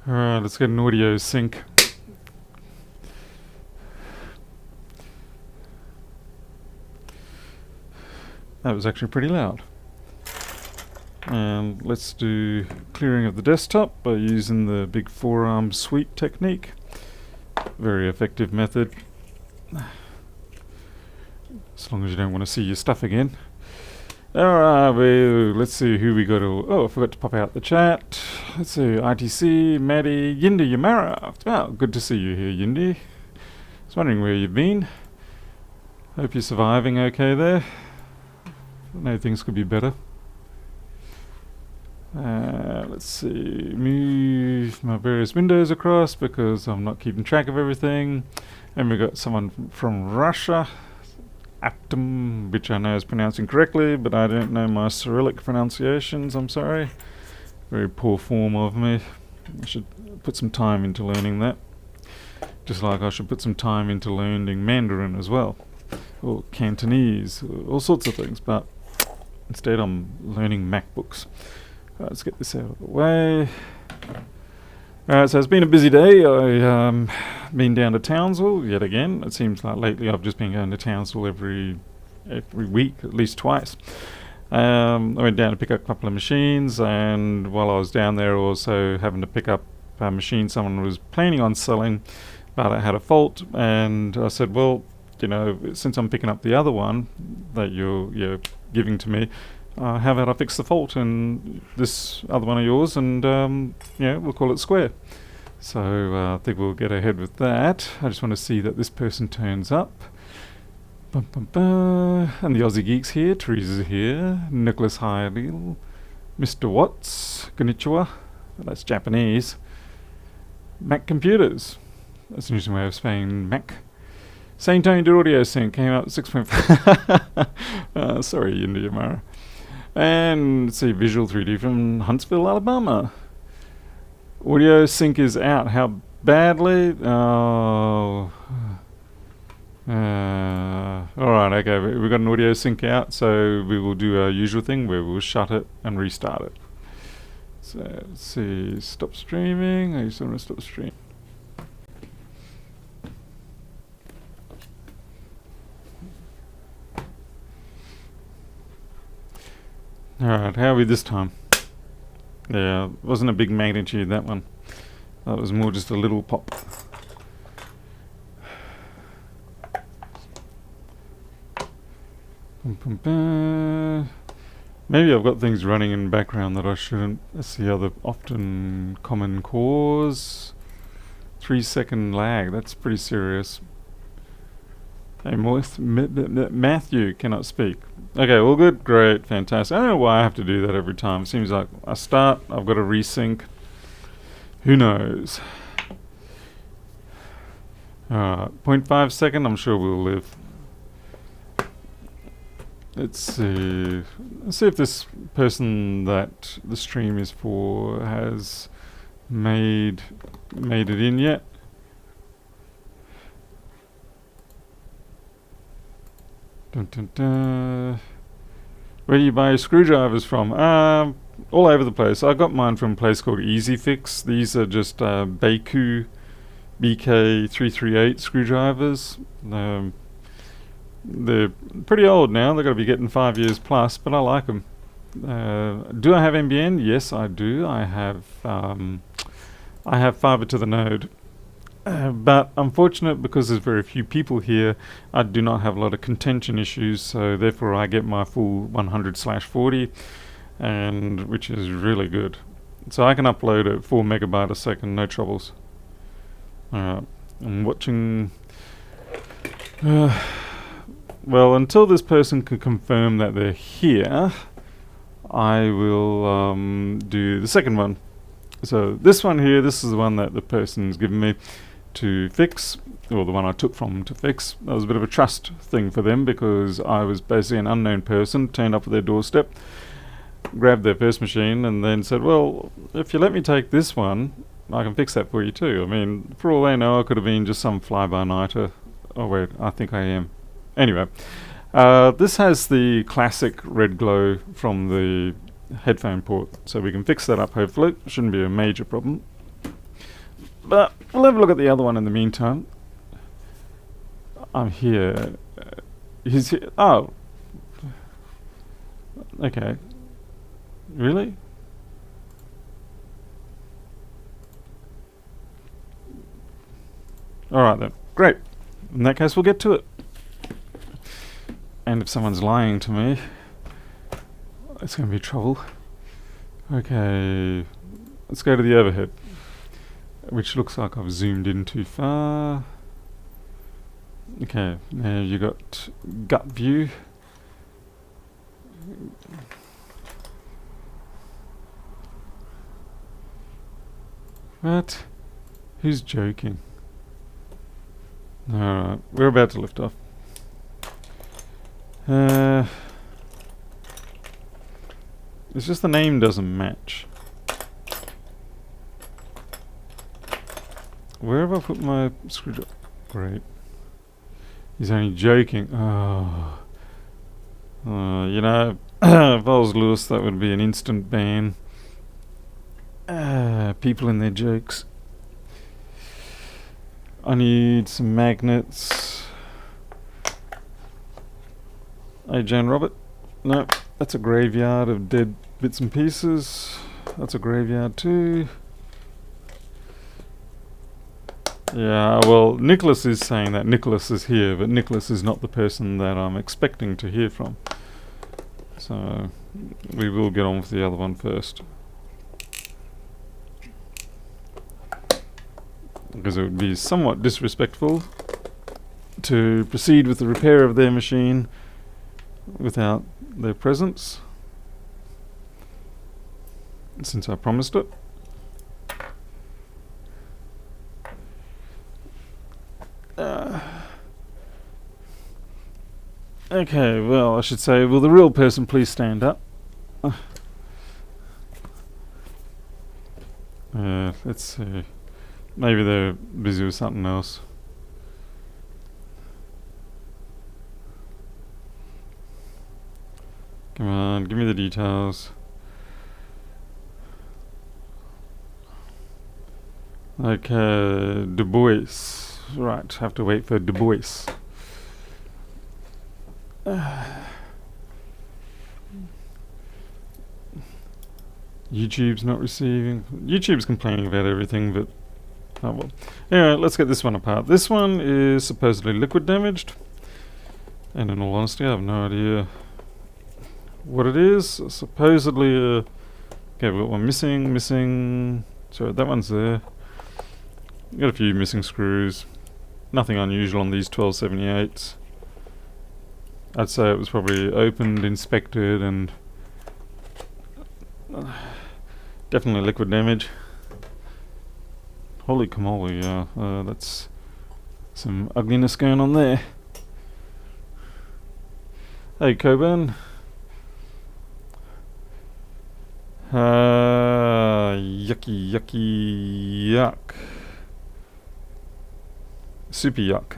Alright, let's get an audio sync. That was actually pretty loud. And let's do clearing of the desktop by using the big forearm sweep technique. Very effective method. As long as you don't want to see your stuff again. Alright, let's see who we got to... Oh, I forgot to pop out the chat. Let's see, ITC, Maddie, Yindi Yamara. Oh, good to see you here, Yindi. I was wondering where you've been. Hope you're surviving okay there. I know things could be better. Let's see, move my various windows across because I'm not keeping track of everything. And we got someone from Russia. Atom, which I know is pronouncing correctly, but I don't know my Cyrillic pronunciations, I'm sorry. Very poor form of me. I should put some time into learning that. Just like I should put some time into learning Mandarin as well. Or Cantonese, all sorts of things, but instead I'm learning MacBooks. Let's get this out of the way. Alright, so it's been a busy day. I've been down to Townsville yet again. It seems like lately I've just been going to Townsville every week, at least twice. I went down to pick up a couple of machines, and while I was down there also having to pick up a machine someone was planning on selling, but it had a fault, and I said, well, you know, since I'm picking up the other one that you're giving to me, how about I fix the fault in this other one of yours, and we'll call it square. So I think we'll get ahead with that. I just want to see that this person turns up. And the Aussie Geeks here, Teresa's here, Nicholas Heidel, Mr. Watts, Konnichiwa, that's Japanese. Mac Computers, that's an interesting way of saying Mac. Same Tony did audio sync, came out at 6.5. Sorry, India Mara. And let's see, Visual 3D from Huntsville, Alabama. Audio sync is out. How badly? Oh. Alright, okay, we've got an audio sync out, so we will do our usual thing where we'll shut it and restart it. So, let's see, stop streaming. I just want to stop streaming. Alright, how are we this time? Yeah, wasn't a big magnitude, that one. That was more just a little pop. Maybe I've got things running in the background that I shouldn't. That's the other often common cause. 3-second lag, that's pretty serious. Hey, Matthew cannot speak. Okay, all good? Great, fantastic. I don't know why I have to do that every time. It seems like I start, I've got to resync. Who knows? 0.5 second, I'm sure we'll live. Let's see. Let's see if this person that the stream is for has made it in yet. Dun, dun, dun. Where do you buy your screwdrivers from? All over the place. I got mine from a place called Easy Fix. These are just Beiku BK338 screwdrivers. They're pretty old now. They've got to be getting 5 years plus, but I like them. Do I have NBN? Yes, I do. I have fiber to the node. But unfortunate, because there's very few people here, I do not have a lot of contention issues, so therefore I get my full 100/40, and which is really good. So I can upload at 4 megabyte a second, no troubles. I'm watching. Well, until this person can confirm that they're here, I will do the second one. So this one here, this is the one that the person's given me to fix, or the one I took from them to fix. That was a bit of a trust thing for them, because I was basically an unknown person, turned up at their doorstep, grabbed their first machine, and then said, well, if you let me take this one, I can fix that for you too. I mean, for all they know, I could have been just some fly-by-nighter. Oh wait, I think I am. Anyway, this has the classic red glow from the headphone port, so we can fix that up hopefully. Shouldn't be a major problem. But we'll have a look at the other one in the meantime. I'm here. He's here. Oh. Okay. Really? Alright then. Great. In that case, we'll get to it. And if someone's lying to me, it's going to be trouble. Okay. Let's go to the overhead, which looks like I've zoomed in too far. Okay, now you got gut view. What? Who's joking? Alright, we're about to lift off. It's just the name doesn't match. Where have I put my screwdriver? Great. He's only joking. Oh. You know, if I was Lewis, that would be an instant ban. People and their jokes. I need some magnets. Hey, Jane Robert. No, that's a graveyard of dead bits and pieces. That's a graveyard too. Yeah, well, Nicholas is saying that Nicholas is here, but Nicholas is not the person that I'm expecting to hear from. So, we will get on with the other one first. Because it would be somewhat disrespectful to proceed with the repair of their machine without their presence, since I promised it. Okay, well, I should say, will the real person please stand up? Let's see. Maybe they're busy with something else. Come on, give me the details. Okay, Du Bois. Right, have to wait for Du Bois. YouTube's not receiving. YouTube's complaining about everything, but oh well. Anyway, let's get this one apart. This one is supposedly liquid damaged, and in all honesty, I have no idea what it is. Supposedly, okay, we've got one missing. So that one's there. Got a few missing screws. Nothing unusual on these 1278s. I'd say it was probably opened, inspected, and definitely liquid damage. Holy camoli, that's some ugliness going on there. Hey, Coburn. Yucky, yuck. Super yuck.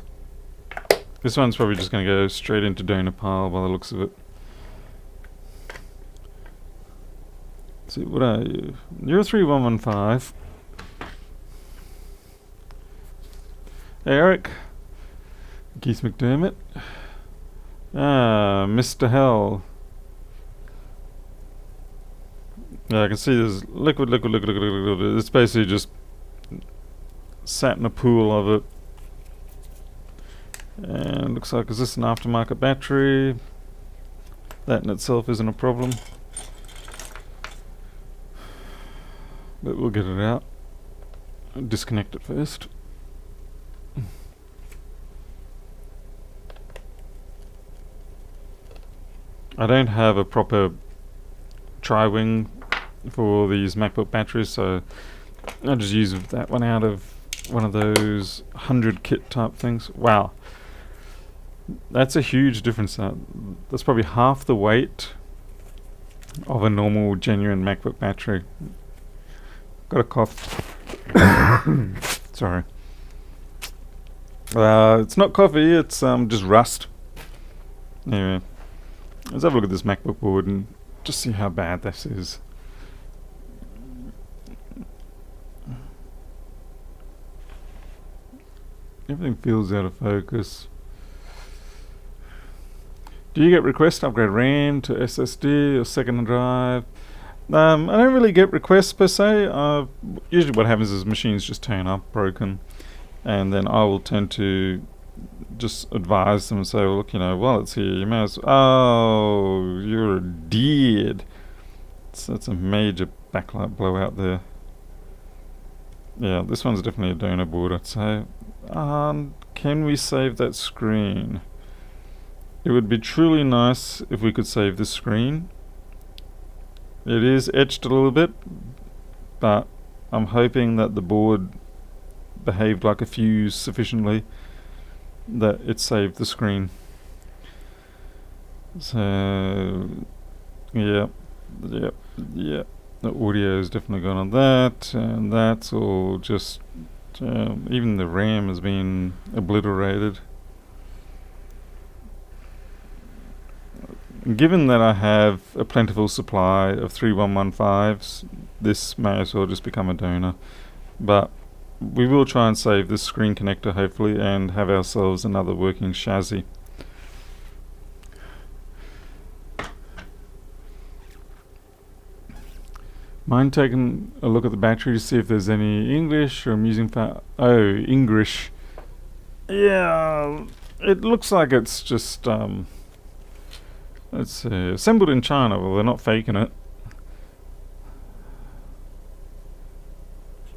This one's probably just going to go straight into donor pile by the looks of it. Let's see, what are you? You're 3115. Hey, Eric. Keith McDermott. Mr. Hell. Yeah, I can see there's liquid. It's basically just sat in a pool of it. And looks like, is this an aftermarket battery? That in itself isn't a problem. But we'll get it out. Disconnect it first. I don't have a proper tri-wing for these MacBook batteries, so I just use that one out of one of those 100 kit type things. Wow. That's a huge difference. That's probably half the weight of a normal, genuine MacBook battery. Got a cough. Sorry. It's not coffee, it's just rust. Anyway, let's have a look at this MacBook board and just see how bad this is. Everything feels out of focus. Do you get requests to upgrade RAM to SSD or second drive? I don't really get requests per se. Usually what happens is machines just turn up broken, and then I will tend to just advise them and say, well, look, while it's here, you may as well. Oh, you're dead. So that's a major backlight blowout there. Yeah, this one's definitely a donor board, I'd say. Can we save that screen? It would be truly nice if we could save this screen. It is etched a little bit, but I'm hoping that the board behaved like a fuse sufficiently that it saved the screen. So, yep. The audio is definitely gone on that, and that's all just, even the RAM has been obliterated. Given that I have a plentiful supply of 3115s, this may as well just become a donor. But we will try and save this screen connector hopefully and have ourselves another working chassis. Mind taking a look at the battery to see if there's any English, or I'm using English. Yeah, it looks like it's just let's see, assembled in China. Well, they're not faking it.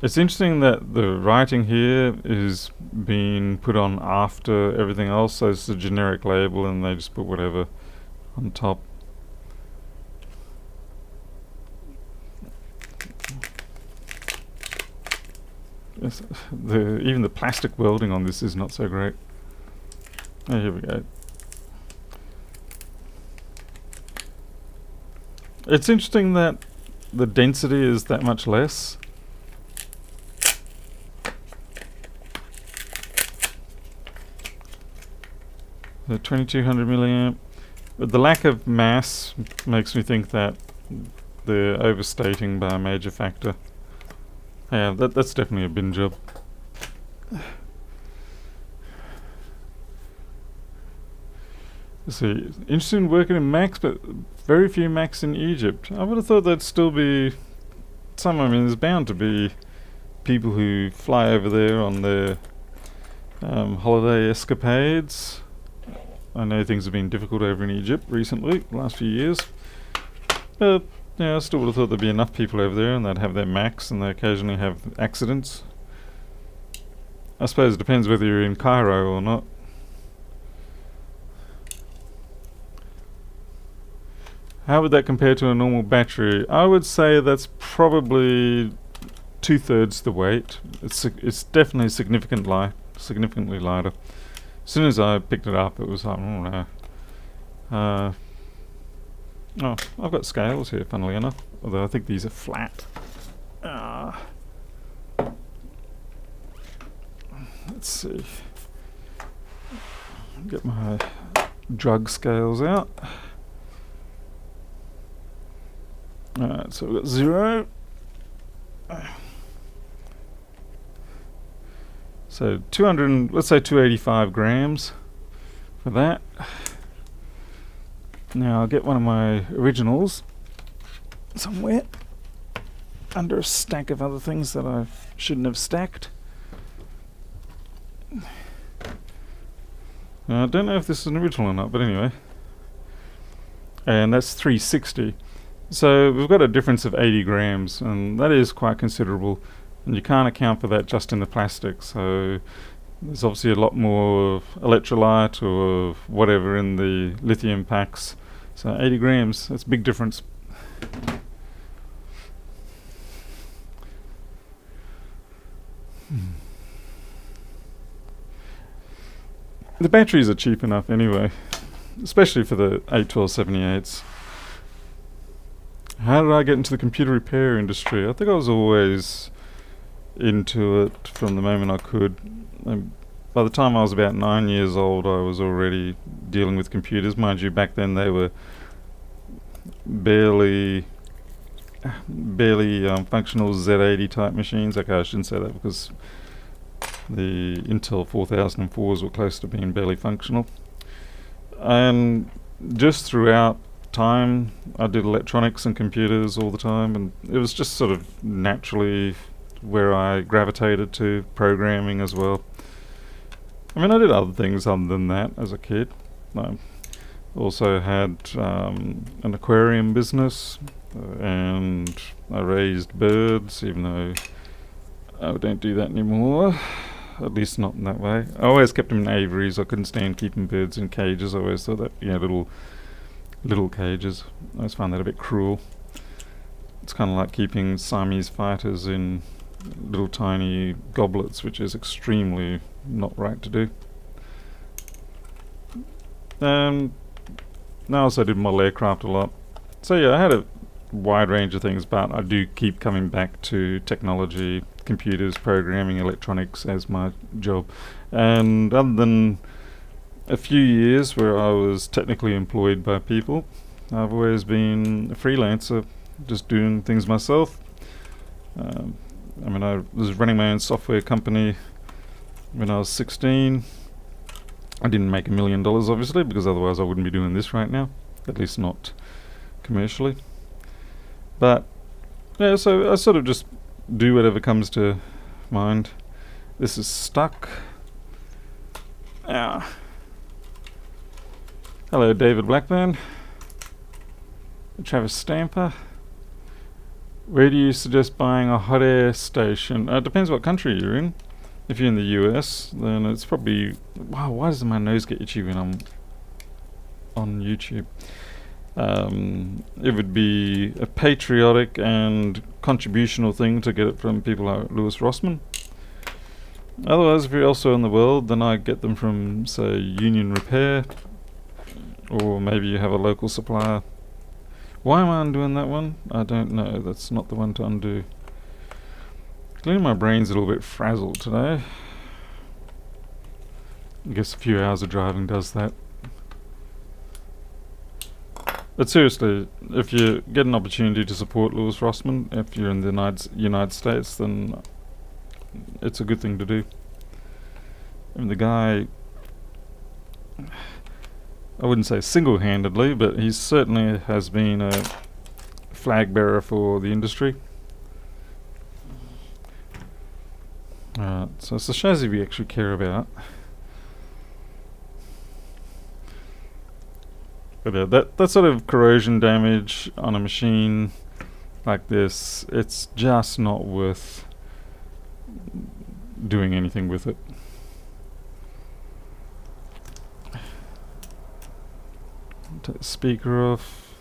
It's interesting that the writing here is being put on after everything else, so it's a generic label and they just put whatever on top. Yes, even the plastic welding on this is not so great. Oh, here we go. It's interesting that the density is that much less. The 2200 milliamp. But the lack of mass makes me think that they're overstating by a major factor. Yeah, that's definitely a bin job. Let's see, interested in working in Macs, but very few Macs in Egypt. I would have thought there'd still be some. I mean, there's bound to be people who fly over there on their holiday escapades. I know things have been difficult over in Egypt recently, the last few years. But yeah, I still would have thought there'd be enough people over there and they'd have their Macs and they occasionally have accidents. I suppose it depends whether you're in Cairo or not. How would that compare to a normal battery? I would say that's probably 2/3 the weight. It's definitely significantly lighter. As soon as I picked it up, it was like, oh no. Oh, I've got scales here, funnily enough. Although I think these are flat. Let's see. Get my drug scales out. Alright, so we've got 0. So 200, let's say 285 grams for that. Now I'll get one of my originals somewhere under a stack of other things that I shouldn't have stacked. Now, I don't know if this is an original or not, but anyway. And that's 360. So we've got a difference of 80 grams, and that is quite considerable. And you can't account for that just in the plastic, so there's obviously a lot more electrolyte or whatever in the lithium packs. So 80 grams, that's a big difference. The batteries are cheap enough anyway, especially for the 81278s. How did I get into the computer repair industry? I think I was always into it from the moment I could. By the time I was about 9 years old, I was already dealing with computers. Mind you, back then they were barely functional Z80 type machines. Okay, I shouldn't say that because The Intel 4004s were close to being barely functional. And just throughout time, I did electronics and computers all the time, and it was just sort of naturally where I gravitated to programming as well. I mean, I did other things other than that as a kid. I also had an aquarium business, and I raised birds, even though I don't do that anymore. At least not in that way. I always kept them in aviaries. I couldn't stand keeping birds in cages. I always thought that, little cages. I always found that a bit cruel. It's kind of like keeping Siamese fighters in little tiny goblets, which is extremely not right to do. I also did model aircraft a lot. So yeah, I had a wide range of things, but I do keep coming back to technology, computers, programming, electronics as my job. And other than a few years where I was technically employed by people, I've always been a freelancer, just doing things myself. I mean, I was running my own software company when I was 16. I didn't make $1 million, obviously, because otherwise I wouldn't be doing this right now, at least not commercially. But yeah, so I sort of just do whatever comes to mind. This is stuck. Ah. Hello, David Blackburn. Travis Stamper. Where do you suggest buying a hot air station? It depends what country you're in. If you're in the US, then it's probably... Wow, why does my nose get itchy when I'm on YouTube? It would be a patriotic and contributional thing to get it from people like Louis Rossmann. Otherwise, if you're elsewhere in the world, then I get them from, say, Union Repair, or maybe you have a local supplier. Why am I undoing that one? I don't know. That's not the one to undo. Clearly my brain's a little bit frazzled today. I guess a few hours of driving does that. But seriously, if you get an opportunity to support Louis Rossmann, if you're in the United States, then it's a good thing to do. I mean, the guy, I wouldn't say single-handedly, but he certainly has been a flag bearer for the industry. So it's the chassis we actually care about. But yeah, that sort of corrosion damage on a machine like this, it's just not worth doing anything with it. Take the speaker off.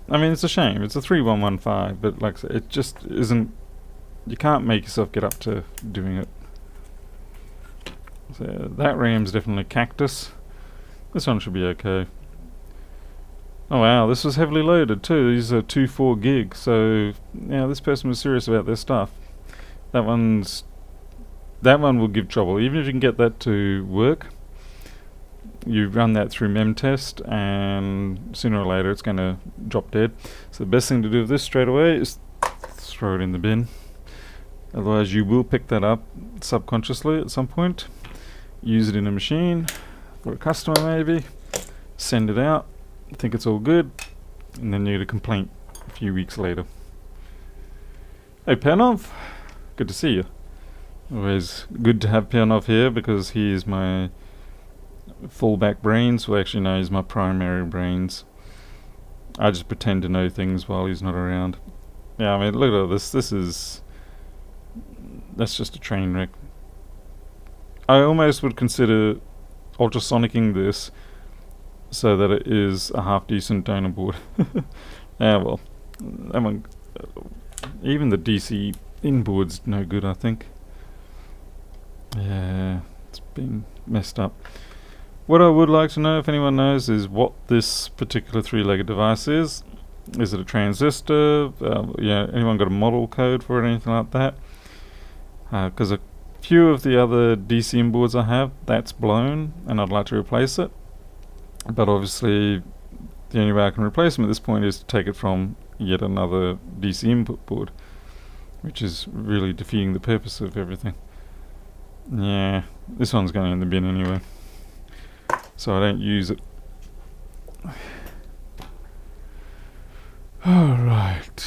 I mean, it's a shame. It's a 3115, but like I said, it just isn't. You can't make yourself get up to doing it. So that ram's definitely cactus. This one should be okay. Oh wow, this was heavily loaded too. These are 2.4 gig, so yeah, this person was serious about their stuff. That one will give trouble. Even if you can get that to work, you run that through memtest, and sooner or later it's going to drop dead. So the best thing to do with this straight away is throw it in the bin. Otherwise you will pick that up subconsciously at some point, use it in a machine for a customer maybe, send it out, think it's all good, and then you get a complaint a few weeks later. Hey Pernov, good to see you. Always good to have Pernov here because he is my fallback brains. Well, actually no, he's my primary brains. I just pretend to know things while he's not around. Yeah, I mean, look at this. That's just a train wreck. I almost would consider ultrasonicking this so that it is a half decent donor board. Yeah, well, that one, even the DC inboard's no good, I think. Yeah, it's been messed up. What I would like to know, if anyone knows, is what this particular three-legged device is. Is it a transistor? Yeah, anyone got a model code for it, anything like that? Because a few of the other DC inboards I have, that's blown, and I'd like to replace it. But obviously, the only way I can replace them at this point is to take it from yet another DC input board, which is really defeating the purpose of everything. Yeah, this one's going in the bin anyway, so I don't use it. Alright.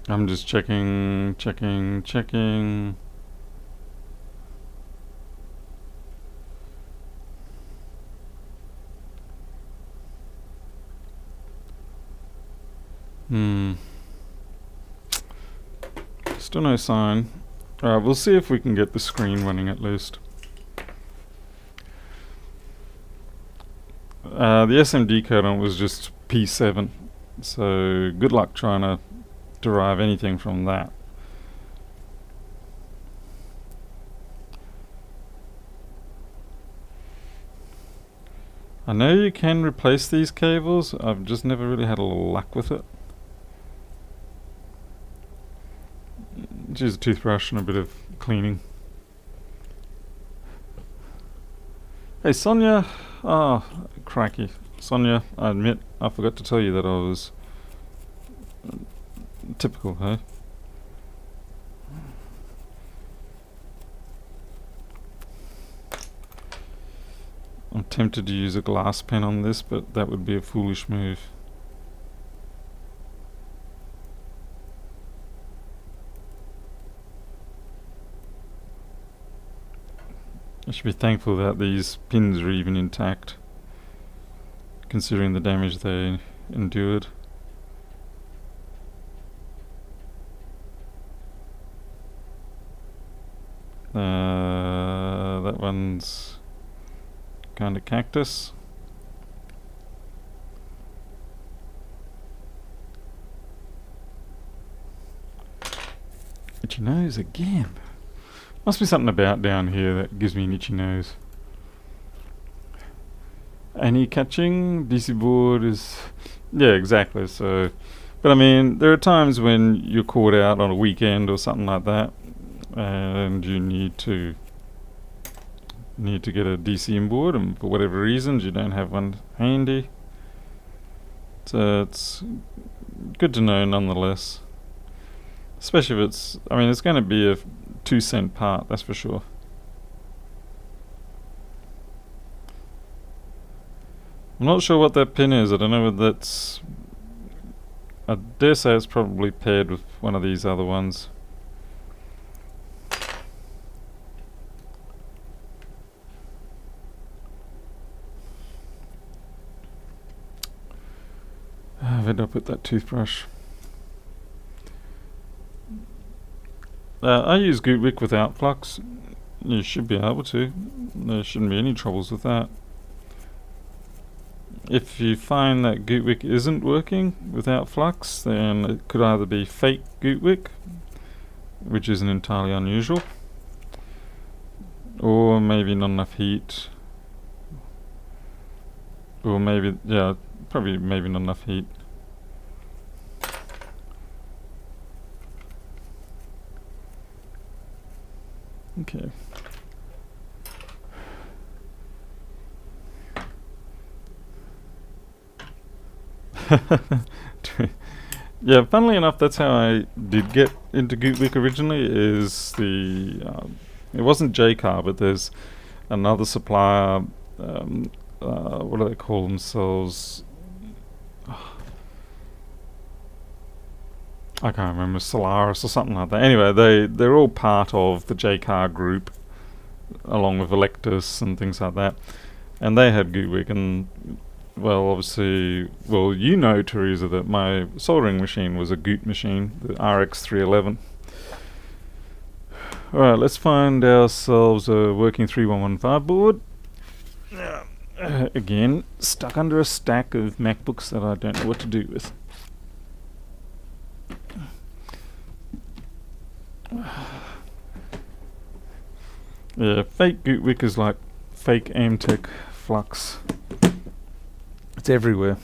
I'm just checking. Still no sign. Alright, we'll see if we can get the screen running at least. The SMD code on it was just P7, so good luck trying to derive anything from that. I know you can replace these cables, I've just never really had a lot of luck with it. Just use a toothbrush and a bit of cleaning. Hey Sonia! Oh, crikey. Sonia, I admit, I forgot to tell you that I was... typical, hey? I'm tempted to use a glass pen on this, but that would be a foolish move. I should be thankful that these pins are even intact, considering the damage they endured. That one's kind of cactus. Itchy nose again. Must be something about down here that gives me an itchy nose. Any catching? DC board is... yeah, exactly. So, but I mean, there are times when you're caught out on a weekend or something like that, and you need to get a DC board, and for whatever reasons you don't have one handy. So it's good to know nonetheless. Especially if it's... I mean, it's going to be a 2-cent part, that's for sure. I'm not sure what that pin is. I don't know whether that's... I dare say it's probably paired with one of these other ones. I've ended up with that toothbrush. I use Goot Wick without flux. You should be able to. There shouldn't be any troubles with that. If you find that Goot Wick isn't working without flux, then it could either be fake Goot Wick, which isn't entirely unusual, or maybe not enough heat, or maybe, yeah, probably maybe not enough heat. Okay. Yeah, funnily enough, that's how I did get into Goot Wick originally. Is the it wasn't JCar, but there's another supplier. What do they call themselves? I can't remember, Solaris or something like that. Anyway, they're all part of the JCar group, along with Electus and things like that. And they had Goot Wick, and well, obviously, well, you know, Teresa, that my soldering machine was a Goot machine, the RX311. Alright, let's find ourselves a working 3115 board. Again, stuck under a stack of MacBooks that I don't know what to do with. Yeah, fake Goot Wick is like fake Amtech flux. It's everywhere.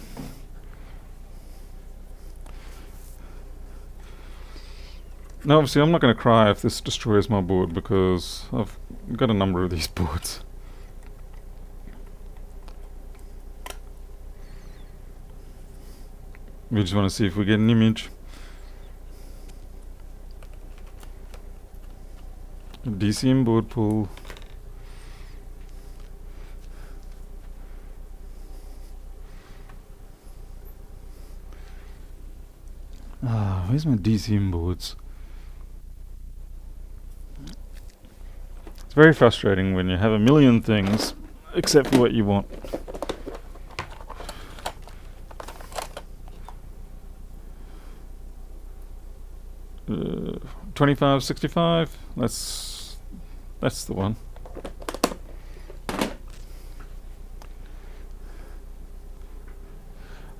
Now obviously I'm not going to cry if this destroys my board, because I've got a number of these boards. We just want to see if we get an image. DC inboard pull. Where's my DC inboards? It's very frustrating when you have a million things except for what you want. Uh, 2565. That's the one.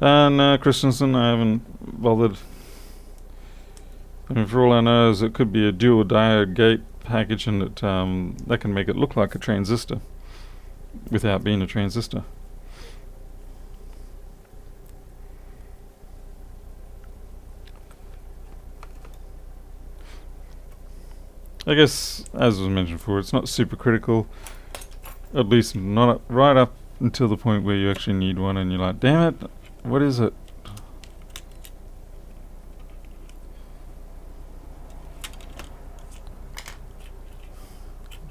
And Christensen, I haven't bothered. I mean, for all I know, is it could be a dual diode gate package, and that can make it look like a transistor without being a transistor. I guess, as was mentioned before, it's not super critical, at least not right up until the point where you actually need one and you're like, damn it, what is it?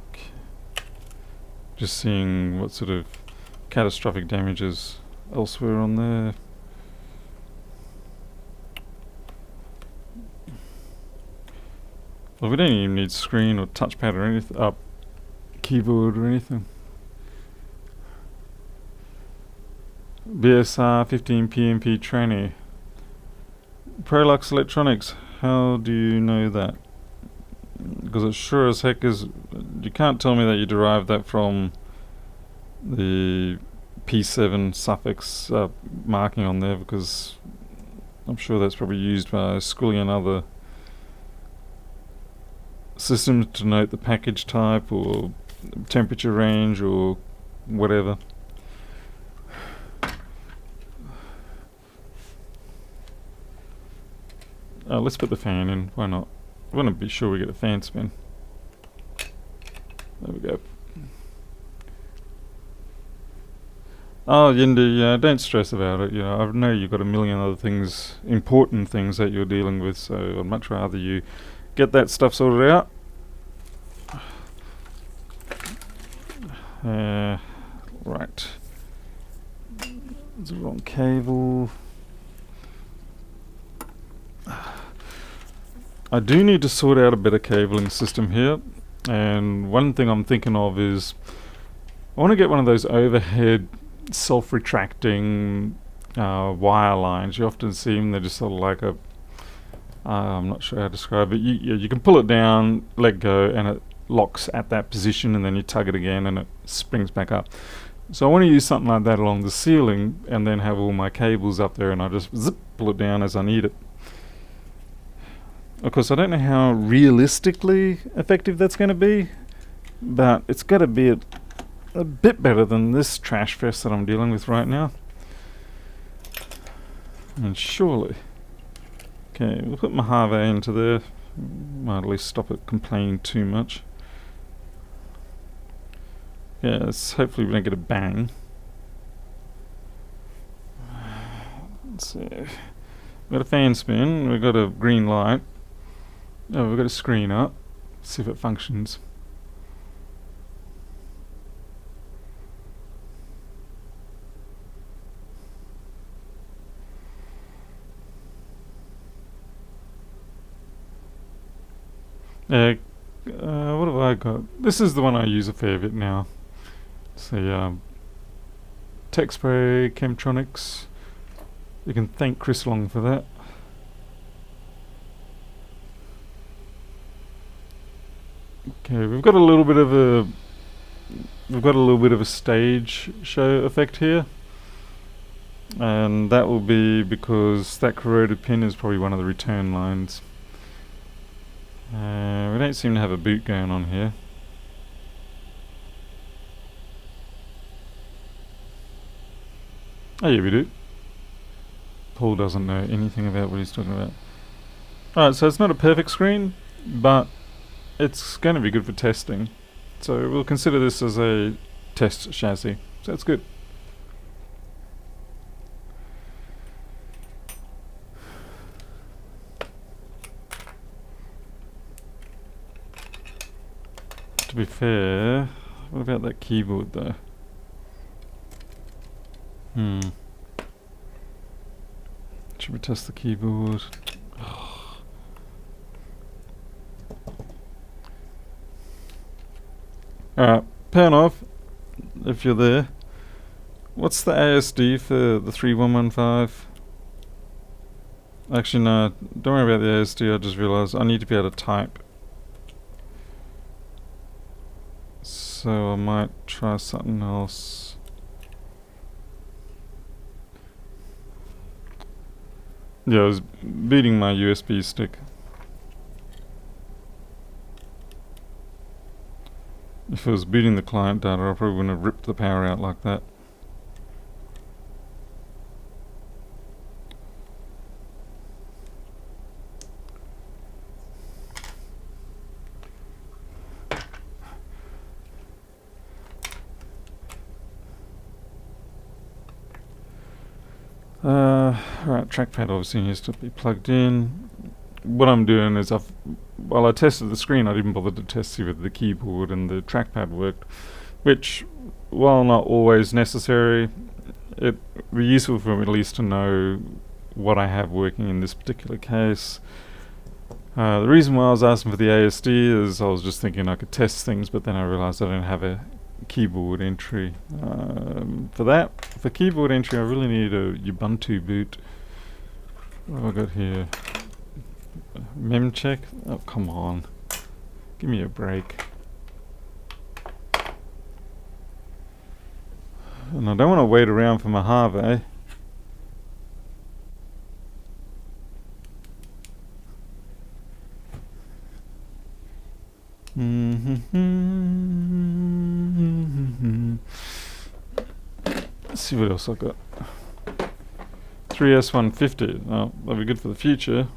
Okay. Just seeing what sort of catastrophic damages elsewhere on there. Well, we don't even need screen or touchpad or anything, keyboard or anything. BSR 15 PMP tranny. Prolux Electronics, how do you know that? Because it sure as heck is, you can't tell me that you derived that from the P7 suffix marking on there, because I'm sure that's probably used by schooling and other systems to note the package type or temperature range or whatever. Let's put the fan in, why not? I want to be sure we get a fan spin. There we go. Oh, Yindi, don't stress about it. You know, I know you've got a million other things, important things that you're dealing with, so I'd much rather you get that stuff sorted out. Right. It's the wrong cable. I do need to sort out a better cabling system here, and one thing I'm thinking of is I want to get one of those overhead self-retracting wire lines. You often see them, they're just sort of like a I'm not sure how to describe it. You can pull it down, let go, and it locks at that position, and then you tug it again and it springs back up. So I want to use something like that along the ceiling and then have all my cables up there, and I just zip, pull it down as I need it. Of course, I don't know how realistically effective that's going to be, but it's got to be a bit better than this trash fest that I'm dealing with right now. And surely. Okay, we'll put my Harvey into there. Might at least stop it complaining too much. Yeah, hopefully we don't get a bang. Let's see. We've got a fan spin, we've got a green light. Oh, we've got a screen up. See if it functions. What have I got? This is the one I use a fair bit now. It's the Tech Spray Chemtronics. You can thank Chris Long for that. Okay, we've got a little bit of a stage show effect here, and that will be because that corroded pin is probably one of the return lines. We don't seem to have a boot going on here. Oh yeah, we do. Paul doesn't know anything about what he's talking about. Alright, so it's not a perfect screen, but it's going to be good for testing. So we'll consider this as a test chassis. So that's good. To be fair, what about that keyboard though? Should we test the keyboard? Alright, pan off if you're there. What's the ASD for the 3115? Actually no, don't worry about the ASD, I just realised I need to be able to type. So I might try something else. Yeah, I was beating my USB stick. If I was beating the client data, I probably wouldn't have ripped the power out like that. Right, trackpad obviously needs to be plugged in. What I'm doing is while I tested the screen, I didn't bother to test see whether the keyboard and the trackpad worked, which, while not always necessary, it would be useful for me at least to know what I have working in this particular case. The reason why I was asking for the ASD is I was just thinking I could test things, but then I realized I don't have a keyboard entry. For keyboard entry, I really need a Ubuntu boot. What have I got here? Mem check? Oh, come on. Give me a break. And I don't want to wait around for my Harvey. Let's see what else I got. 3S150. Oh, that'll be good for the future.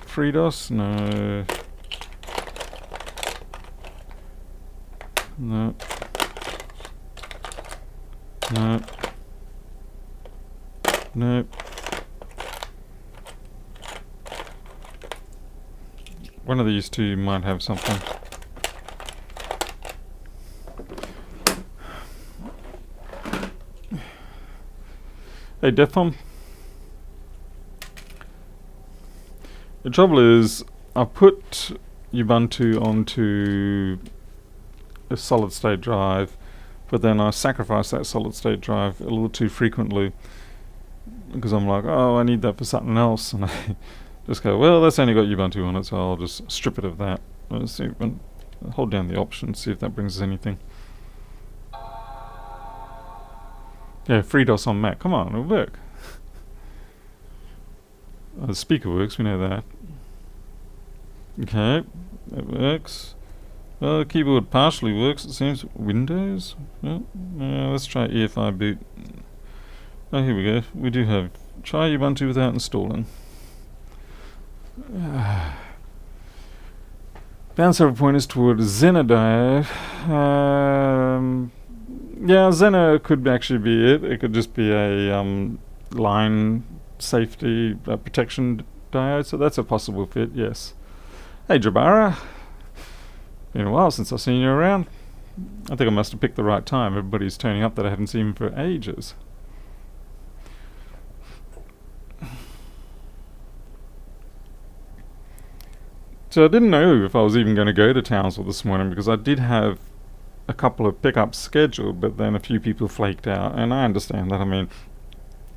FreeDOS? No. No. No. No. One of these two might have something. Hey, Defcom. The trouble is, I put Ubuntu onto a solid state drive, but then I sacrifice that solid state drive a little too frequently because I'm like, oh, I need that for something else, and I just go, well, that's only got Ubuntu on it, so I'll just strip it of that. Let's see, hold down the option, see if that brings us anything. Yeah, FreeDOS on Mac. Come on, it'll work. The speaker works, we know that. Okay, that works. Well, the keyboard partially works, it seems. Windows? Well, let's try EFI boot. Oh, here we go. We do have try Ubuntu without installing. Bounce over pointers toward Xena diode. Yeah, Xena could actually be it. It could just be a line safety protection diode, so that's a possible fit, yes. Hey Jabara, been a while since I've seen you around. I think I must have picked the right time. Everybody's turning up that I haven't seen for ages. So I didn't know if I was even going to go to Townsville this morning because I did have a couple of pickups scheduled, but then a few people flaked out, and I understand that. I mean,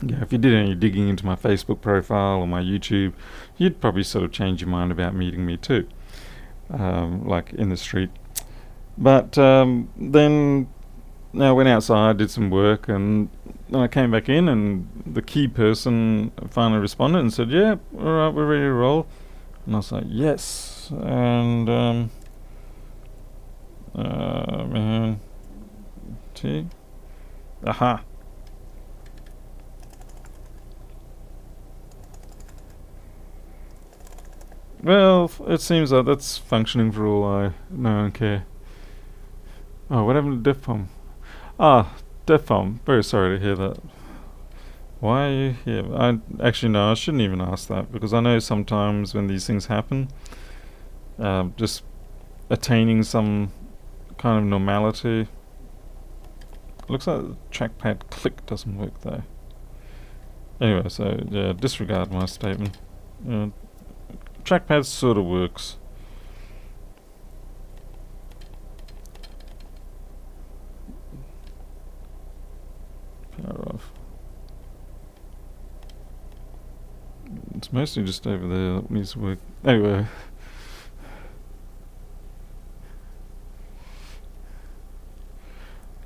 yeah, if you did any digging into my Facebook profile or my YouTube, you'd probably sort of change your mind about meeting me too, like in the street. But then I went outside, did some work, and then I came back in, and the key person finally responded and said, yeah, alright, we're ready to roll. And I was like, yes. And man, T, aha. Well, it seems like that's functioning for all I know and care. Oh, what happened to DEFCON? Ah, DEFCON. Very sorry to hear that. Why are you here? Actually, no, I shouldn't even ask that, because I know sometimes when these things happen, just attaining some kind of normality. Looks like the trackpad click doesn't work though. Anyway, so yeah, disregard my statement. Trackpad sort of works. Power off. It's mostly just over there that needs to work. Anyway.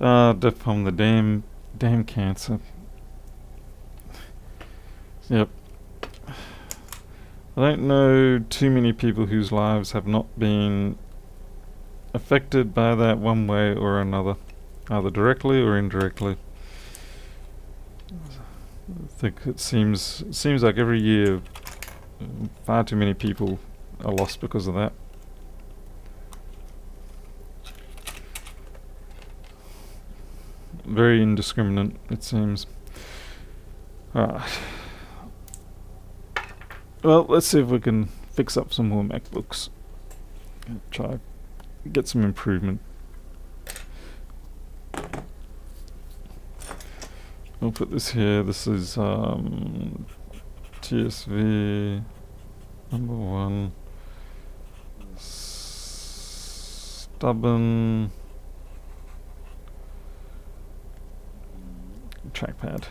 Death from the damn cancer. Yep. I don't know too many people whose lives have not been affected by that one way or another, either directly or indirectly. I think it seems like every year far too many people are lost because of that. Very indiscriminate, it seems. Alright. Well, let's see if we can fix up some more MacBooks. Try get some improvement. I'll put this here. This is TSV number 1. Stubborn trackpad.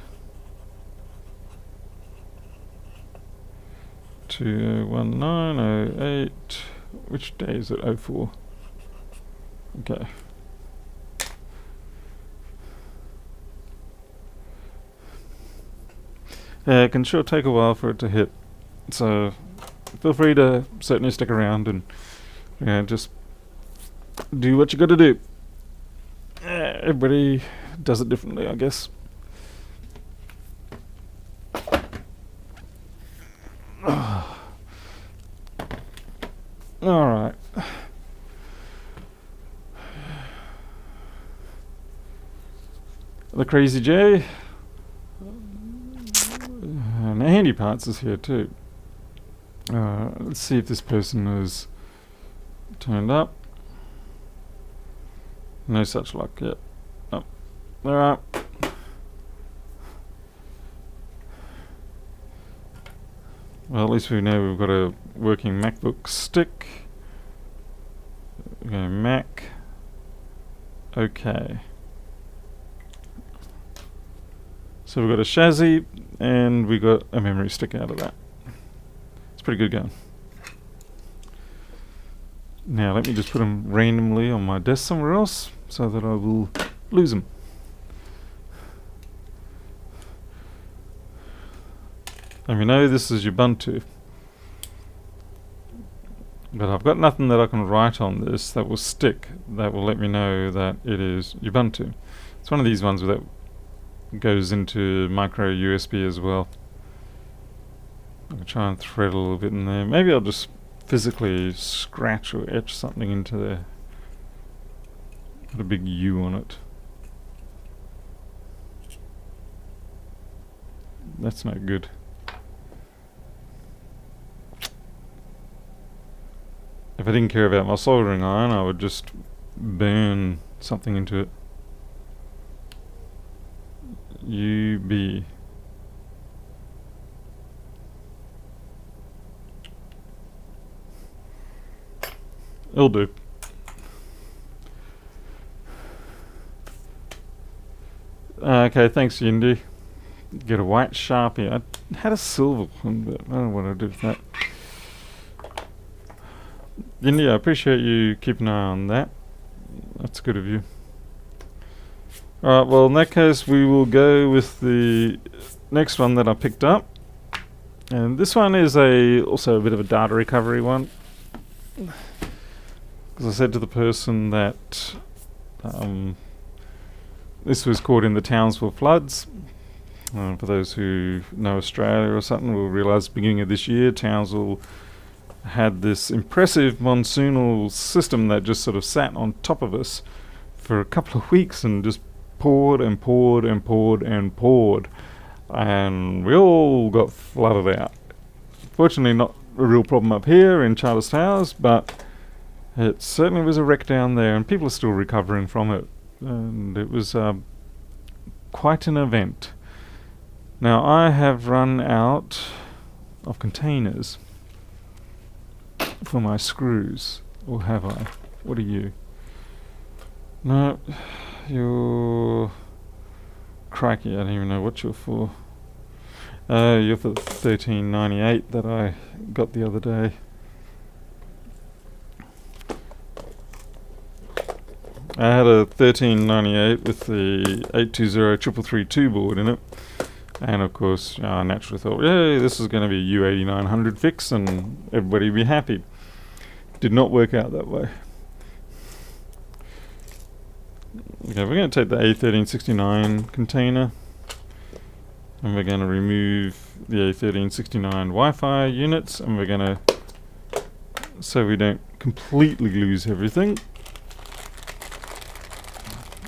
201908. Which day is it? 04. Okay. Yeah, it can sure take a while for it to hit. So feel free to certainly stick around and just do what you gotta do. Everybody does it differently, I guess. Alright. The Crazy J. And Handy Parts is here too. Let's see if this person is turned up. No such luck yet. Oh. Alright. Well, at least we know we've got a working MacBook stick. Okay, Mac. Okay. So we've got a chassis and we got a memory stick out of that. It's pretty good going. Now let me just put them randomly on my desk somewhere else so that I will lose them. And we know this is Ubuntu, but I've got nothing that I can write on this that will stick, that will let me know that it is Ubuntu. It's one of these ones that goes into micro USB as well. I'll try and thread a little bit in there. Maybe I'll just physically scratch or etch something into there. Put a big U on it. That's no good. If I didn't care about my soldering iron, I would just burn something into it. UB. It'll do. Okay, thanks Yindi. Get a white Sharpie. I had a silver one, but I don't know what I did with that. Yindi, I appreciate you keeping an eye on that. That's good of you. Alright, well in that case we will go with the next one that I picked up. And this one is also a bit of a data recovery one. Because I said to the person that this was caught in the Townsville floods. For those who know Australia or something will realise at the beginning of this year Townsville had this impressive monsoonal system that just sort of sat on top of us for a couple of weeks and just poured and poured and poured and poured, and we all got flooded out. Fortunately not a real problem up here in Charles Towers, but It certainly was a wreck down there, and people are still recovering from it. And it was quite an event. Now, I have run out of containers for my screws. Or have I? What are you? No, you're... Crikey, I don't even know what you're for. You're for the 1398 that I got the other day. I had a 1398 with the 820-332 board in it. And of course, I naturally thought, yay, this is going to be a U8900 fix and everybody will be happy. Did not work out that way. Okay, we're going to take the A1369 container and we're going to remove the A1369 Wi-Fi units, and we're going to, so we don't completely lose everything,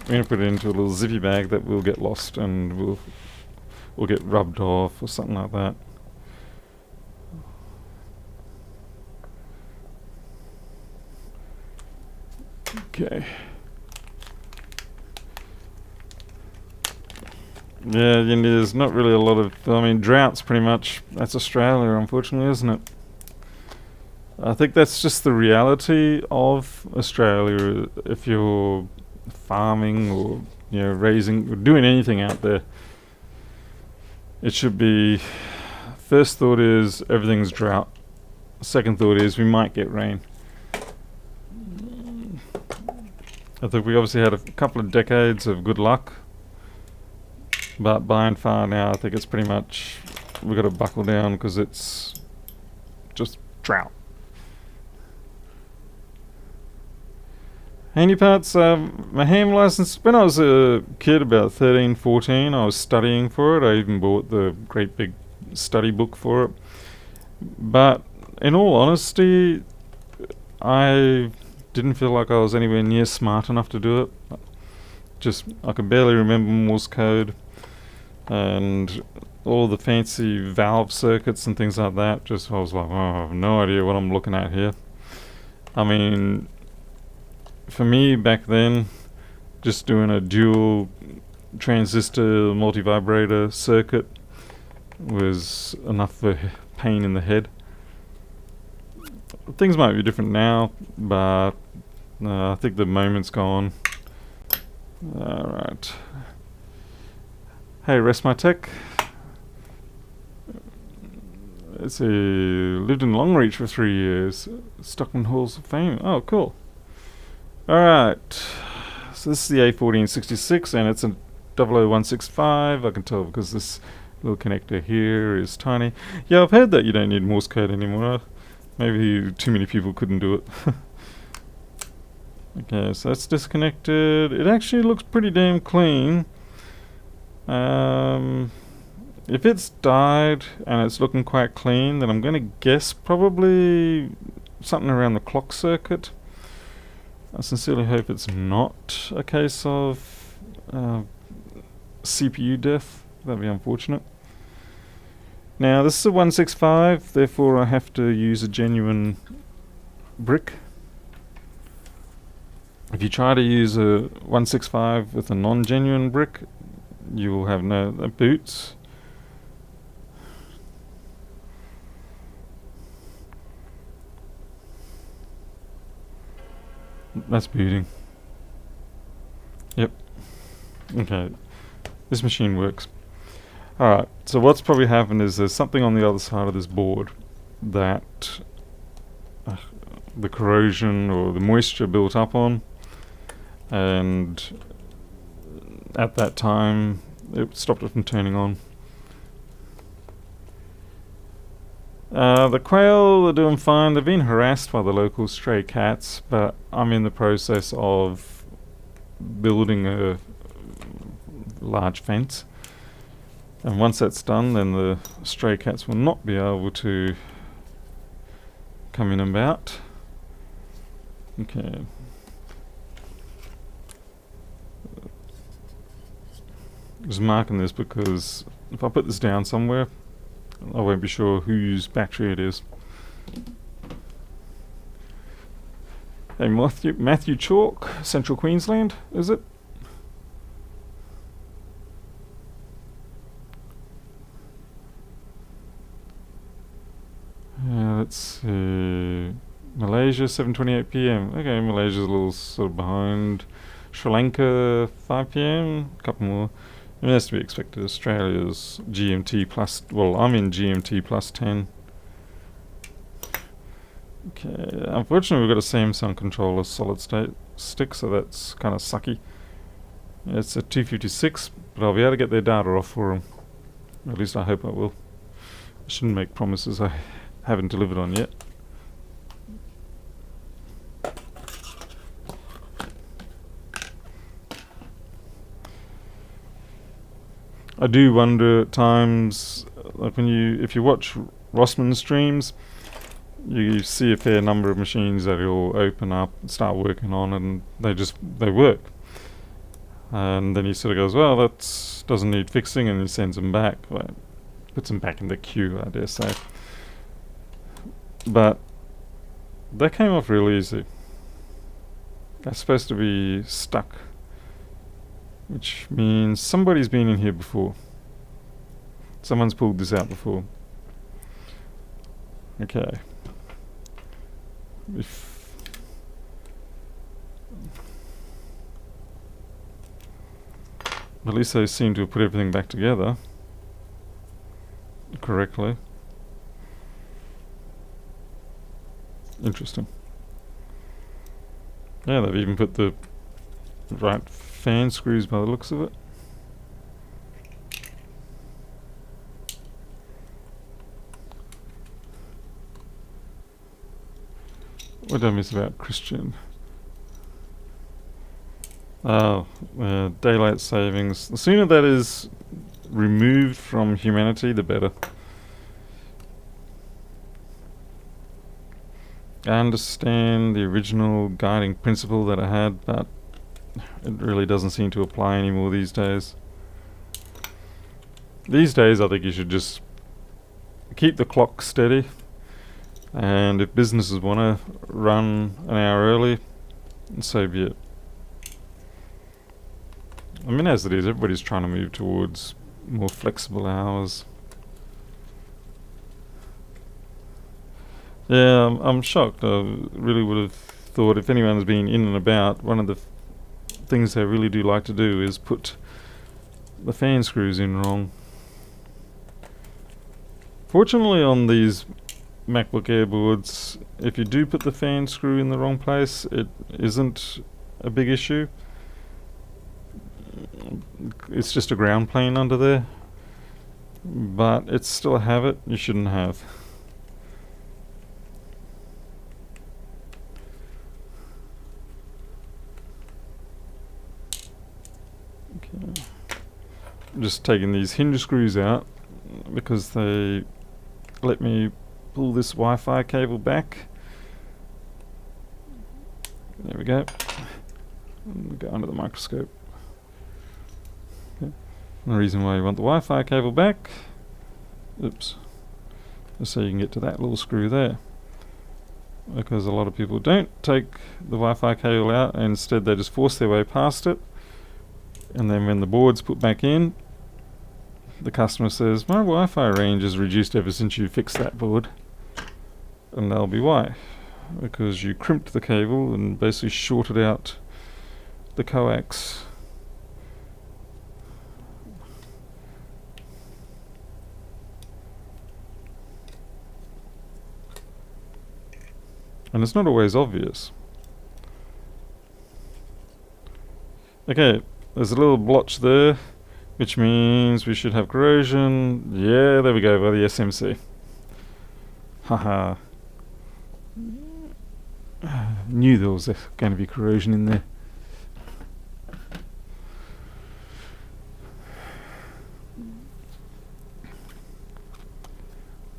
we're going to put it into a little zippy bag that will get lost and will get rubbed off or something like that. Okay. Yeah, there's not really a lot of, I mean, droughts pretty much, that's Australia, unfortunately, isn't it? I think that's just the reality of Australia. If you're farming or, raising, or doing anything out there, it should be, first thought is everything's drought. Second thought is we might get rain. I think we obviously had a couple of decades of good luck. But by and far now, I think it's pretty much, we've got to buckle down because it's just drought. Handy parts, my ham license, when I was a kid, about 13, 14, I was studying for it. I even bought the great big study book for it. But in all honesty, I didn't feel like I was anywhere near smart enough to do it. I could barely remember Morse code. And all the fancy valve circuits and things like that, I was like, oh, I have no idea what I'm looking at here. I mean, for me back then, just doing a dual transistor multivibrator circuit was enough of a pain in the head. Things might be different now, but I think the moment's gone. Alright. Hey, rest my tech. Let's see, lived in Longreach for 3 years. Stockman Halls of Fame. Oh, cool. Alright. So this is the A1466 and it's a 00165. I can tell because this little connector here is tiny. Yeah, I've heard that you don't need Morse code anymore. Maybe too many people couldn't do it. Okay, so that's disconnected. It actually looks pretty damn clean. If it's died and it's looking quite clean, then I'm going to guess probably something around the clock circuit. I sincerely hope it's not a case of CPU death. That'd be unfortunate. Now this is a 165, therefore I have to use a genuine brick. If you try to use a 165 with a non-genuine brick, you will have no boots. That's booting. Yep. Okay. This machine works. Alright, so what's probably happened is there's something on the other side of this board that the corrosion or the moisture built up on, and at that time it stopped it from turning on. The quail are doing fine. They've been harassed by the local stray cats, but I'm in the process of building a large fence, and once that's done then the stray cats will not be able to come in and about. Okay. Just marking this because if I put this down somewhere I won't be sure whose battery it is. Hey, Matthew Chalk, Central Queensland, is it? Let's see. Malaysia, 7:28 p.m. Okay, Malaysia's a little sort of behind. Sri Lanka, 5 p.m. A couple more. I mean, that's to be expected. Australia's GMT plus. Well, I'm in GMT plus 10. Okay. Unfortunately, we've got a Samsung controller solid state stick, so that's kind of sucky. It's a 256, but I'll be able to get their data off for them. At least I hope I will. I shouldn't make promises I haven't delivered on yet. I do wonder at times, like if you watch Rossmann streams, you see a fair number of machines that he'll open up and start working on, and they work. And then he sort of goes, well, that doesn't need fixing, and he sends them back. Well, puts them back in the queue, I dare say. But that came off real easy. That's supposed to be stuck, which means somebody's been in here before. Someone's pulled this out before. Okay. At least they seem to have put everything back together correctly. Interesting. Yeah, they've even put the right fan screws by the looks of it. What did I miss about Christian? Oh, daylight savings. The sooner that is removed from humanity, the better. I understand the original guiding principle that I had, but it really doesn't seem to apply anymore these days. These days, I think you should just keep the clock steady, and if businesses want to run an hour early, so be it. I mean, as it is, everybody's trying to move towards more flexible hours. Yeah, I'm shocked. I really would have thought if anyone's been in and about, one of the things they really do like to do is put the fan screws in wrong. Fortunately, on these MacBook Air boards, if you do put the fan screw in the wrong place, it isn't a big issue. It's just a ground plane under there, but it's still a habit you shouldn't have. Okay. I'm just taking these hinge screws out because they let me pull this Wi-Fi cable back. There we go. And we go under the microscope. Okay. And the reason why you want the Wi-Fi cable back, oops, just so you can get to that little screw there. Because a lot of people don't take the Wi-Fi cable out, and instead they just force their way past it. And then when the board's put back in, the customer says, my Wi-Fi range is reduced ever since you fixed that board. And that'll be why. Because you crimped the cable and basically shorted out the coax. And it's not always obvious. Okay, there's a little blotch there, which means we should have corrosion. Yeah, there we go, by the SMC. Haha. Knew there was going to be corrosion in there.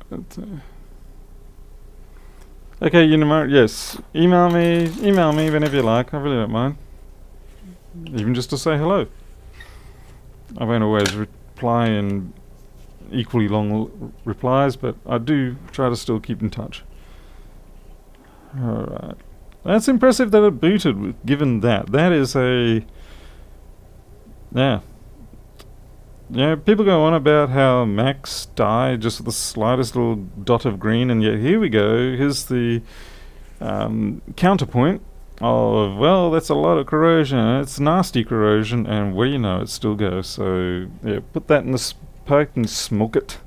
But, okay, yes. Email me whenever you like. I really don't mind. Even just to say hello. I won't always reply in equally long replies, but I do try to still keep in touch. Alright. That's impressive that it booted, given that. That is a... Yeah. Yeah, people go on about how Macs die just with the slightest little dot of green, and yet here we go. Here's the counterpoint of, well, that's a lot of corrosion, and it's nasty corrosion, and well, you know, it still goes. So, yeah, put that in the pipe and smoke it.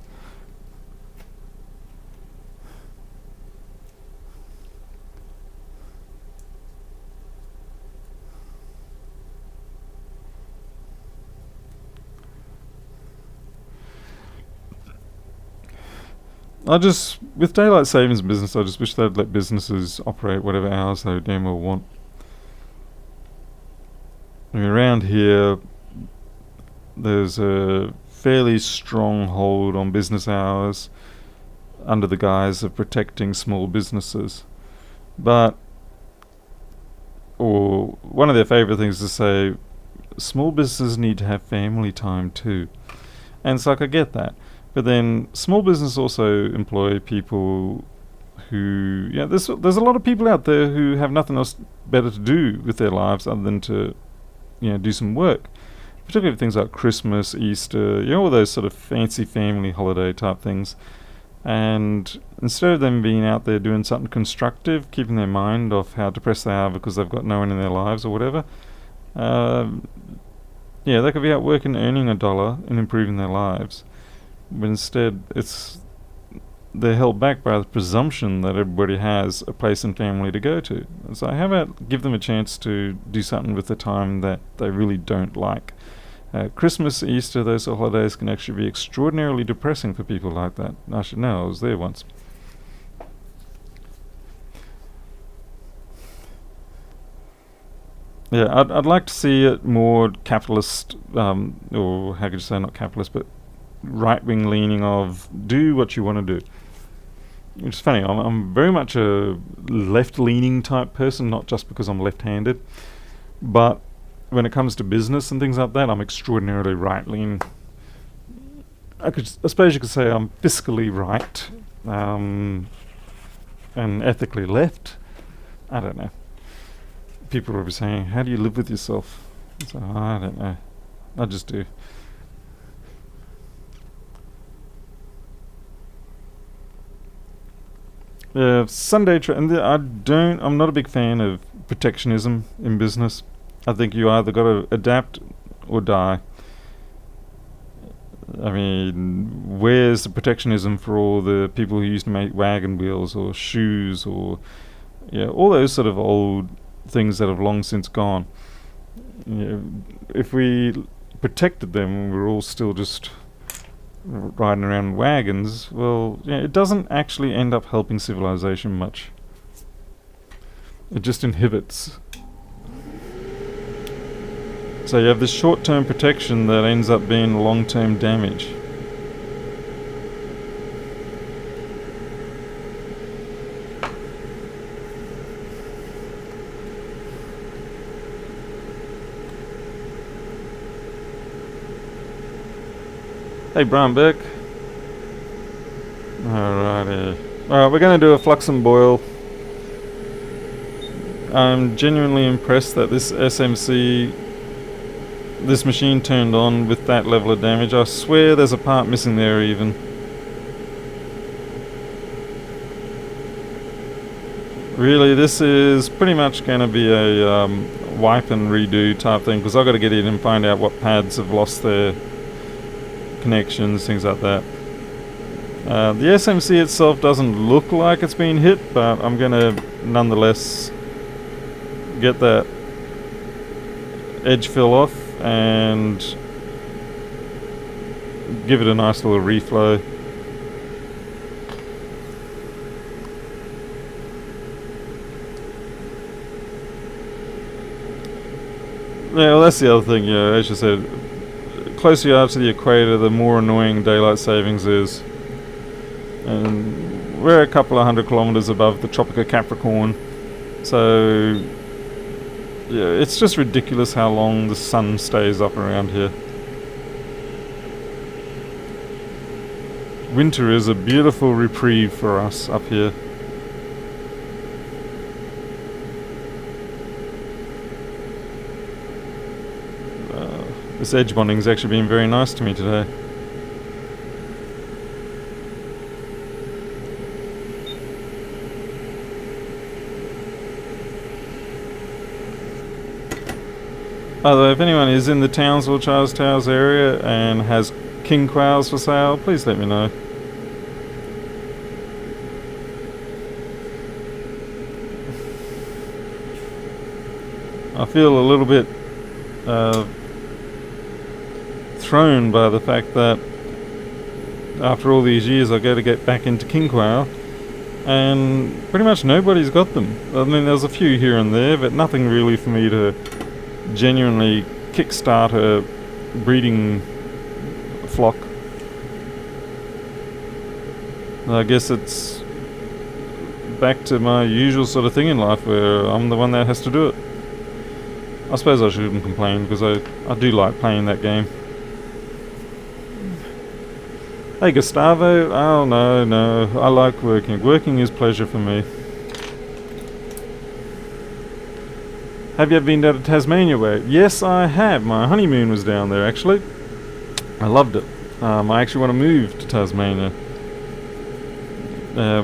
With daylight savings business, I just wish they'd let businesses operate whatever hours they damn well want. I mean, around here, there's a fairly strong hold on business hours under the guise of protecting small businesses. But, or one of their favourite things to say, small businesses need to have family time too. And it's like, I get that. But then small business also employ people who, there's a lot of people out there who have nothing else better to do with their lives other than to, do some work. Particularly things like Christmas, Easter, all those sort of fancy family holiday type things. And instead of them being out there doing something constructive, keeping their mind off how depressed they are because they've got no one in their lives or whatever, they could be out working, earning $1 and improving their lives. But instead, they're held back by the presumption that everybody has a place and family to go to. So how about give them a chance to do something with the time that they really don't like? Christmas, Easter, those holidays can actually be extraordinarily depressing for people like that. I should know, I was there once. Yeah, I'd like to see it more capitalist, or how could you say not capitalist, but right-wing leaning of do what you want to do. Which is funny, I'm very much a left-leaning type person, not just because I'm left-handed, but when it comes to business and things like that, I'm extraordinarily right-leaning. I suppose you could say I'm fiscally right, and ethically left. I don't know. People will be saying, how do you live with yourself? So, I don't know. I just do. Sunday I'm not a big fan of protectionism in business. I think you either got to adapt or die. I mean, where's the protectionism for all the people who used to make wagon wheels or shoes or all those sort of old things that have long since gone? If we protected them, we were all still just riding around in wagons, well, it doesn't actually end up helping civilization much. It just inhibits. So you have this short-term protection that ends up being long-term damage. Hey, Brian Beck. Alrighty. Alright, we're going to do a flux and boil. I'm genuinely impressed that this SMC, this machine turned on with that level of damage. I swear there's a part missing there even. Really, this is pretty much going to be a wipe and redo type thing, because I've got to get in and find out what pads have lost their connections, things like that. The SMC itself doesn't look like it's been hit, but I'm going to nonetheless get that edge fill off and give it a nice little reflow. Yeah, well, that's the other thing, as you said, closer you are to the equator, the more annoying daylight savings is. And we're a couple of 100 kilometers above the Tropic of Capricorn, so it's just ridiculous how long the sun stays up around here. Winter is a beautiful reprieve for us up here. This edge bonding's actually been very nice to me today. By the way, if anyone is in the Townsville, Charles Towers area and has king quails for sale, please let me know. I feel a little bit thrown by the fact that after all these years I go to get back into king quail and pretty much nobody's got them. I mean, there's a few here and there, but nothing really for me to genuinely kickstart a breeding flock. I guess it's back to my usual sort of thing in life where I'm the one that has to do it. I suppose I shouldn't complain because I do like playing that game. Hey Gustavo, oh no, I like working. Working is pleasure for me. Have you ever been down to Tasmania way? Yes, I have. My honeymoon was down there, actually. I loved it. I actually want to move to Tasmania.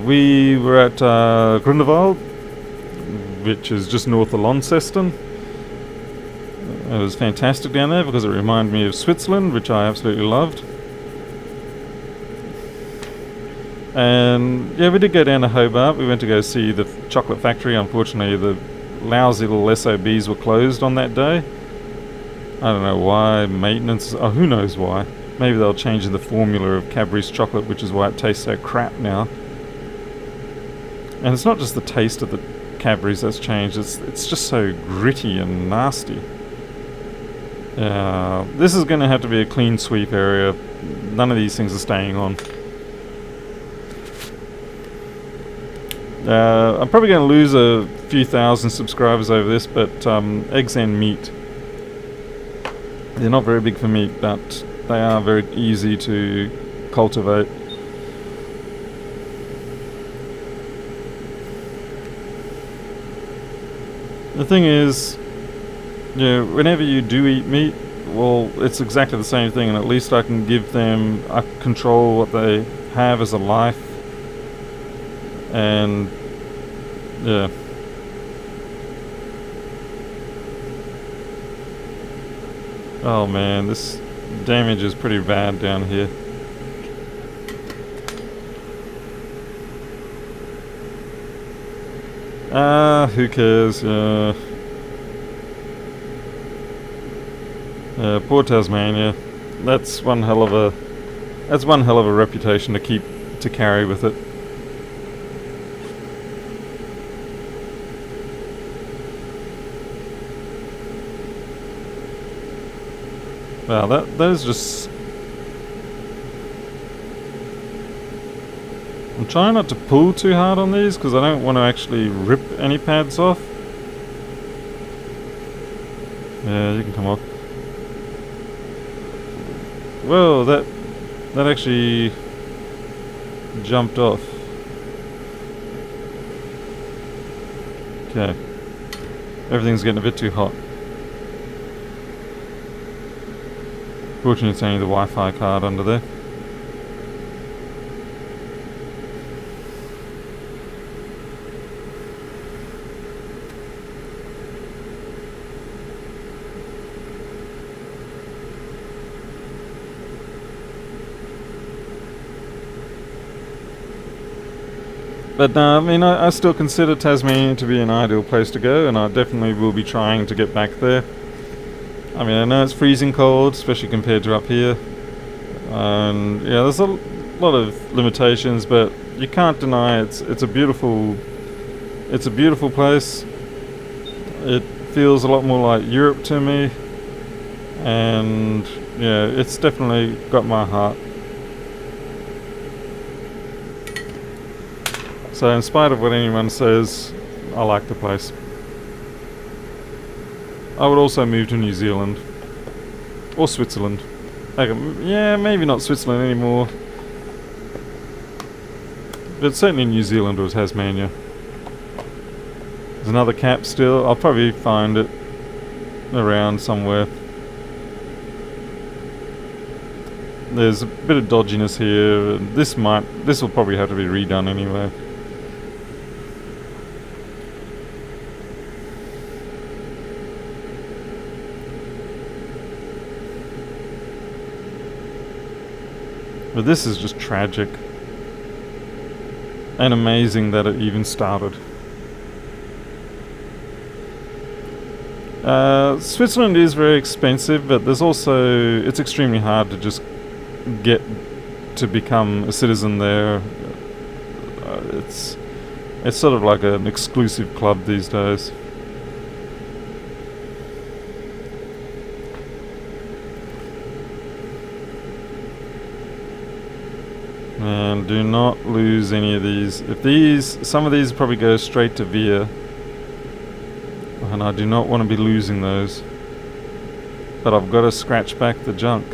We were at Grindelwald, which is just north of Launceston. It was fantastic down there because it reminded me of Switzerland, which I absolutely loved. And yeah, we did go down to Hobart. We went to go see the chocolate factory. Unfortunately, the lousy little SOBs were closed on that day. I don't know why. Maintenance. Oh, who knows why. Maybe they'll change the formula of Cadbury's chocolate, which is why it tastes so crap now. And it's not just the taste of the Cadbury's that's changed. It's just so gritty and nasty. This is going to have to be a clean sweep area. None of these things are staying on. I'm probably going to lose a few thousand subscribers over this, but eggs and meat. They're not very big for meat, but they are very easy to cultivate. The thing is, whenever you do eat meat, well, it's exactly the same thing, and at least I can give them, I control what they have as a life. And yeah, oh man, this damage is pretty bad down here. Who cares? Poor Tasmania. That's one hell of a reputation to carry with it. Wow, that is just... I'm trying not to pull too hard on these because I don't want to actually rip any pads off. Yeah, you can come off. Whoa, that actually jumped off. Okay. Everything's getting a bit too hot. Fortunately, it's only the Wi-Fi card under there. But no, I mean, I still consider Tasmania to be an ideal place to go, and I definitely will be trying to get back there. I mean, I know it's freezing cold, especially compared to up here. And yeah, there's a lot of limitations, but you can't deny it's a beautiful place. It feels a lot more like Europe to me, and yeah, it's definitely got my heart. So in spite of what anyone says, I like the place. I would also move to New Zealand. Or Switzerland. Yeah, maybe not Switzerland anymore. But certainly New Zealand or Tasmania. There's another cap still. I'll probably find it around somewhere. There's a bit of dodginess here. This will probably have to be redone anyway. But this is just tragic. And amazing that it even started. Switzerland is very expensive, but there's also, it's extremely hard to just get to become a citizen there. It's sort of like an exclusive club these days. And do not lose any of these. Some of these probably go straight to Via, and I do not want to be losing those. But I've got to scratch back the junk.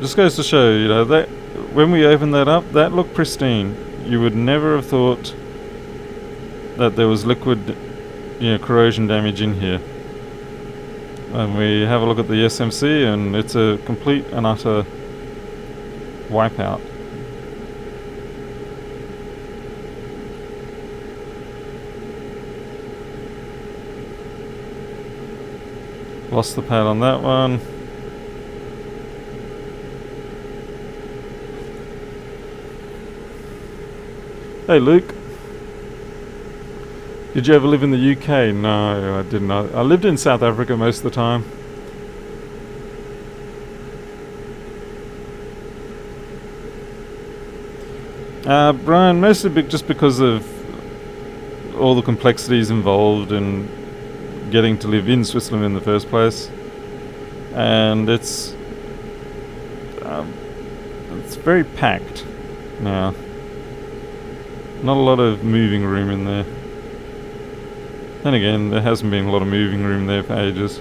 Just goes to show, you know, that when we opened that up, that looked pristine. You would never have thought that there was liquid, corrosion damage in here. And we have a look at the SMC, and it's a complete and utter wipeout. Lost the pad on that one. Hey Luke. Did you ever live in the UK? No, I didn't. I lived in South Africa most of the time. Brian, mostly just because of all the complexities involved in getting to live in Switzerland in the first place. And it's very packed now. Not a lot of moving room in there. Then again, there hasn't been a lot of moving room there for ages.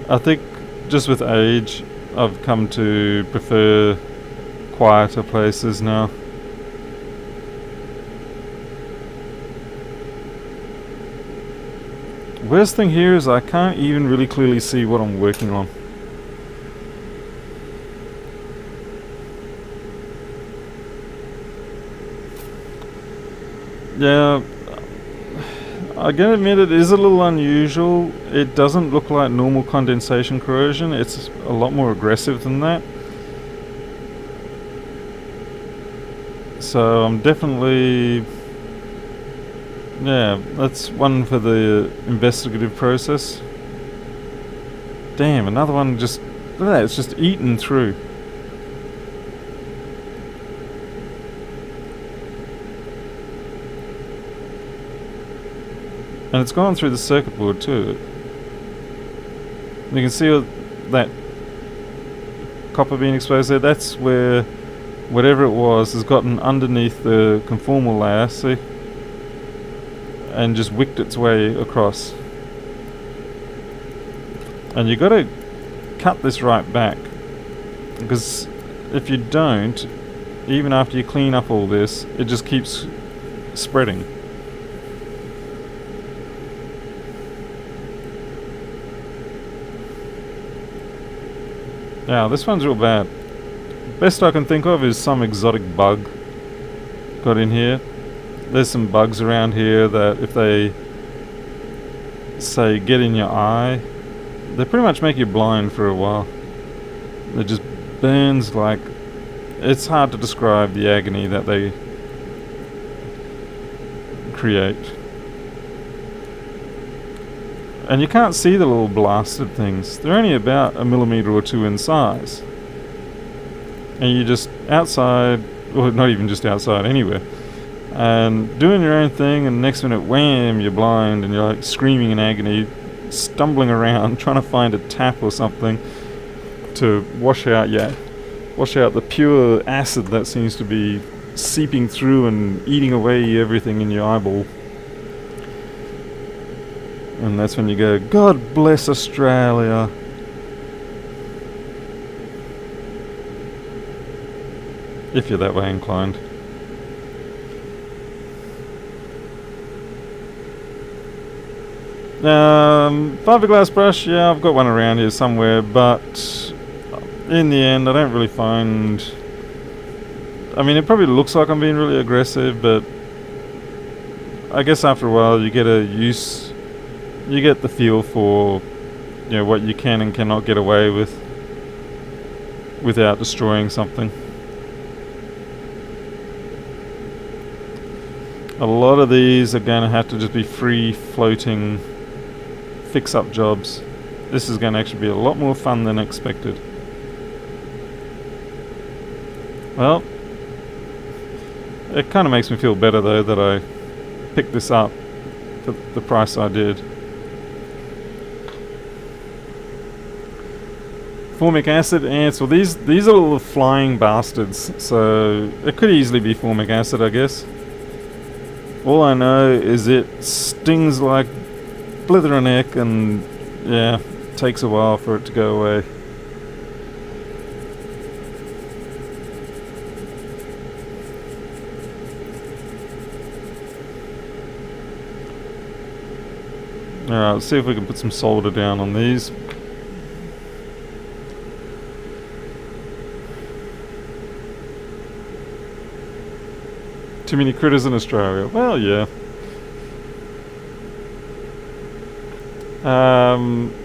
I think just with age, I've come to prefer quieter places now. Worst thing here is I can't even really clearly see what I'm working on. Yeah, I gotta admit it is a little unusual. It doesn't look like normal condensation corrosion. It's a lot more aggressive than that. So I'm definitely... yeah, that's one for the investigative process. Damn, another one just... look at that, it's just eaten through. And it's gone through the circuit board too. You can see that copper being exposed there. That's where whatever it was has gotten underneath the conformal layer, see? And just wicked its way across. And you got to cut this right back, because if you don't, even after you clean up all this, it just keeps spreading. Yeah, this one's real bad. Best I can think of is some exotic bug got in here. There's some bugs around here that if they, say, get in your eye, they pretty much make you blind for a while. It just burns like... it's hard to describe the agony that they create. And you can't see the little blasted things. They're only about 1 millimeter or 2 in size. And you just outside, or not even just outside, anywhere, and doing your own thing, and next minute, wham, you're blind, and you're like screaming in agony, stumbling around, trying to find a tap or something to wash out the pure acid that seems to be seeping through and eating away everything in your eyeball. And that's when you go, God bless Australia. If you're that way inclined. Fiberglass brush, yeah, I've got one around here somewhere, but in the end, I don't really find... I mean, it probably looks like I'm being really aggressive, but I guess after a while you get you get the feel for, you know, what you can and cannot get away with without destroying something. A lot of these are going to have to just be free floating fix-up jobs. This is going to actually be a lot more fun than expected. Well, it kind of makes me feel better though that I picked this up for the price I did. Formic acid ants. Well, these are all the flying bastards, so it could easily be formic acid, I guess. All I know is it stings like blithering heck, and yeah, takes a while for it to go away. Alright, let's see if we can put some solder down on these. Too many critters in Australia. Well, yeah.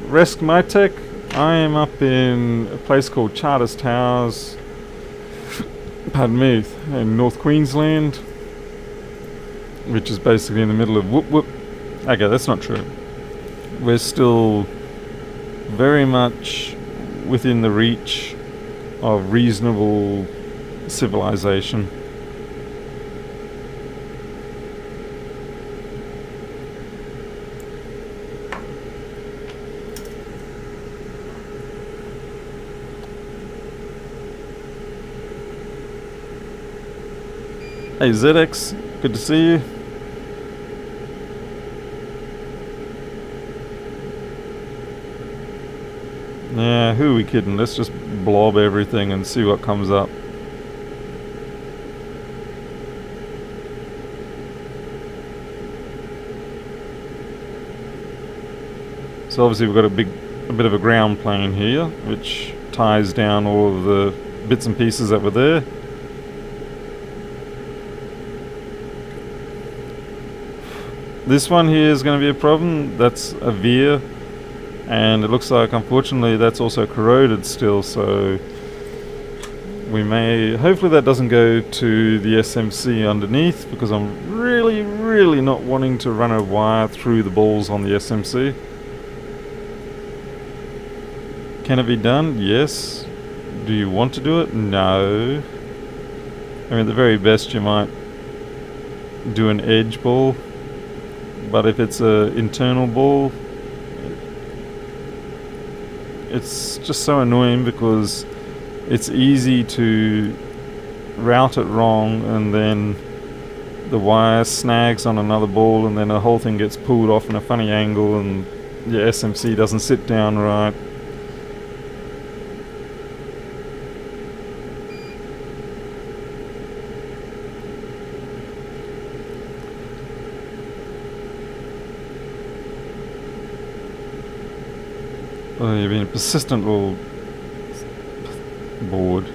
Rest my tech. I am up in a place called Charters Towers, pardon me, in North Queensland, which is basically in the middle of whoop whoop. Okay, that's not true. We're still very much within the reach of reasonable civilization. Hey ZX, good to see you. Yeah, who are we kidding? Let's just blob everything and see what comes up. So obviously we've got a bit of a ground plane here, which ties down all of the bits and pieces that were there. This one here is going to be a problem. That's a veer, and it looks like unfortunately that's also corroded still, so we may, hopefully that doesn't go to the SMC underneath, because I'm really not wanting to run a wire through the balls on the SMC. Can it be done? Yes. Do you want to do it? No. I mean, at the very best you might do an edge ball, but if it's an internal ball, it's just so annoying because it's easy to route it wrong and then the wire snags on another ball and then the whole thing gets pulled off in a funny angle and your SMC doesn't sit down right. Oh, you've been a persistent little board.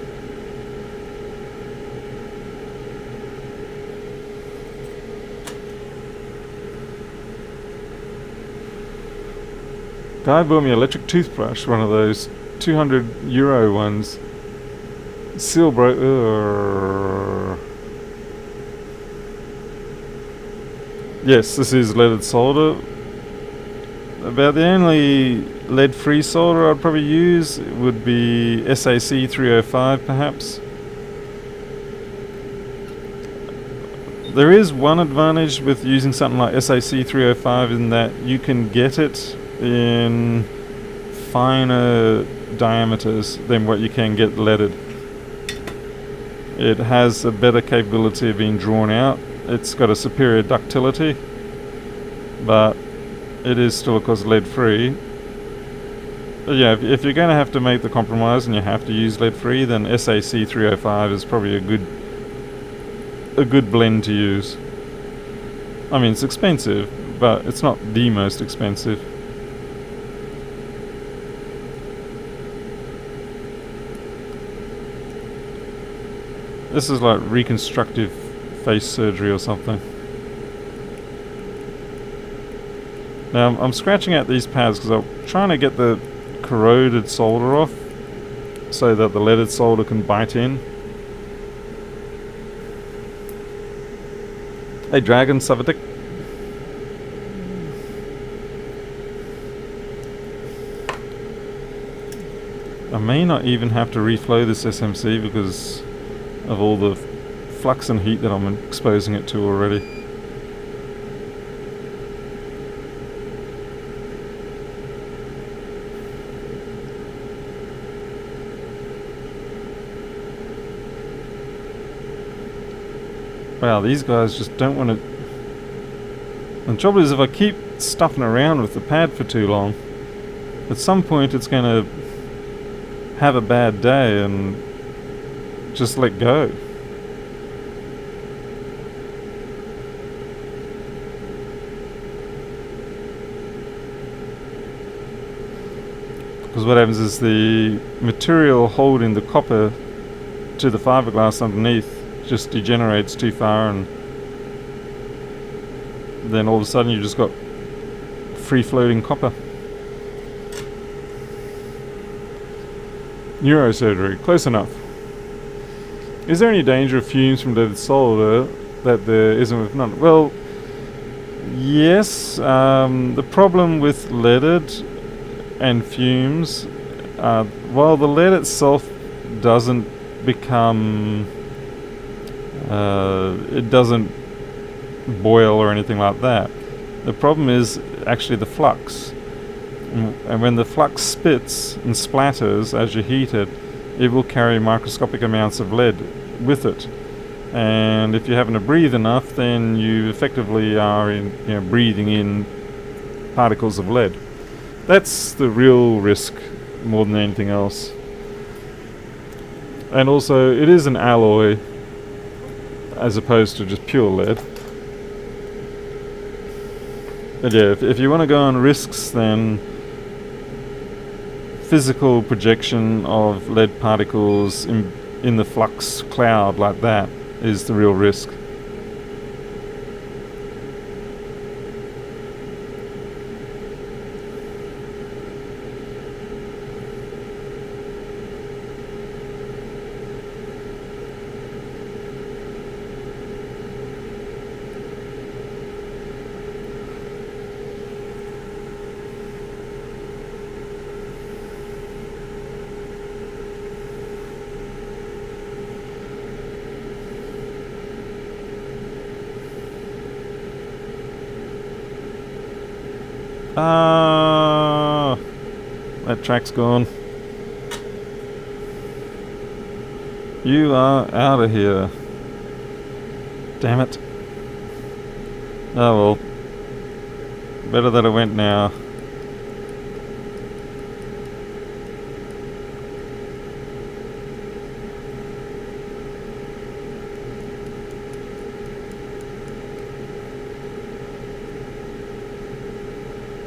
Guy bought me an electric toothbrush, one of those €200 ones. Seal broke. Yes, this is leaded solder. About the only lead-free solder I'd probably use would be SAC 305 perhaps. There is one advantage with using something like SAC 305 in that you can get it in finer diameters than what you can get leaded. It has a better capability of being drawn out. It's got a superior ductility, but it is still, of course, lead-free. Yeah, if you're going to have to make the compromise and you have to use lead-free, then SAC 305 is probably a good blend to use. I mean, it's expensive, but it's not the most expensive. This is like reconstructive face surgery or something. Now I'm scratching out these pads because I'm trying to get the corroded solder off so that the leaded solder can bite in. Hey Dragon, Savatic. I may not even have to reflow this SMC because of all the flux and heat that I'm exposing it to already. Wow, these guys just don't want to... And the trouble is, if I keep stuffing around with the pad for too long, at some point it's going to have a bad day and just let go. Because what happens is the material holding the copper to the fiberglass underneath just degenerates too far, and then all of a sudden you just got free floating copper. Neurosurgery, close enough. Is there any danger of fumes from leaded solder that there isn't with none? Well, yes. The problem with leaded and fumes, while the lead itself doesn't become, it doesn't boil or anything like that. The problem is actually the flux. And when the flux spits and splatters as you heat it, it will carry microscopic amounts of lead with it. And if you happen to breathe enough, then you effectively are breathing in particles of lead. That's the real risk more than anything else. And also, it is an alloy as opposed to just pure lead. But yeah, if you want to go on risks, then physical projection of lead particles in the flux cloud like that is the real risk. That track's gone. You are out of here. Damn it. Oh well. Better that I went now.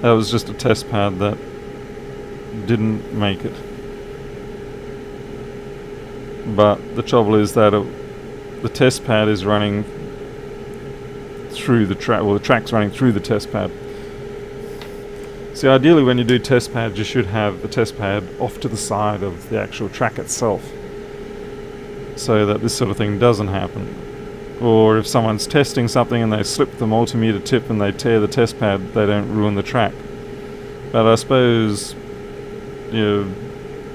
That was just a test pad that didn't make it. But the trouble is that the test pad is running through the track, well, the track's running through the test pad. See, ideally when you do test pads, you should have the test pad off to the side of the actual track itself, so that this sort of thing doesn't happen. Or if someone's testing something and they slip the multimeter tip and they tear the test pad, they don't ruin the track. But I suppose,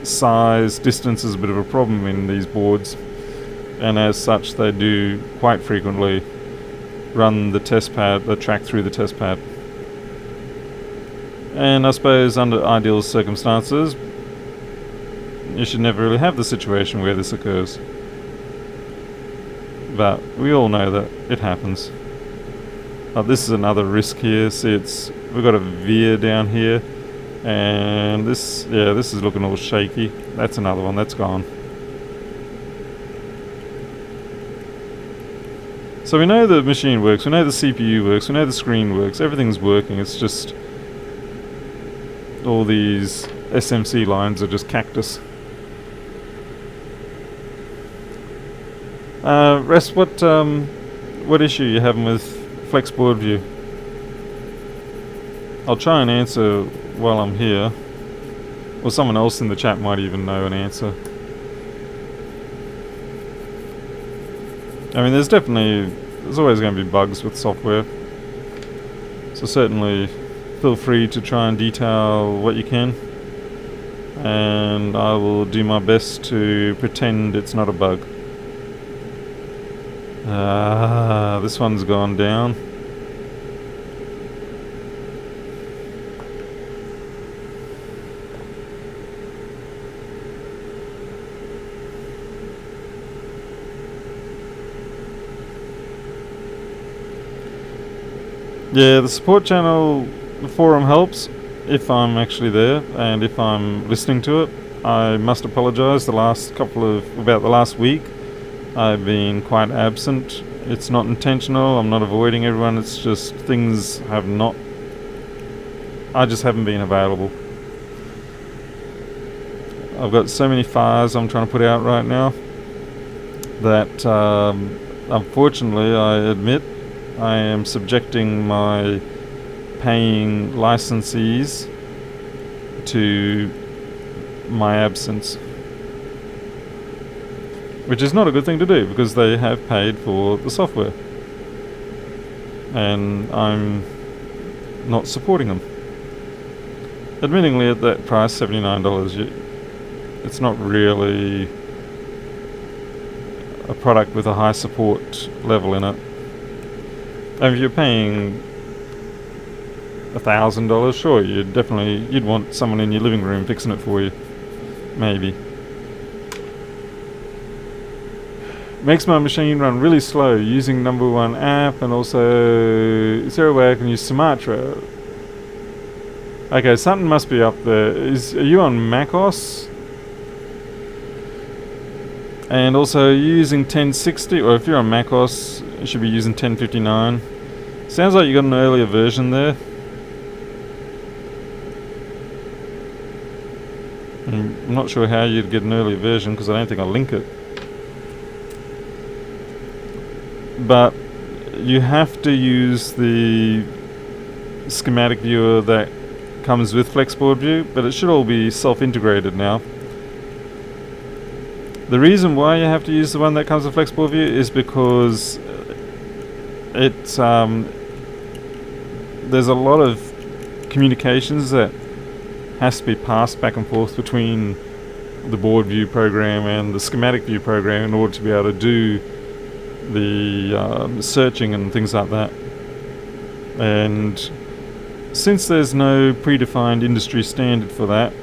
size, distance is a bit of a problem in these boards, and as such they do quite frequently run the test pad, the track through the test pad. And I suppose under ideal circumstances, you should never really have the situation where this occurs. But we all know that it happens. This is another risk here. See, we've got a veer down here, and this is looking all shaky. That's another one that's gone. So we know the machine works, we know the CPU works, we know the screen works, everything's working. It's just all these SMC lines are just cactus. Rest, what issue are you having with Flexboard View? I'll try and answer while I'm here. Or someone else in the chat might even know an answer. I mean, there's always going to be bugs with software. So certainly feel free to try and detail what you can. And I will do my best to pretend it's not a bug. This one's gone down. Yeah, the support channel, the forum helps if I'm actually there and if I'm listening to it. I must apologise, about the last week I've been quite absent. It's not intentional, I'm not avoiding everyone, it's just I just haven't been available. I've got so many fires I'm trying to put out right now that unfortunately I admit I am subjecting my paying licensees to my absence, which is not a good thing to do because they have paid for the software and I'm not supporting them. Admittingly, at that price, $79, it's not really a product with a high support level in it. And if you're paying $1,000, sure, you'd want someone in your living room fixing it for you, maybe. Makes my machine run really slow using number one app, and also is there a way I can use Sumatra? Okay, something must be up there. Are you on macOS? And also, are you using 1060? Or if you're on macOS, you should be using 1059. Sounds like you got an earlier version there. I'm not sure how you'd get an earlier version because I don't think I'll link it. But you have to use the schematic viewer that comes with Flexboard View, but it should all be self-integrated now. The reason why you have to use the one that comes with Flexboard View is because it's there's a lot of communications that has to be passed back and forth between the board view program and the schematic view program in order to be able to do the searching and things like that. And since there's no predefined industry standard for that,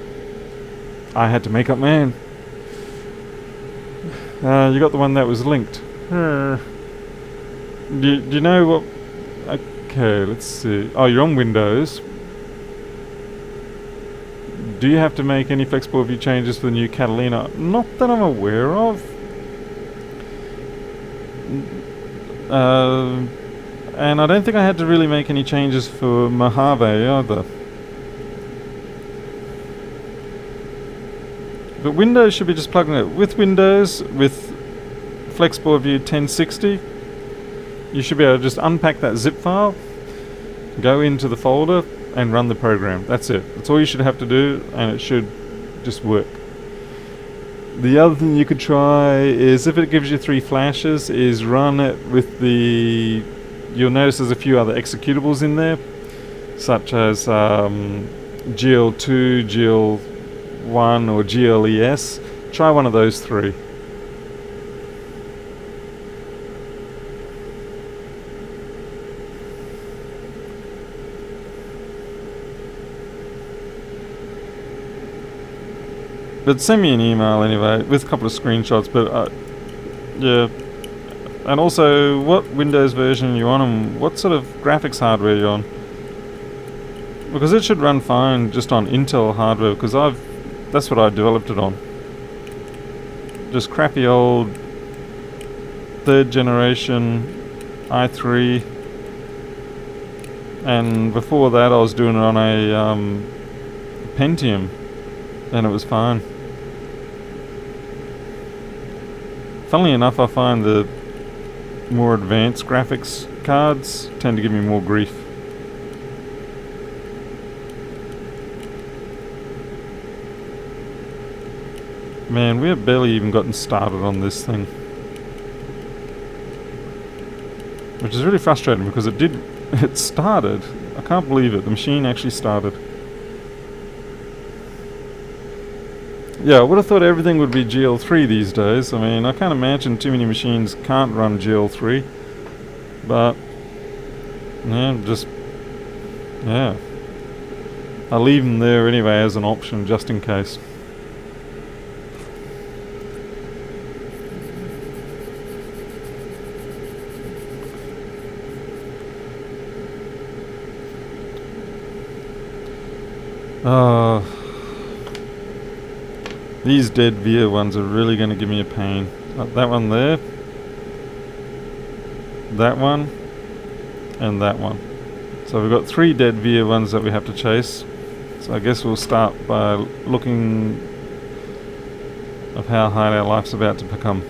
I had to make up my own. You got the one that was linked. Do you know what? Okay, let's see. Oh, you're on Windows. Do you have to make any Flexboard View changes for the new Catalina? Not that I'm aware of. And I don't think I had to really make any changes for Mojave either. But Windows should be just plugging it. With Windows, with Flexboard View 1060, you should be able to just unpack that zip file, go into the folder, and run the program. That's it. That's all you should have to do, and it should just work. The other thing you could try is, if it gives you 3 flashes, is run it with the... You'll notice there's a few other executables in there, such as GL2, GL1, or GLES. Try one of those 3. But send me an email anyway, with a couple of screenshots, but yeah. And also, what Windows version are you on, and what sort of graphics hardware are you on? Because it should run fine just on Intel hardware, because that's what I developed it on. Just crappy old 3rd generation i3, and before that I was doing it on a Pentium, and it was fine. Funnily enough, I find the more advanced graphics cards tend to give me more grief. Man, we have barely even gotten started on this thing, which is really frustrating because it started. I can't believe it. The machine actually started. Yeah, I would have thought everything would be GL3 these days. I mean, I can't imagine too many machines can't run GL3. But, yeah. I'll leave them there anyway as an option, just in case. These dead VIA ones are really going to give me a pain. That one there, that one, and that one. So we've got 3 dead VIA ones that we have to chase. So I guess we'll start by looking of how hard our life's about to become.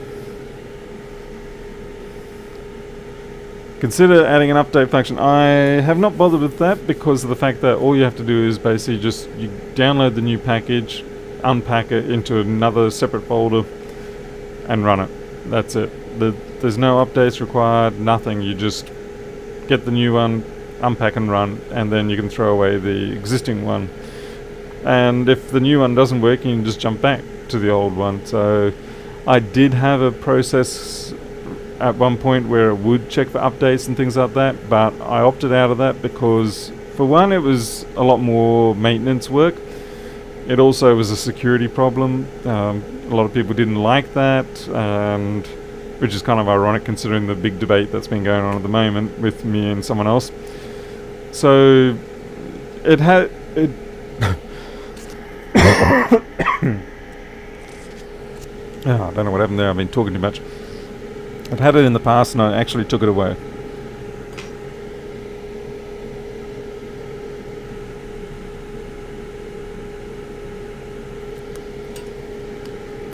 Consider adding an update function. I have not bothered with that because of the fact that all you have to do is basically just you download the new package, unpack it into another separate folder, and run it. That's it. There's no updates required, nothing. You just get the new one, unpack and run, and then you can throw away the existing one. And if the new one doesn't work, you can just jump back to the old one. So I did have a process at one point where it would check for updates and things like that, but I opted out of that because, for one, it was a lot more maintenance work. It also was a security problem. A lot of people didn't like that, and which is kind of ironic considering the big debate that's been going on at the moment with me and someone else. So it had it. I don't know what happened there. I've been talking too much. I've had it in the past, and I actually took it away.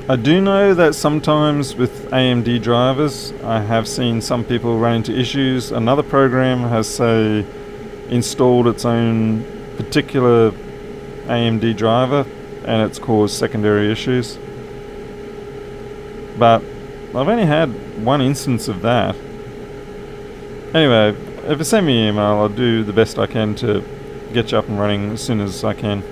I do know that sometimes with AMD drivers, I have seen some people run into issues. Another program has, say, installed its own particular AMD driver, and it's caused secondary issues. But I've only had one instance of that. Anyway, if you send me an email, I'll do the best I can to get you up and running as soon as I can.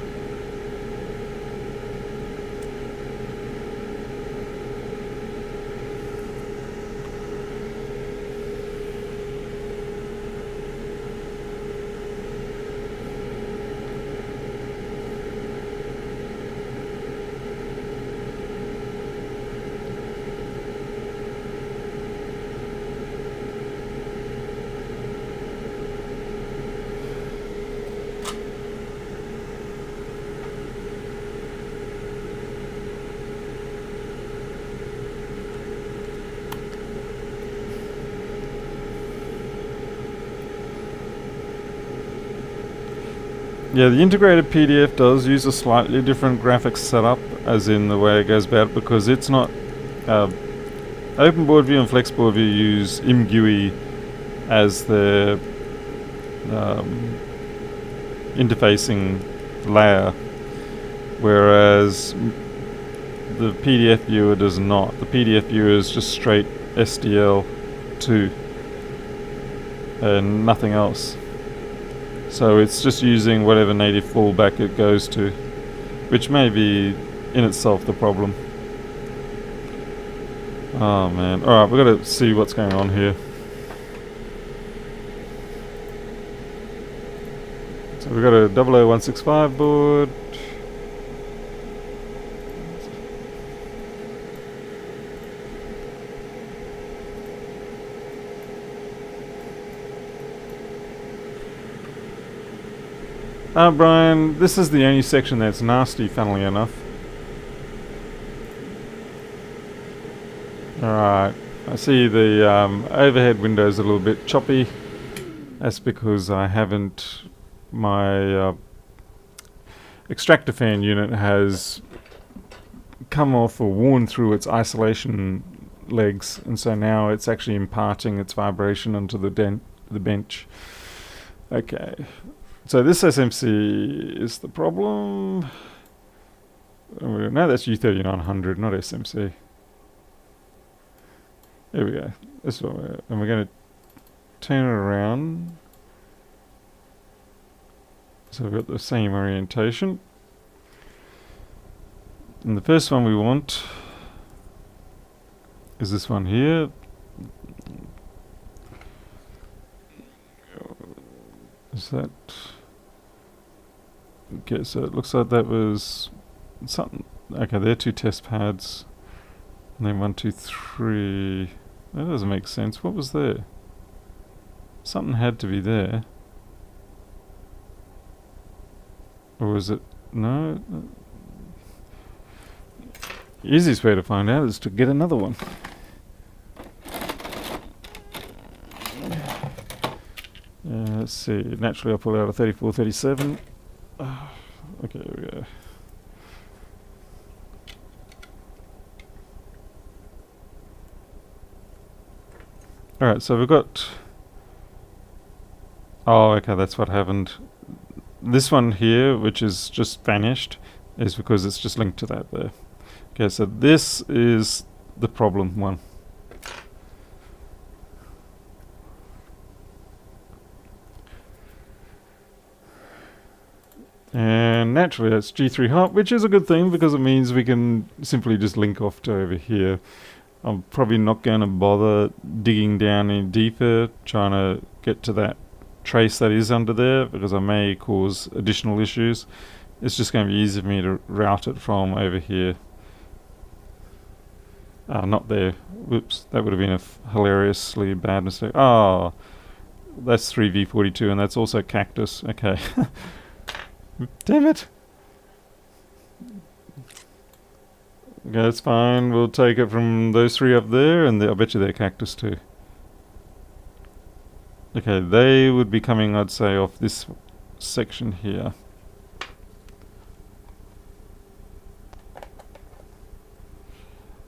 Yeah, the integrated PDF does use a slightly different graphics setup, as in the way it goes about it, because it's not... OpenBoard View and FlexBoard View use ImGUI as their interfacing layer, whereas the PDF viewer does not. The PDF viewer is just straight SDL2 and nothing else. So it's just using whatever native fallback it goes to, which may be in itself the problem. Oh man. Alright, we've got to see what's going on here. So we've got a 00165 board. Brian, this is the only section that's nasty, funnily enough. Alright. I see the overhead windows a little bit choppy. That's because I haven't, my extractor fan unit has come off or worn through its isolation legs, and so now it's actually imparting its vibration onto the bench. Okay, so this SMC is the problem. No, that's U3900, not SMC. There we go. This one, and we're going to turn it around. So we've got the same orientation. And the first one we want is this one here. Is that... Okay, so it looks like that was something... Okay, there are 2 test pads. And then 1, 2, 3... That doesn't make sense. What was there? Something had to be there. Or was it... No? Easiest way to find out is to get another one. Let's see. Naturally, I'll pull out a 34, 37. Okay, here we go. Alright, so we've got... Oh, okay, that's what happened. This one here, which is just vanished, is because it's just linked to that there. Okay, so this is the problem one. And naturally that's G3 hot, which is a good thing because it means we can simply just link off to over here. I'm probably not going to bother digging down any deeper, trying to get to that trace that is under there, because I may cause additional issues. It's just going to be easy for me to route it from over here. Not there. Whoops, that would have been a hilariously bad mistake. Oh, that's 3V42 and that's also cactus. Okay. Damn it. Okay, that's fine. We'll take it from those 3 up there, and I bet you they're cactus too. Okay, they would be coming, I'd say, off this section here.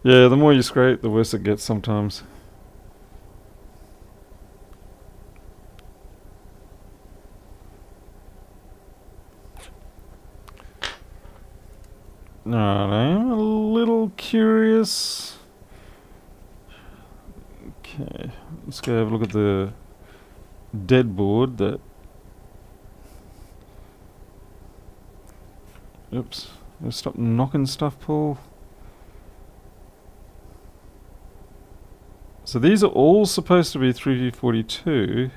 Yeah, the more you scrape, the worse it gets sometimes. I'm a little curious. Okay, let's go have a look at the dead board that... Oops, let's stop knocking stuff, Paul. So these are all supposed to be 3V42.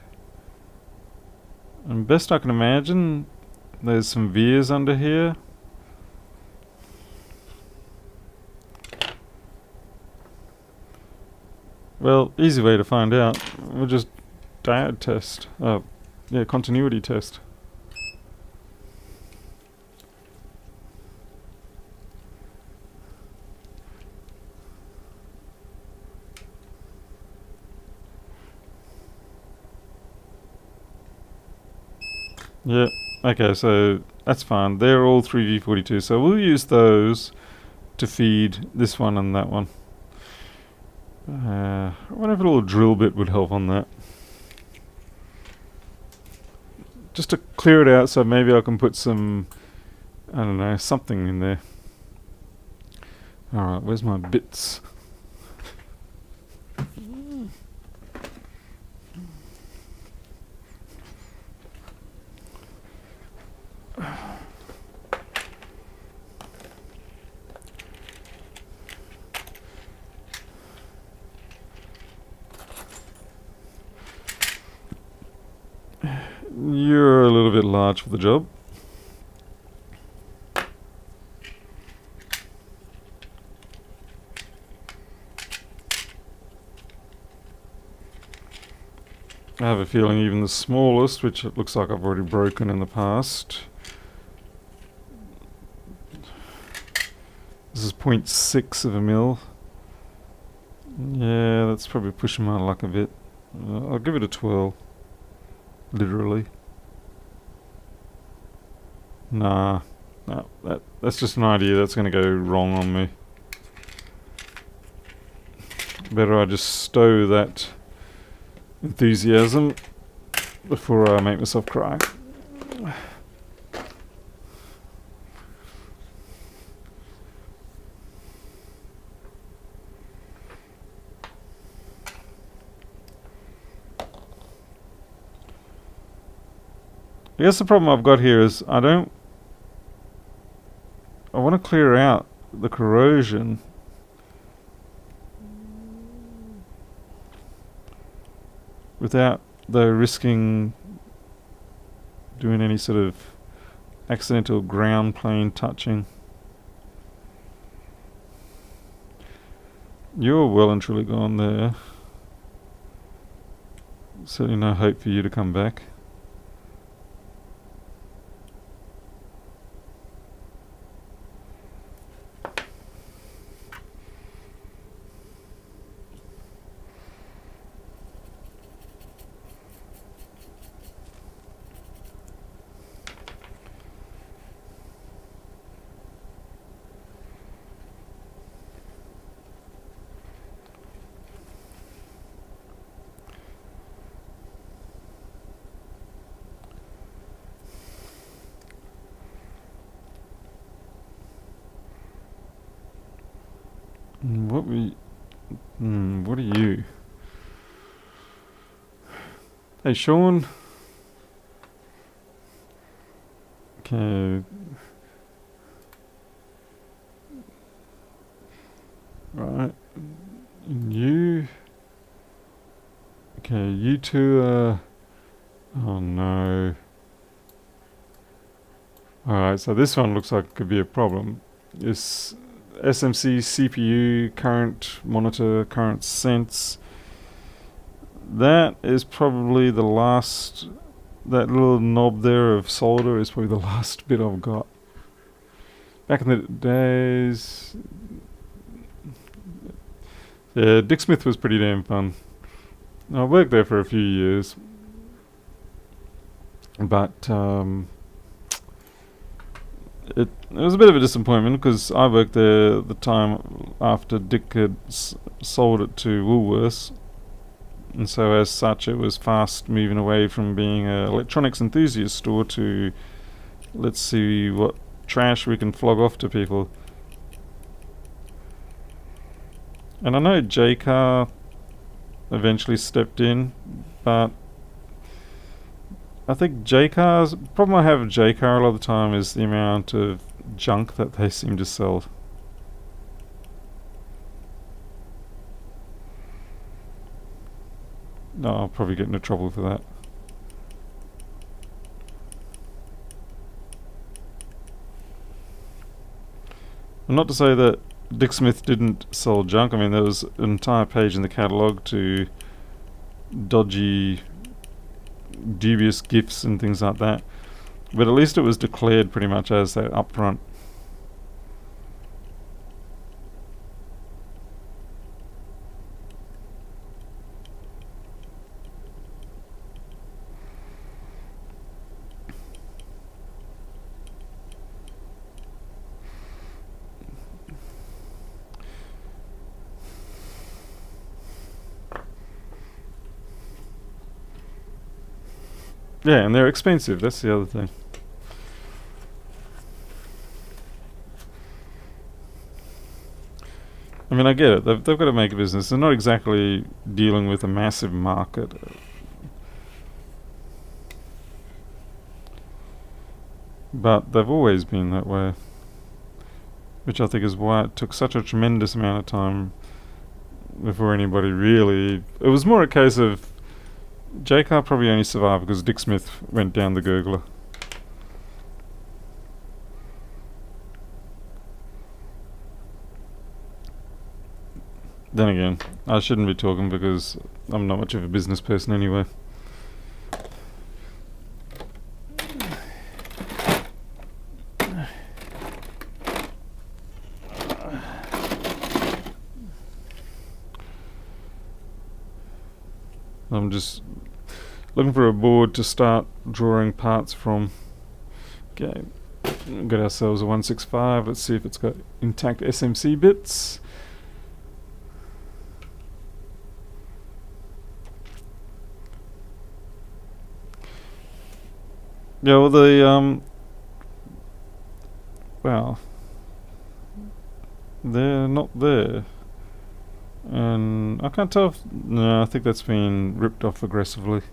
And best I can imagine, there's some veers under here. Well, easy way to find out. We'll just diode test. Yeah, continuity test. Yeah, okay, so that's fine. They're all 3V42, so we'll use those to feed this one and that one. I wonder if a little drill bit would help on that. Just to clear it out, so maybe I can put some, I don't know, something in there. Alright, where's my bits? You're a little bit large for the job. I have a feeling even the smallest, which it looks like I've already broken in the past. This is 0.6 of a mil. Yeah, that's probably pushing my luck a bit. I'll give it a twirl. Literally. Nah. No, that's just an idea that's going to go wrong on me. Better I just stow that enthusiasm before I make myself cry. I guess the problem I've got here is I want to clear out the corrosion without though risking doing any sort of accidental ground plane touching. You're well and truly gone there. Certainly no hope for you to come back. What are you? Hey, Sean. Okay. Right. You. Okay, you two are... Oh no. Alright, so this one looks like it could be a problem. This SMC CPU current monitor, current sense. That is probably the last... That little knob there of solder is probably the last bit I've got. Back in the days... Yeah, Dick Smith was pretty damn fun. I worked there for a few years. But, it was a bit of a disappointment because I worked there the time after Dick had sold it to Woolworths. And so as such it was fast moving away from being an electronics enthusiast store to let's see what trash we can flog off to people. And I know J-Car eventually stepped in, but I think J-Car's problem I have with J-Car a lot of the time is the amount of junk that they seem to sell. No, I'll probably get into trouble for that. And not to say that Dick Smith didn't sell junk. I mean, there was an entire page in the catalogue to dodgy, dubious gifts and things like that. But at least it was declared pretty much as that upfront. Yeah, and they're expensive, that's the other thing. I mean, I get it. They've got to make a business. They're not exactly dealing with a massive market. But they've always been that way. Which I think is why it took such a tremendous amount of time before anybody really... It was more a case of... J-Car probably only survived because Dick Smith went down the gurgler. Then again, I shouldn't be talking because I'm not much of a business person anyway. I'm just looking for a board to start drawing parts from. Okay, got ourselves a 165. Let's see if it's got intact SMC bits. Yeah, well, well, they're not there. And I can't tell if... No, I think that's been ripped off aggressively.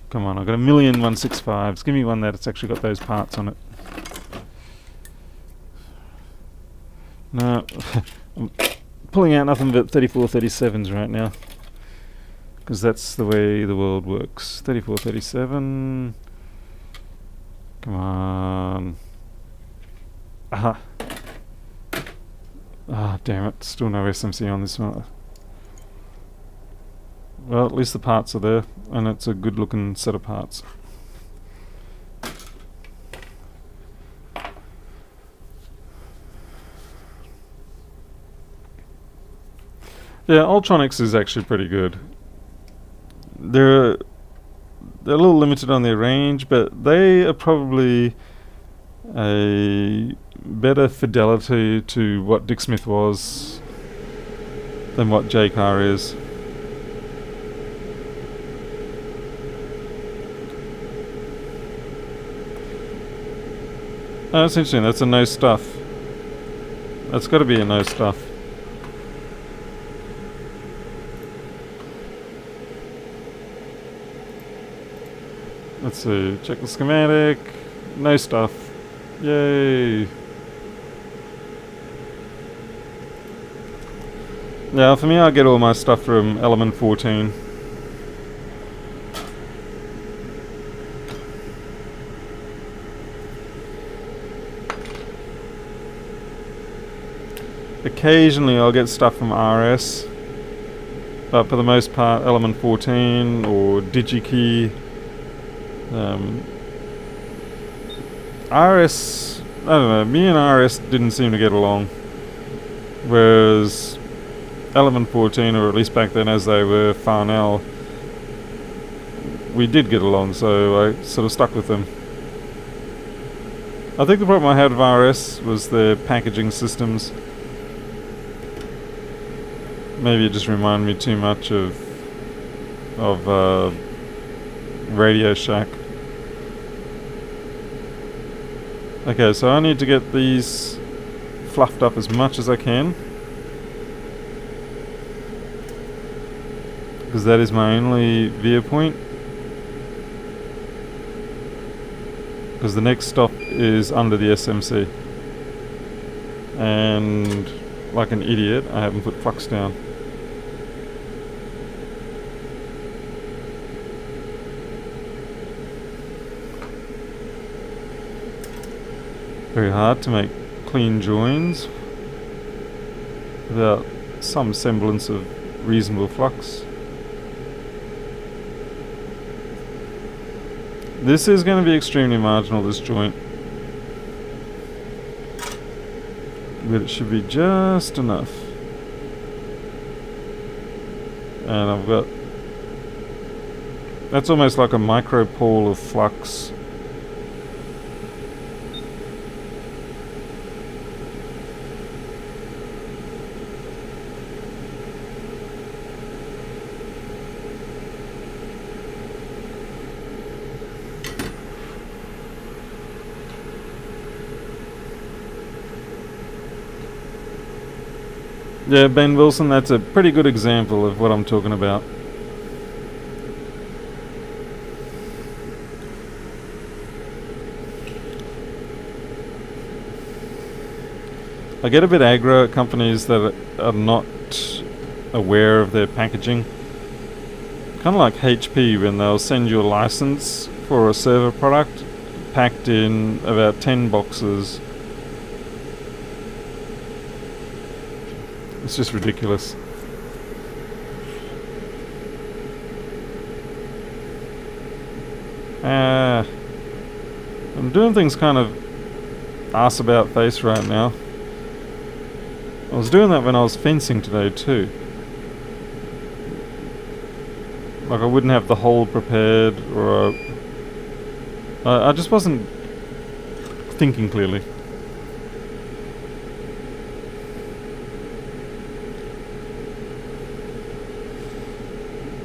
Come on, I've got a million 165s. Give me one that's actually got those parts on it. No, I'm pulling out nothing but 3437s right now, because that's the way the world works. 3437. Come on. Aha. Ah, damn it. Still no SMC on this one. Well, at least the parts are there, and it's a good looking set of parts. Yeah, Ultronics is actually pretty good. They're a little limited on their range, but they are probably a better fidelity to what Dick Smith was than what J-Car is. Oh, that's interesting. That's a no stuff. That's got to be a no stuff. Let's see. Check the schematic. No stuff. Yay. Yeah, for me, I get all my stuff from element 14. Occasionally I'll get stuff from RS, but for the most part element 14 or DigiKey. RS, I don't know, me and RS didn't seem to get along, whereas element 14, or at least back then as they were Farnell, we did get along, so I sort of stuck with them. I think the problem I had with RS was their packaging systems. Maybe it just reminded me too much of Radio Shack. Okay, so I need to get these fluffed up as much as I can, because that is my only veer point. Because the next stop is under the SMC, and like an idiot, I haven't put flux down. Very hard to make clean joins without some semblance of reasonable flux. This is going to be extremely marginal, this joint, but it should be just enough. And I've got, that's almost like a micropole of flux. Yeah, Ben Wilson, that's a pretty good example of what I'm talking about. I get a bit aggro at companies that are not aware of their packaging. Kind of like HP when they'll send you a license for a server product packed in about 10 boxes. It's just ridiculous. I'm doing things kind of ass about face right now. I was doing that when I was fencing today too. Like I wouldn't have the hole prepared, or I just wasn't thinking clearly.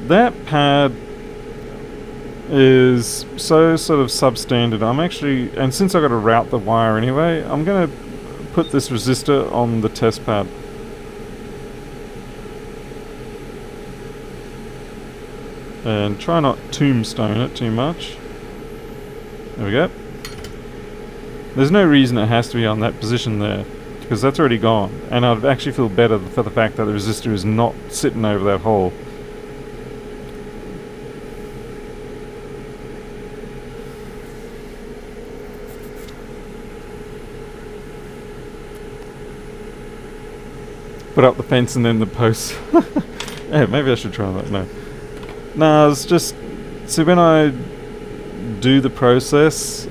That pad is so sort of substandard. I'm actually, and since I've got to route the wire anyway, I'm going to put this resistor on the test pad. And try not tombstone it too much. There we go. There's no reason it has to be on that position there, because that's already gone. And I'd actually feel better for the fact that the resistor is not sitting over that hole. Put up the fence and then the posts. Yeah, maybe I should try that. No, it's just, see, when I do the process,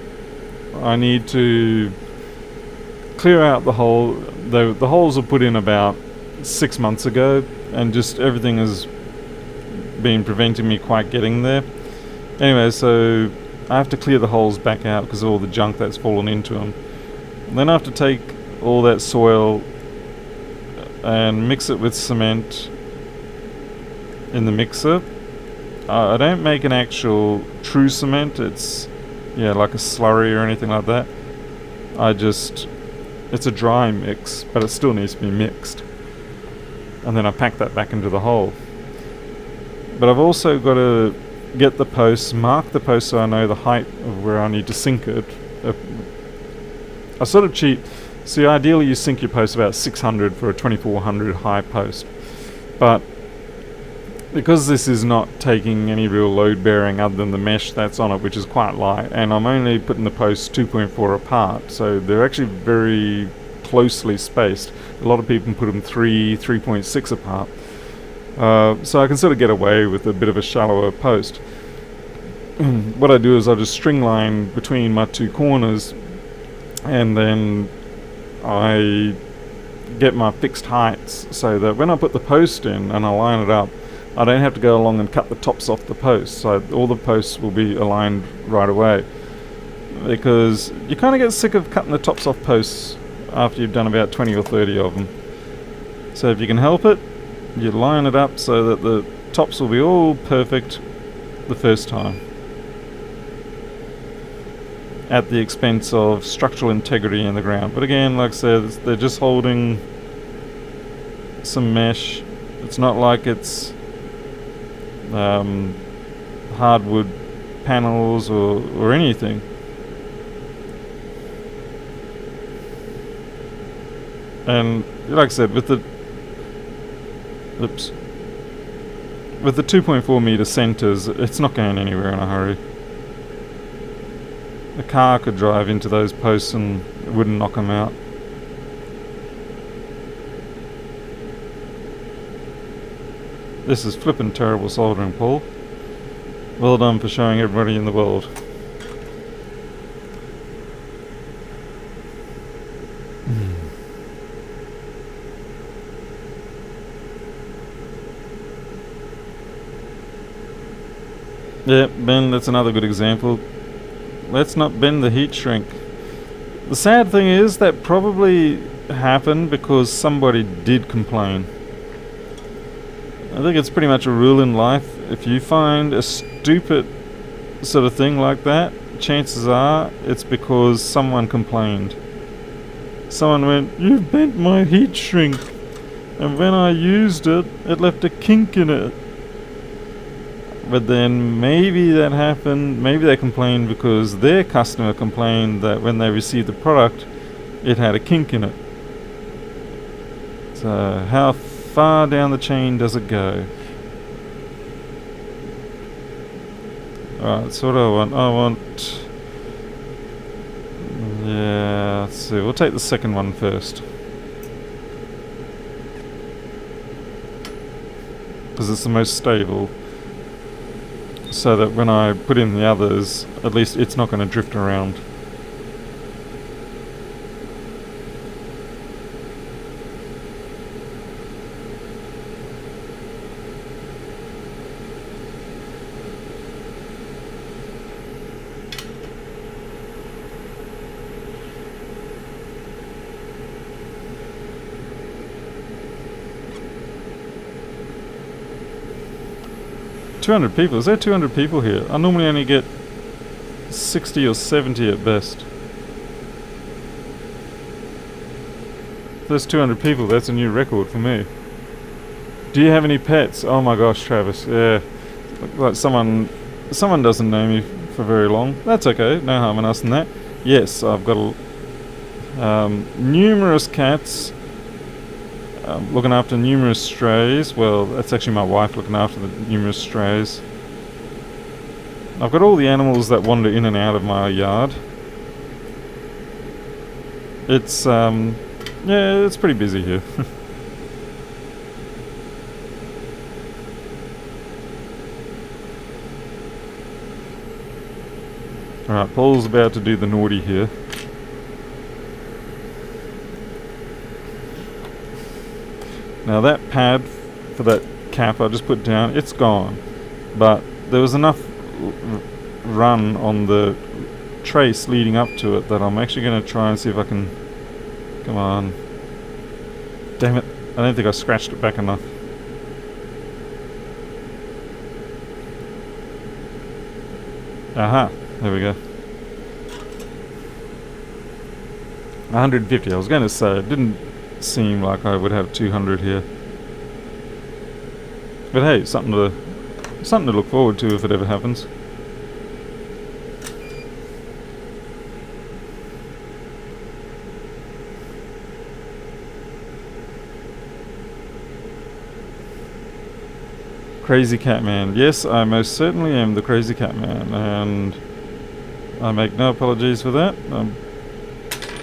I need to clear out the hole. The holes were put in about 6 months ago, and just everything has been preventing me quite getting there. Anyway, so I have to clear the holes back out because of all the junk that's fallen into them. And then I have to take all that soil and mix it with cement in the mixer. I don't make an actual true cement. It's like a slurry or anything like that. It's a dry mix, but it still needs to be mixed. And then I pack that back into the hole. But I've also got to get the posts, mark the posts so I know the height of where I need to sink it. I sort of cheat. See, ideally you sink your post about 600 for a 2400 high post. But because this is not taking any real load bearing other than the mesh that's on it, which is quite light, and I'm only putting the posts 2.4 apart, so they're actually very closely spaced. A lot of people put them 3.6 apart. So I can sort of get away with a bit of a shallower post. What I do is I just string line between my two corners, and then I get my fixed heights so that when I put the post in and I line it up, I don't have to go along and cut the tops off the posts, so all the posts will be aligned right away. Because you kind of get sick of cutting the tops off posts after you've done about 20 or 30 of them. So if you can help it, you line it up so that the tops will be all perfect the first time, at the expense of structural integrity in the ground. But again, like I said, they're just holding some mesh. It's not like it's hardwood panels or anything. And like I said, with the 2.4 meter centers, it's not going anywhere in a hurry. A car could drive into those posts and it wouldn't knock them out. This is flippin' terrible soldering, Paul. Well done for showing everybody in the world. Yeah, Ben, that's another good example. Let's not bend the heat shrink. The sad thing is that probably happened because somebody did complain. I think it's pretty much a rule in life. If you find a stupid sort of thing like that, chances are it's because someone complained. Someone went, "You've bent my heat shrink, and when I used it, it left a kink in it." But then maybe that happened, maybe they complained because their customer complained that when they received the product, it had a kink in it. So how far down the chain does it go? Alright, so what do I want? Yeah, let's see, we'll take the second one first, because it's the most stable, so that when I put in the others, at least it's not going to drift around. 200 people. Is there 200 people here? I normally only get 60 or 70 at best. If there's 200 people, that's a new record for me. Do you have any pets? Oh my gosh, Travis. Yeah. Like someone doesn't know me for very long. That's okay. No harm in asking that. Yes, I've got numerous cats. Looking after numerous strays. Well, that's actually my wife looking after the numerous strays. I've got all the animals that wander in and out of my yard. It's yeah, it's pretty busy here. Alright, Paul's about to do the naughty here. Now that pad for that cap I just put down, it's gone. But there was enough run on the trace leading up to it that I'm actually going to try and see if I can... Come on. Damn it. I don't think I scratched it back enough. Aha. There we go. 150. I was going to say, it didn't seem like I would have 200 here. But hey, something to look forward to if it ever happens. Crazy Cat Man. Yes, I most certainly am the Crazy Cat Man, and I make no apologies for that. I'm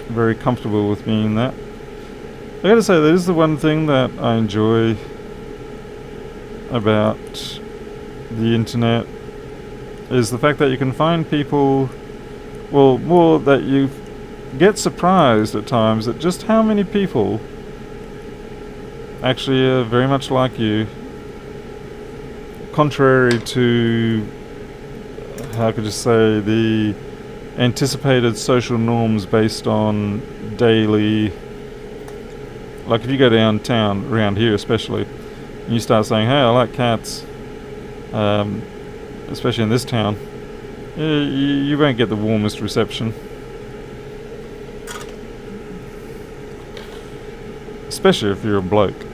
very comfortable with being that. I gotta say, that is the one thing that I enjoy about the internet, is the fact that you can find people, well, more that you get surprised at times at just how many people actually are very much like you, contrary to, how could you say, the anticipated social norms based on daily... Like if you go downtown, around here especially, and you start saying, hey, I like cats, especially in this town, you won't get the warmest reception. Especially if you're a bloke.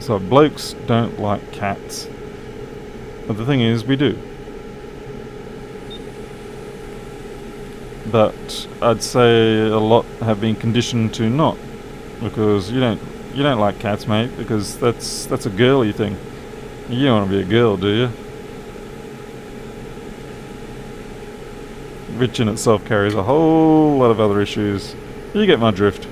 So blokes don't like cats. But the thing is, we do. But I'd say a lot have been conditioned to not, because you don't like cats, mate, because that's a girly thing. You don't want to be a girl, do you? Which in itself carries a whole lot of other issues. You get my drift.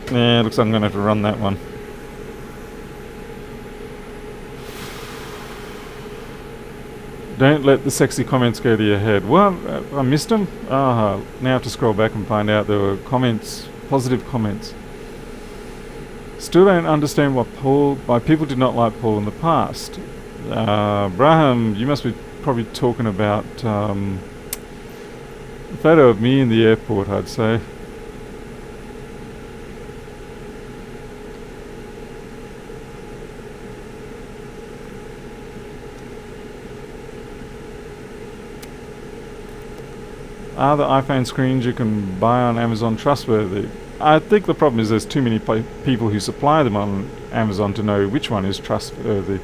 Yeah, looks like I'm going to have to run that one. Don't let the sexy comments go to your head. Well, I missed them? Now I have to scroll back and find out there were comments, positive comments. Still don't understand why people did not like Paul in the past. Braham, you must be probably talking about a photo of me in the airport, I'd say. Are the iPhone screens you can buy on Amazon trustworthy? I think the problem is there's too many people who supply them on Amazon to know which one is trustworthy.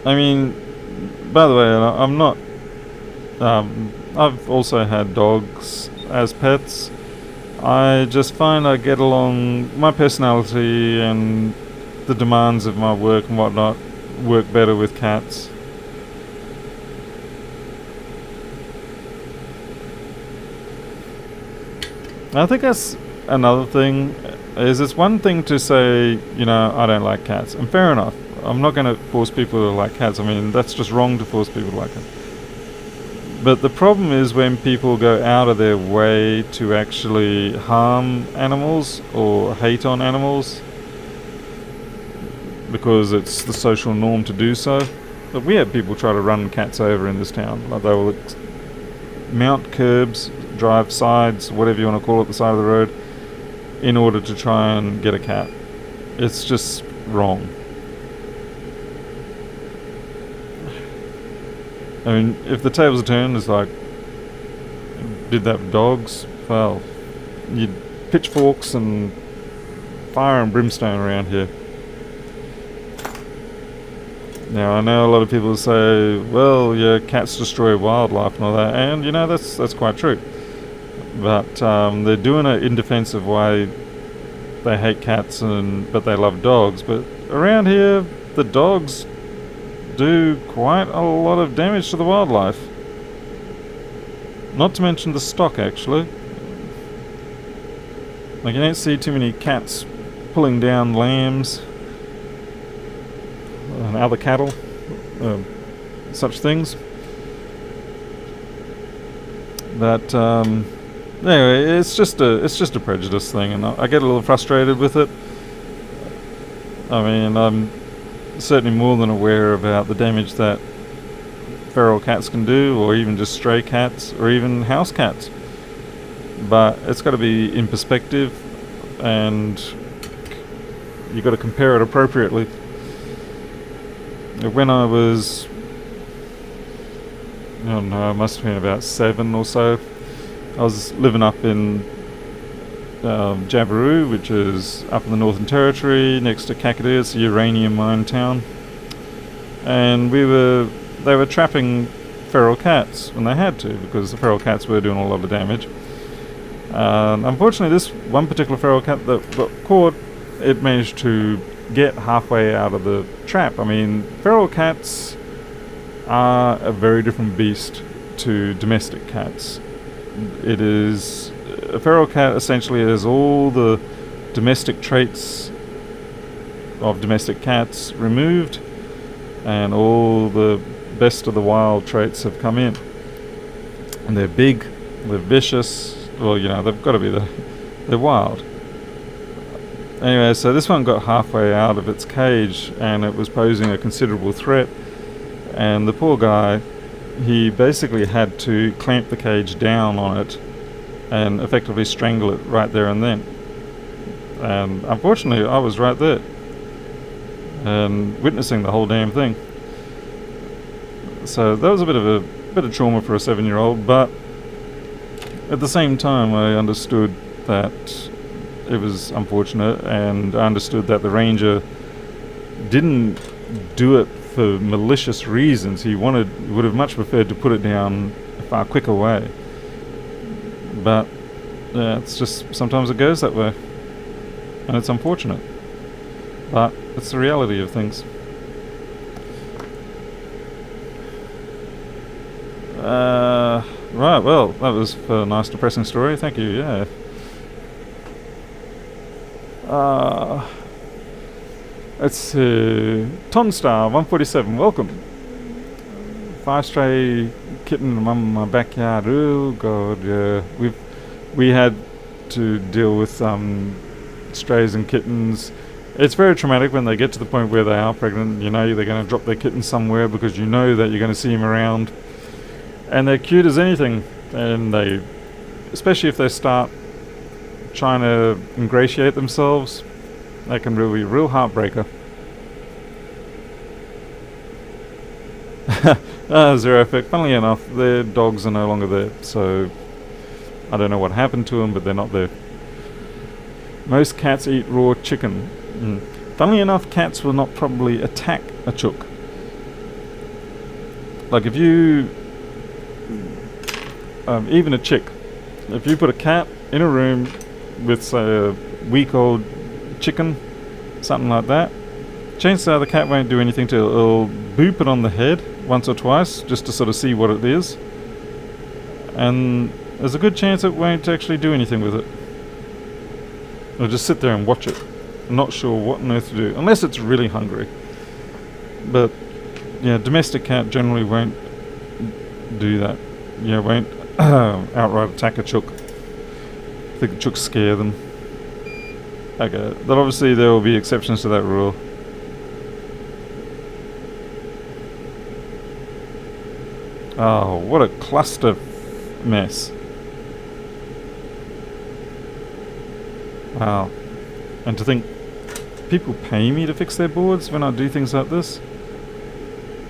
I mean, by the way, I'm not... I've also had dogs as pets. I just find I get along, my personality and the demands of my work and whatnot work better with cats. I think that's another thing, is it's one thing to say, you know, I don't like cats, and fair enough. I'm not going to force people to like cats. I mean, that's just wrong to force people to like cats. But the problem is when people go out of their way to actually harm animals or hate on animals because it's the social norm to do so. But we had people try to run cats over in this town. Like they will mount curbs, drive sides, whatever you want to call it, the side of the road, in order to try and get a cat. It's just wrong. I mean, if the tables are turned, it's like, did that with dogs? Well, you'd pitchforks and fire and brimstone around here. Now, I know a lot of people say, well, yeah, cats destroy wildlife and all that, and, you know, that's quite true. But they're doing it in defense of why they hate cats but they love dogs. But around here, the dogs do quite a lot of damage to the wildlife. Not to mention the stock, actually. Like, you don't see too many cats pulling down lambs and other cattle, such things. But anyway, it's just a prejudice thing, and I get a little frustrated with it. I mean, I'm certainly more than aware about the damage that feral cats can do, or even just stray cats, or even house cats. But it's got to be in perspective, and you've got to compare it appropriately. When I was, I don't know, I must have been about 7 or so, I was living up in Jabiru, which is up in the Northern Territory, next to Kakadu. It's a uranium mine town. And they were trapping feral cats when they had to, because the feral cats were doing a lot of damage. Unfortunately, this one particular feral cat that got caught, it managed to get halfway out of the trap. I mean, feral cats are a very different beast to domestic cats. A feral cat essentially has all the domestic traits of domestic cats removed, and all the best of the wild traits have come in. And they're big, they're vicious. Well, you know, they've got to be they're wild. Anyway, so this one got halfway out of its cage, and it was posing a considerable threat. And the poor guy, he basically had to clamp the cage down on it and effectively strangle it right there and then. And unfortunately, I was right there and witnessing the whole damn thing. So that was a bit of trauma for a 7-year-old, but at the same time, I understood that it was unfortunate, and I understood that the ranger didn't do it for malicious reasons. He would have much preferred to put it down a far quicker way. But yeah, it's just sometimes it goes that way, and it's unfortunate. But it's the reality of things. Right, well, that was a nice depressing story. Thank you, yeah. Let's see. Tonstar 147, welcome. 5 stray kitten in my backyard. Oh god, yeah. We had to deal with strays and kittens. It's very traumatic when they get to the point where they are pregnant. You know they're going to drop their kittens somewhere because you know that you're going to see them around. And they're cute as anything. And they, especially if they start trying to ingratiate themselves, that can really be a real heartbreaker. Zero effect. Funnily enough, their dogs are no longer there, so I don't know what happened to them, but they're not there. Most cats eat raw chicken. Funnily enough, cats will not probably attack a chook. Like if you, even a chick, if you put a cat in a room with, say, a week-old chicken, something like that, chances are the cat won't do anything to it. It'll boop it on the head once or twice just to sort of see what it is, and there's a good chance it won't actually do anything with it. It'll just sit there and watch it, not sure what on earth to do, unless it's really hungry. But yeah, domestic cat generally won't do that. won't outright attack a chook. I think the chooks scare them. Okay, but obviously there will be exceptions to that rule. Oh, what a cluster mess. Wow. And to think people pay me to fix their boards when I do things like this?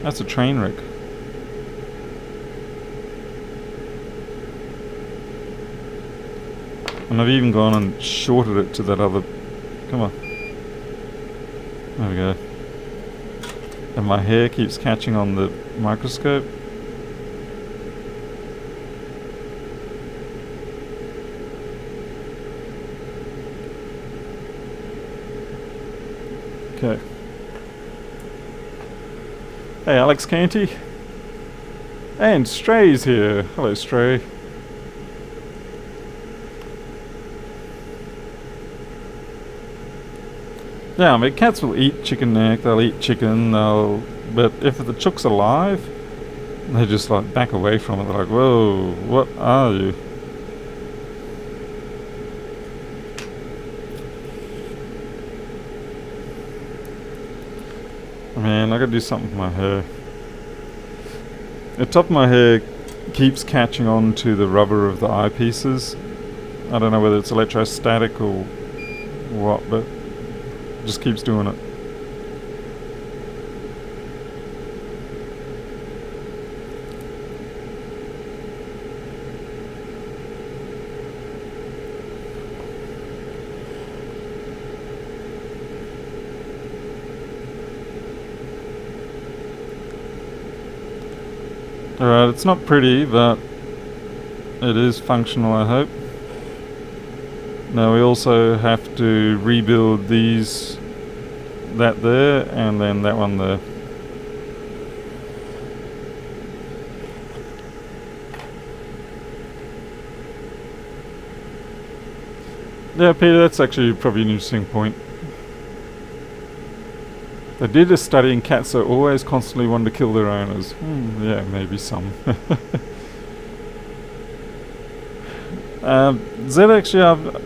That's a train wreck. And I've even gone and shorted it to that other... Come on. There we go. And my hair keeps catching on the microscope. Okay. Hey, Alex Canty. And Stray's here. Hello, Stray. Yeah, I mean, cats will eat chicken neck, they'll eat chicken, but if the chook's alive, they just like back away from it. They're like, whoa, what are you? Man, I gotta do something with my hair. The top of my hair keeps catching on to the rubber of the eyepieces. I don't know whether it's electrostatic or what, but it just keeps doing it. Alright, it's not pretty, but it is functional, I hope. Now we also have to rebuild these, that there, and then that one there. Yeah, Peter, that's actually probably an interesting point. They did a study and cats are always constantly wanting to kill their owners. Yeah, maybe some. Zed, actually,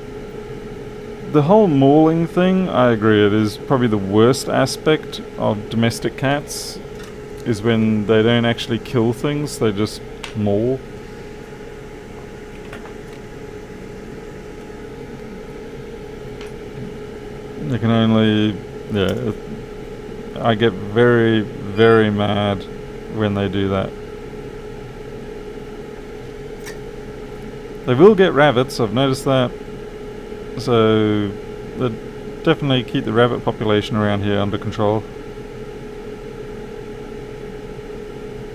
the whole mauling thing, I agree, it is probably the worst aspect of domestic cats, is when they don't actually kill things, they just maul. They can only, yeah, I get very, very mad when they do that. They will get rabbits, I've noticed that. So, they definitely keep the rabbit population around here under control.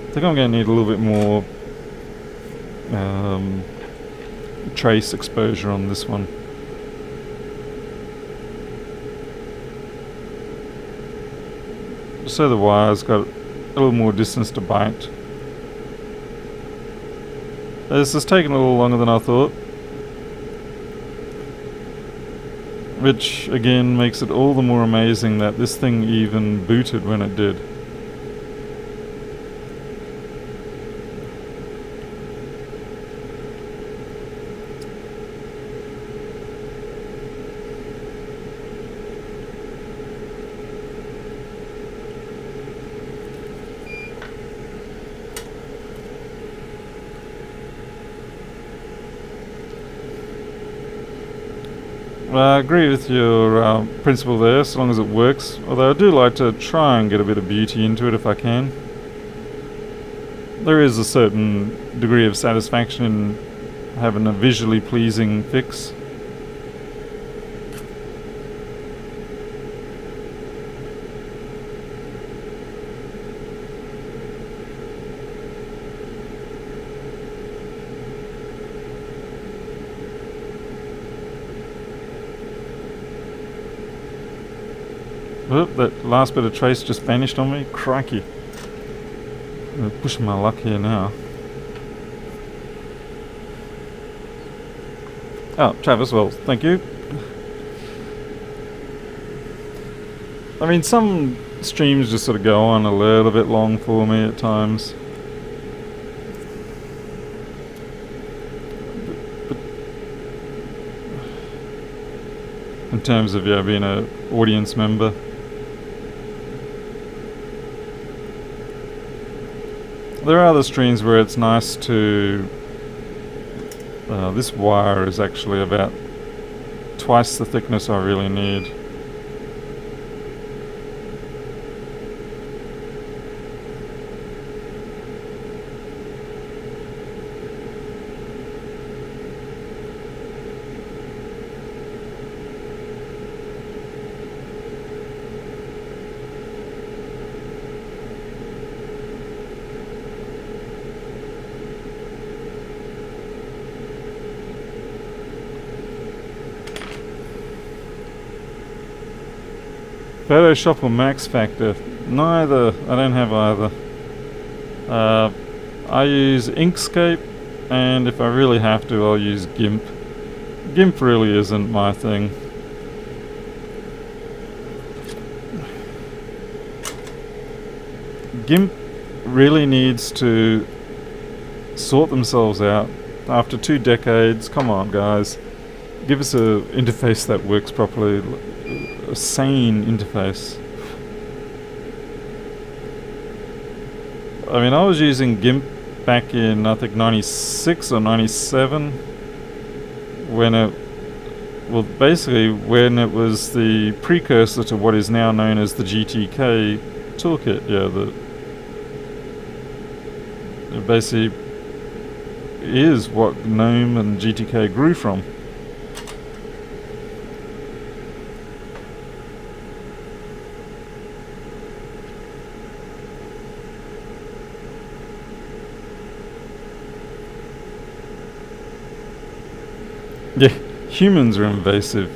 I think I'm going to need a little bit more trace exposure on this one. So the wire's got a little more distance to bite. This has taken a little longer than I thought, which again makes it all the more amazing that this thing even booted when it did. I agree with your principle there, so long as it works. Although I do like to try and get a bit of beauty into it if I can. There is a certain degree of satisfaction in having a visually pleasing fix. Oop, that last bit of trace just vanished on me. Crikey. I'm pushing my luck here now. Oh, Travis Wells, thank you. I mean, some streams just sort of go on a little bit long for me at times. in terms of being an audience member. There are other streams where it's nice to... this wire is actually about twice the thickness I really need. Photoshop or Max Factor? Neither. I don't have either. I use Inkscape, and if I really have to, I'll use GIMP. GIMP really isn't my thing. GIMP really needs to sort themselves out. After 2 decades, come on guys. Give us a interface that works properly. A sane interface. I mean, I was using GIMP back in, I think, 96 or 97 when it, well, basically when it was the precursor to what is now known as the GTK toolkit. It basically is what GNOME and GTK grew from. Yeah, humans are invasive.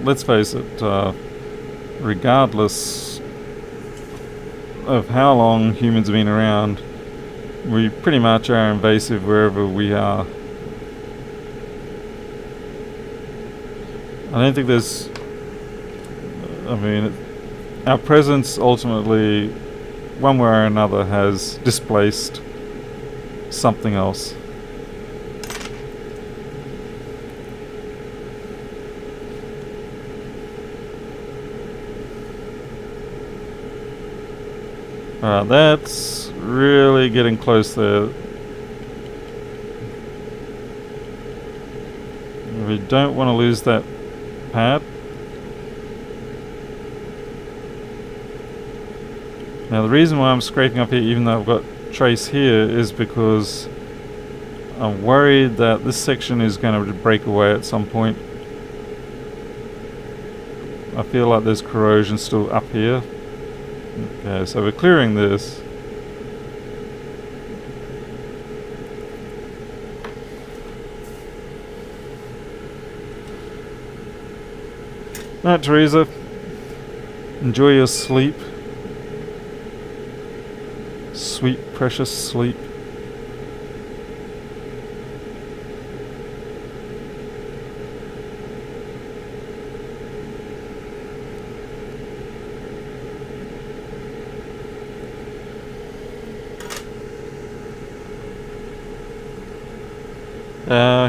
Let's face it, regardless of how long humans have been around, we pretty much are invasive wherever we are. I don't think there's... I mean, our presence ultimately, one way or another, has displaced something else. That's really getting close there. We don't want to lose that pad. Now the reason why I'm scraping up here, even though I've got trace here, is because I'm worried that this section is going to break away at some point. I feel like there's corrosion still up here. Okay, so we're clearing this. Alright, Teresa. Enjoy your sleep. Sweet, precious sleep.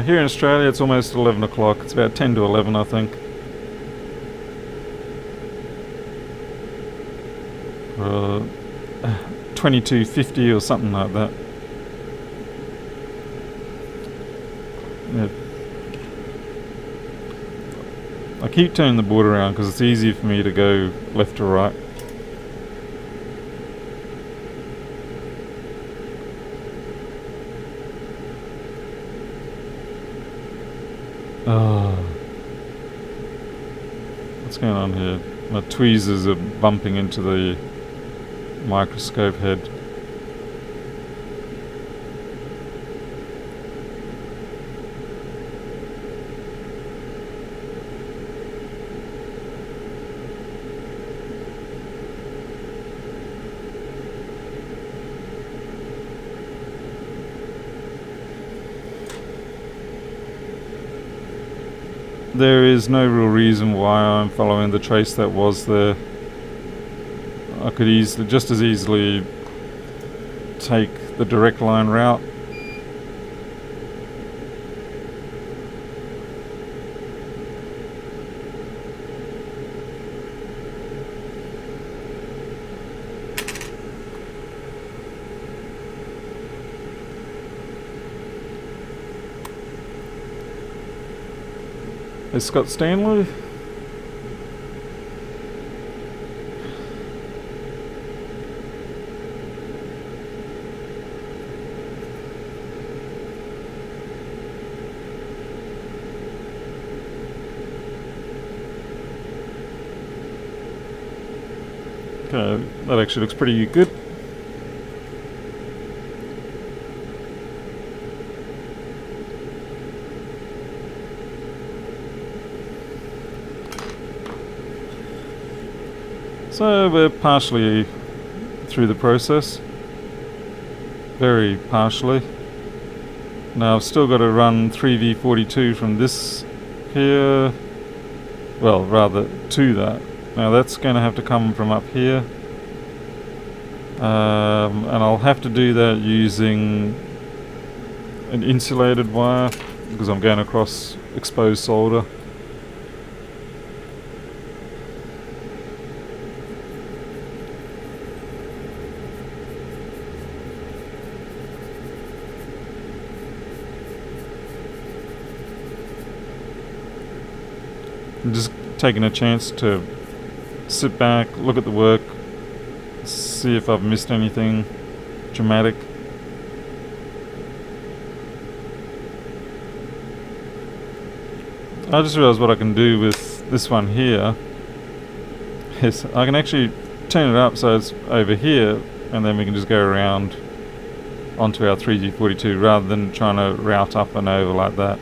Here in Australia it's almost 11 o'clock. It's about 10 to 11, I think. 22:50 or something like that. Yeah. I keep turning the board around because it's easier for me to go left to right. What's going on here? My tweezers are bumping into the microscope head. There is no real reason why I'm following the trace that was there. I could just as easily take the direct line route. Hey, Scott Stanley. Okay, that actually looks pretty good. So we're partially through the process. Very partially. Now I've still got to run 3V42 from this here. Well, rather to that. Now that's going to have to come from up here. And I'll have to do that using an insulated wire because I'm going across exposed solder. I'm just taking a chance to sit back, look at the work, see if I've missed anything dramatic. I just realised what I can do with this one here is I can actually turn it up so it's over here, and then we can just go around onto our 3G42 rather than trying to route up and over like that.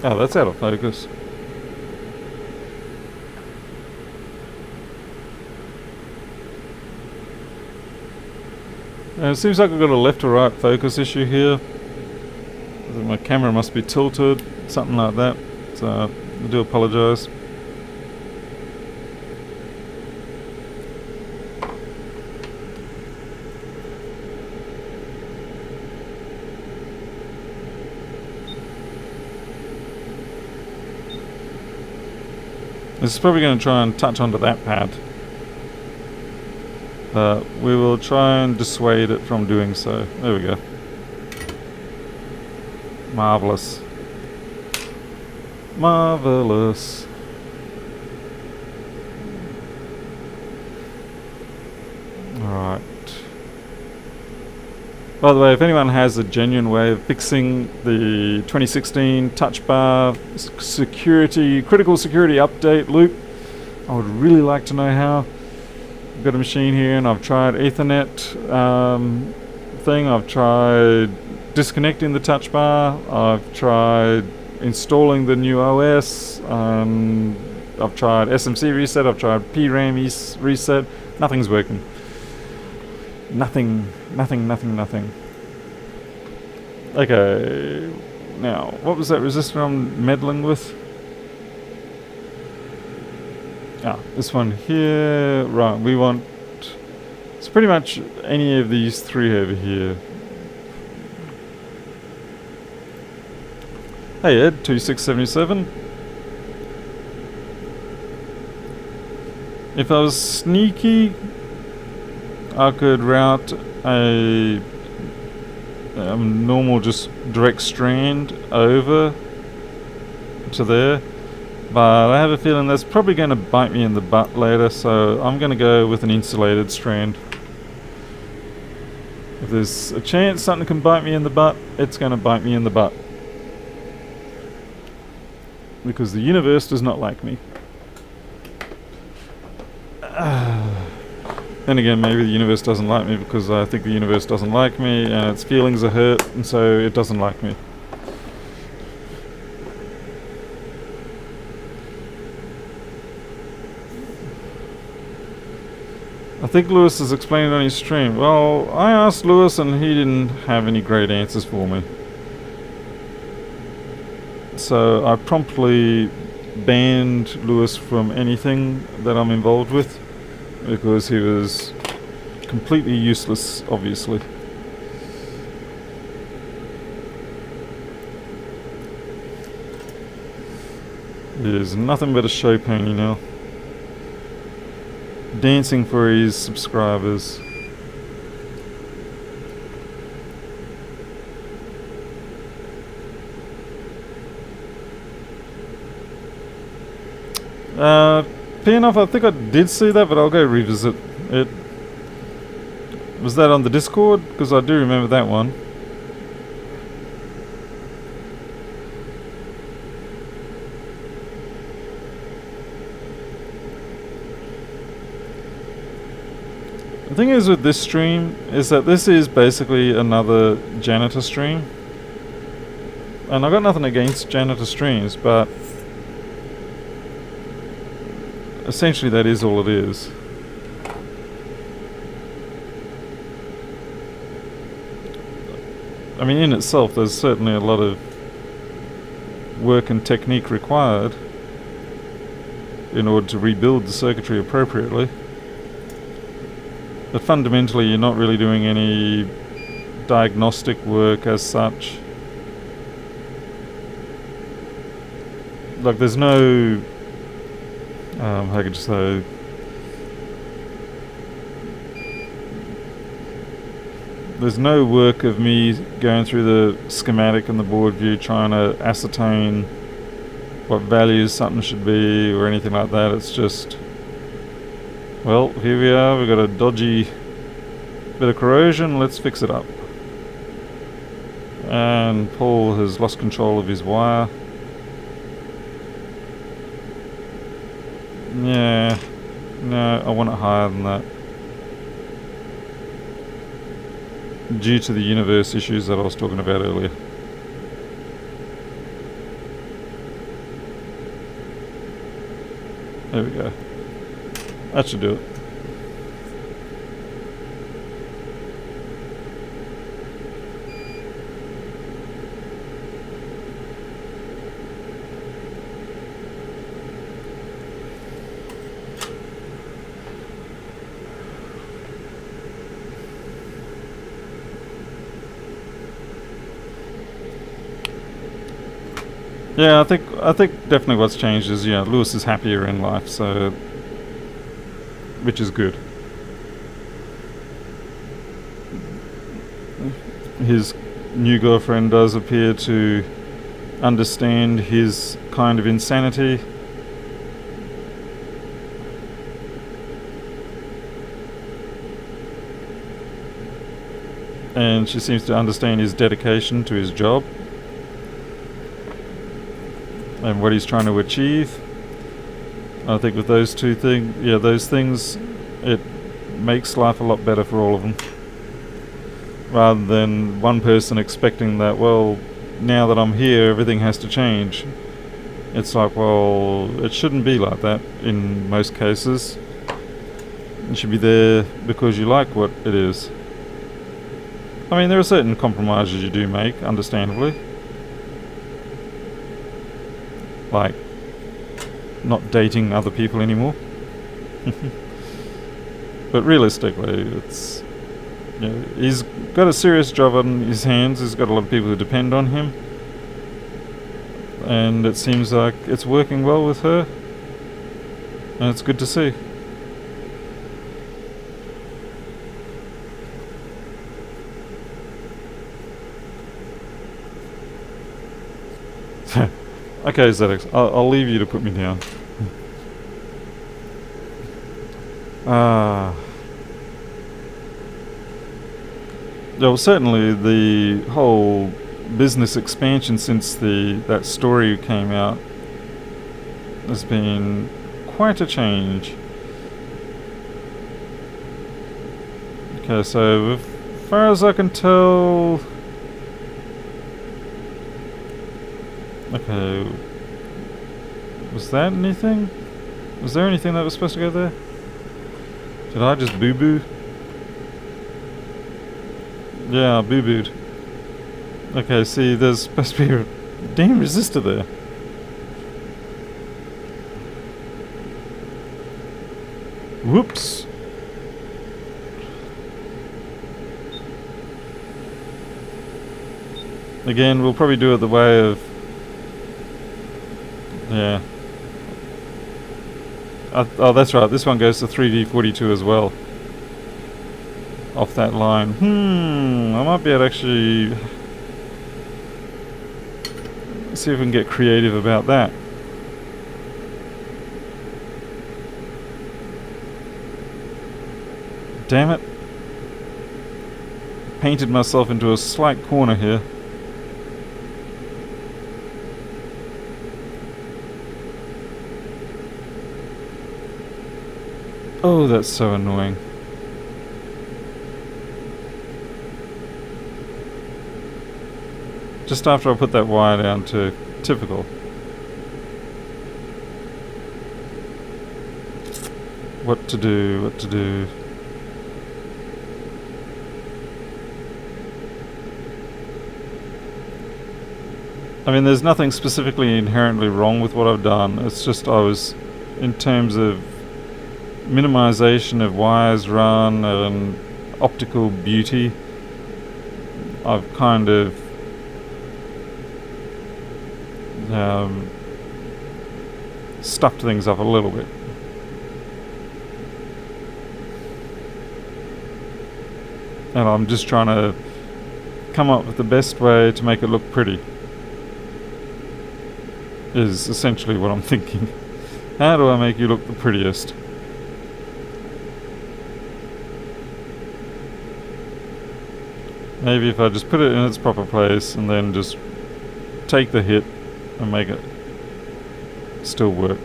Oh, that's out of focus. It seems like I've got a left to right focus issue here. My camera must be tilted, something like that. So I do apologise. This is probably going to try and touch onto that pad. But we will try and dissuade it from doing so. There we go. Marvellous. Marvellous. Alright. By the way, if anyone has a genuine way of fixing the 2016 touch bar critical security update loop, I would really like to know how. I've got a machine here and I've tried Ethernet thing, I've tried disconnecting the touch bar, I've tried installing the new OS, I've tried SMC reset, I've tried PRAM reset, nothing's working. Nothing. Okay, now, what was that resistor I'm meddling with? Ah, this one here. Right, we want... It's pretty much any of these three over here. Hey Ed, 2677. If I was sneaky, I could route a normal just direct strand over to there, but I have a feeling that's probably going to bite me in the butt later, so I'm going to go with an insulated strand. If there's a chance something can bite me in the butt, it's going to bite me in the butt. Because the universe does not like me. Then again, maybe the universe doesn't like me because I think the universe doesn't like me and its feelings are hurt, and so it doesn't like me. I think Lewis has explained it on his stream. Well, I asked Lewis and he didn't have any great answers for me. So I promptly banned Lewis from anything that I'm involved with, because he was completely useless, obviously. is nothing but a show pony now. Dancing for his subscribers. P&F, I think I did see that, but I'll go revisit it. Was that on the Discord? Because I do remember that one. The thing is with this stream is that this is basically another janitor stream. And I've got nothing against janitor streams, but essentially that is all it is. I mean, in itself there's certainly a lot of work and technique required in order to rebuild the circuitry appropriately. But fundamentally you're not really doing any diagnostic work as such. Like there's no how could you say, there's no work of me going through the schematic and the board view trying to ascertain what values something should be or anything like that. It's just, well, here we are, we've got a dodgy bit of corrosion, let's fix it up. And Paul has lost control of his wire. Yeah, no, I want it higher than that. Due to the universe issues that I was talking about earlier. There we go. That should do it. Yeah, I think definitely what's changed is, yeah, Lewis is happier in life, so, which is good. His new girlfriend does appear to understand his kind of insanity. And she seems to understand his dedication to his job and what he's trying to achieve. I think with those two things, yeah, those things, it makes life a lot better for all of them. Rather than one person expecting that, well, now that I'm here, everything has to change. It's like, well, it shouldn't be like that in most cases. You should be there because you like what it is. I mean, there are certain compromises you do make, understandably. Like not dating other people anymore. But realistically, it's, you know, he's got a serious job on his hands. He's got a lot of people who depend on him, and it seems like it's working well with her, and it's good to see. Okay, ZX, I'll leave you to put me down. Well, certainly the whole business expansion since that story came out has been quite a change. Okay, so as far as I can tell... Okay, was that anything? Was there anything that was supposed to go there? Did I just boo-boo? Yeah, I boo-booed. Okay, see, there's supposed to be a damn resistor there. Whoops. Again, we'll probably do it the way of... Yeah, Oh, that's right. This one goes to 3D42 as well. Off that line. I might be able to actually see if we can get creative about that. Damn it. Painted myself into a slight corner here. Oh, that's so annoying. Just after I put that wire down too. Typical. What to do, what to do. I mean, there's nothing specifically inherently wrong with what I've done. It's just I was, in terms of minimization of wires run and optical beauty, I've kind of stuffed things up a little bit. And I'm just trying to come up with the best way to make it look pretty. Is essentially what I'm thinking. How do I make you look the prettiest? Maybe if I just put it in its proper place and then just take the hit and make it still work.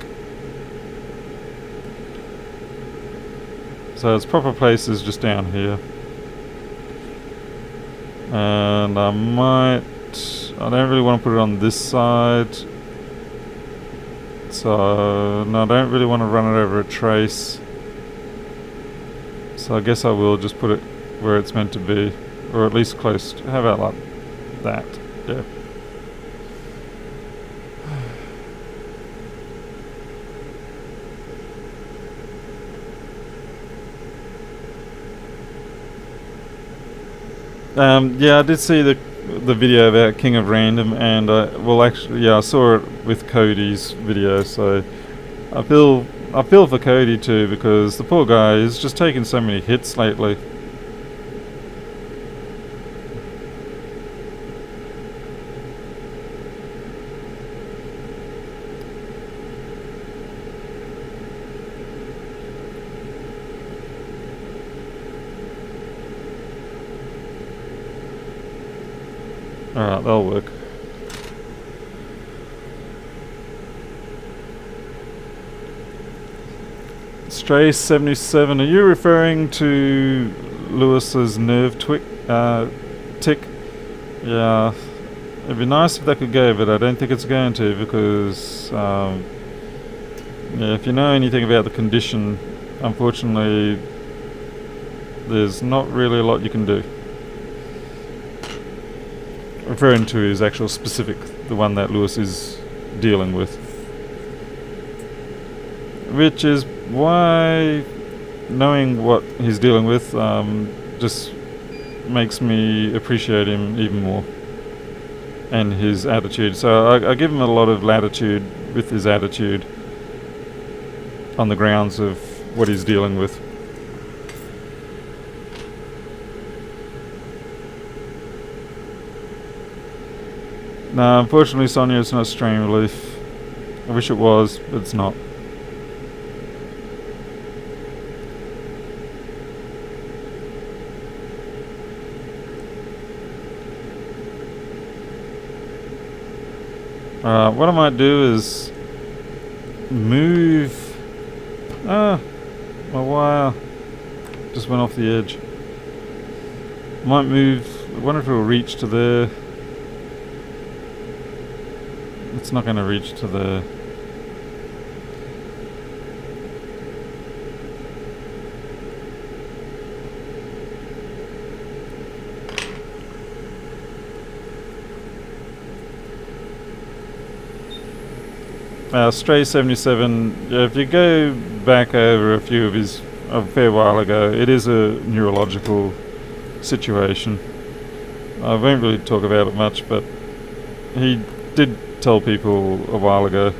So its proper place is just down here. And I don't really want to put it on this side. So, no, I don't really want to run it over a trace. So I guess I will just put it where it's meant to be. Or at least close to, how about like that? Yeah. Yeah, I did see the video about King of Random, and I saw it with Cody's video, so I feel for Cody too, because the poor guy is just taking so many hits lately. Alright, that'll work. Stray 77, are you referring to Lewis's nerve tick? Yeah, it'd be nice if that could go, but I don't think it's going to, because yeah, if you know anything about the condition, unfortunately there's not really a lot you can do. Referring to his actual specific, the one that Lewis is dealing with. Which is why knowing what he's dealing with just makes me appreciate him even more. And his attitude. So I give him a lot of latitude with his attitude on the grounds of what he's dealing with. No, unfortunately, Sonia, it's not strain relief. I wish it was, but it's not. What I might do is move. My wire just went off the edge. Might move. I wonder if it will reach to there. It's not going to reach to there. Stray 77, yeah, if you go back over a few of his, a fair while ago, it is a neurological situation. I won't really talk about it much, but he did tell people a while ago.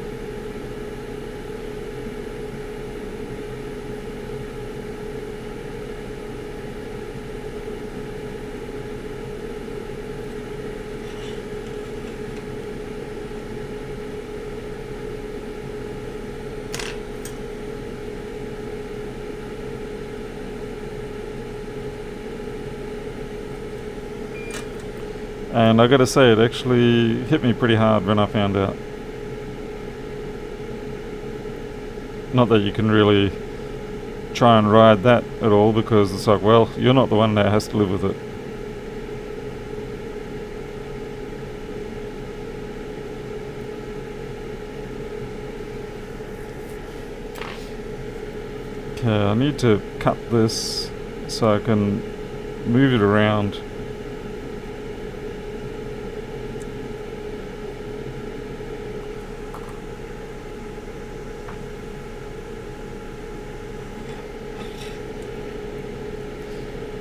And I gotta say, it actually hit me pretty hard when I found out. Not that you can really try and ride that at all, because it's like, well, you're not the one that has to live with it. Okay, I need to cut this so I can move it around.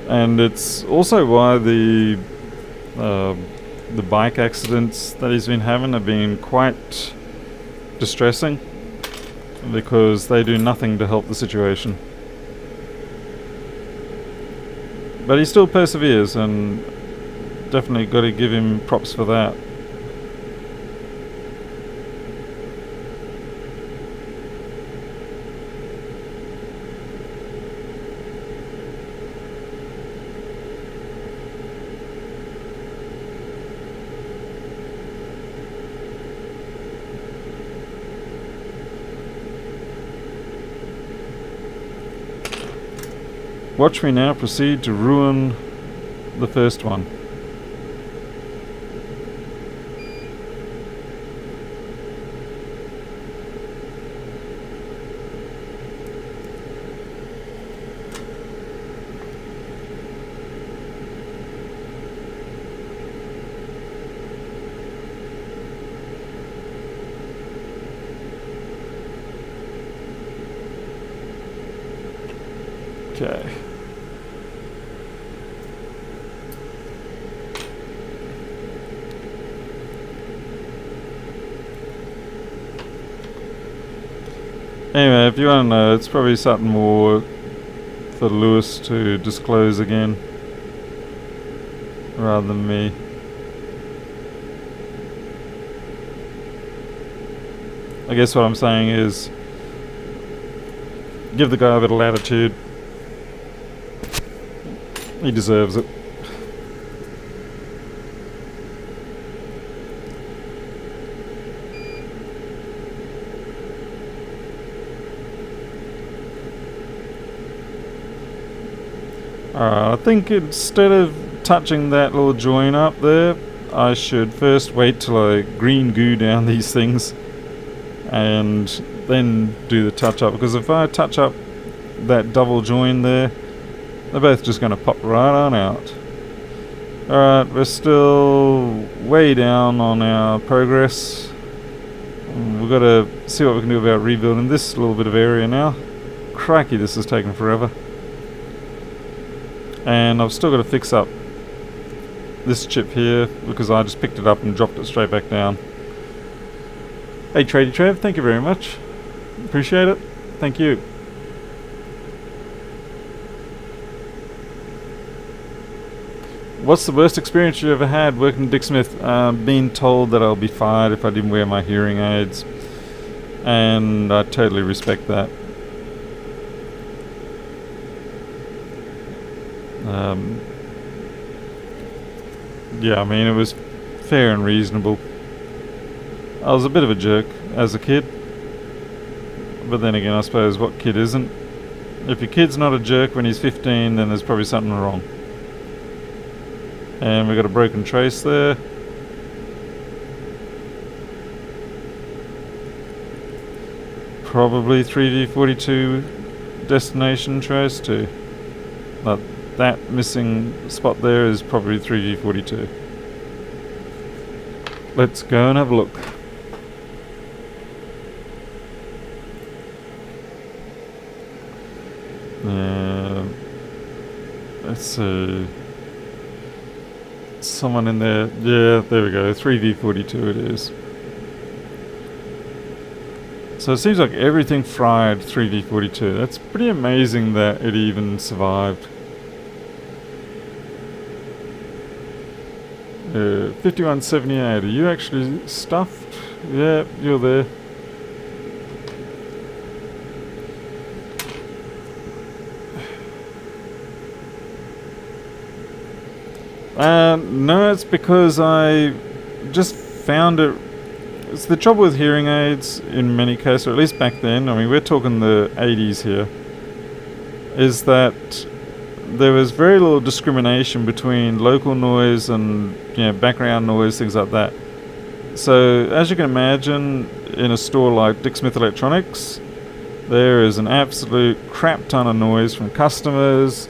And it's also why the bike accidents that he's been having have been quite distressing, because they do nothing to help the situation. But he still perseveres, and definitely got to give him props for that. Watch me now proceed to ruin the first one. Okay. Anyway, if you want to know, it's probably something more for Lewis to disclose again, rather than me. I guess what I'm saying is, give the guy a bit of latitude. He deserves it. I think instead of touching that little joint up there, I should first wait till I green goo down these things and then do the touch up, because if I touch up that double join there, they're both just going to pop right on out. Alright, we're still way down on our progress. We've got to see what we can do about rebuilding this little bit of area now. Crikey, this is taking forever. And I've still got to fix up this chip here, because I just picked it up and dropped it straight back down. Hey Tradie Trev, thank you very much. Appreciate it. Thank you. What's the worst experience you ever had working at Dick Smith? Being told that I'll be fired if I didn't wear my hearing aids. And I totally respect that. Yeah, I mean, it was fair and reasonable. I was a bit of a jerk as a kid, but then again, I suppose what kid isn't? If your kid's not a jerk when he's 15, then there's probably something wrong. And we got a broken trace there. Probably 3D42 destination trace too. But that missing spot there is probably 3D42. Let's go and have a look. Let's see. Someone in there. Yeah, there we go. 3D42 it is. So it seems like everything fried 3D42. That's pretty amazing that it even survived. 5178, are you actually stuffed? Yeah, you're there. No, it's because I just found it. It's the trouble with hearing aids in many cases, or at least back then. I mean, we're talking the 80s here. Is that there was very little discrimination between local noise and background noise, things like that. So, as you can imagine, in a store like Dick Smith Electronics, there is an absolute crap ton of noise from customers,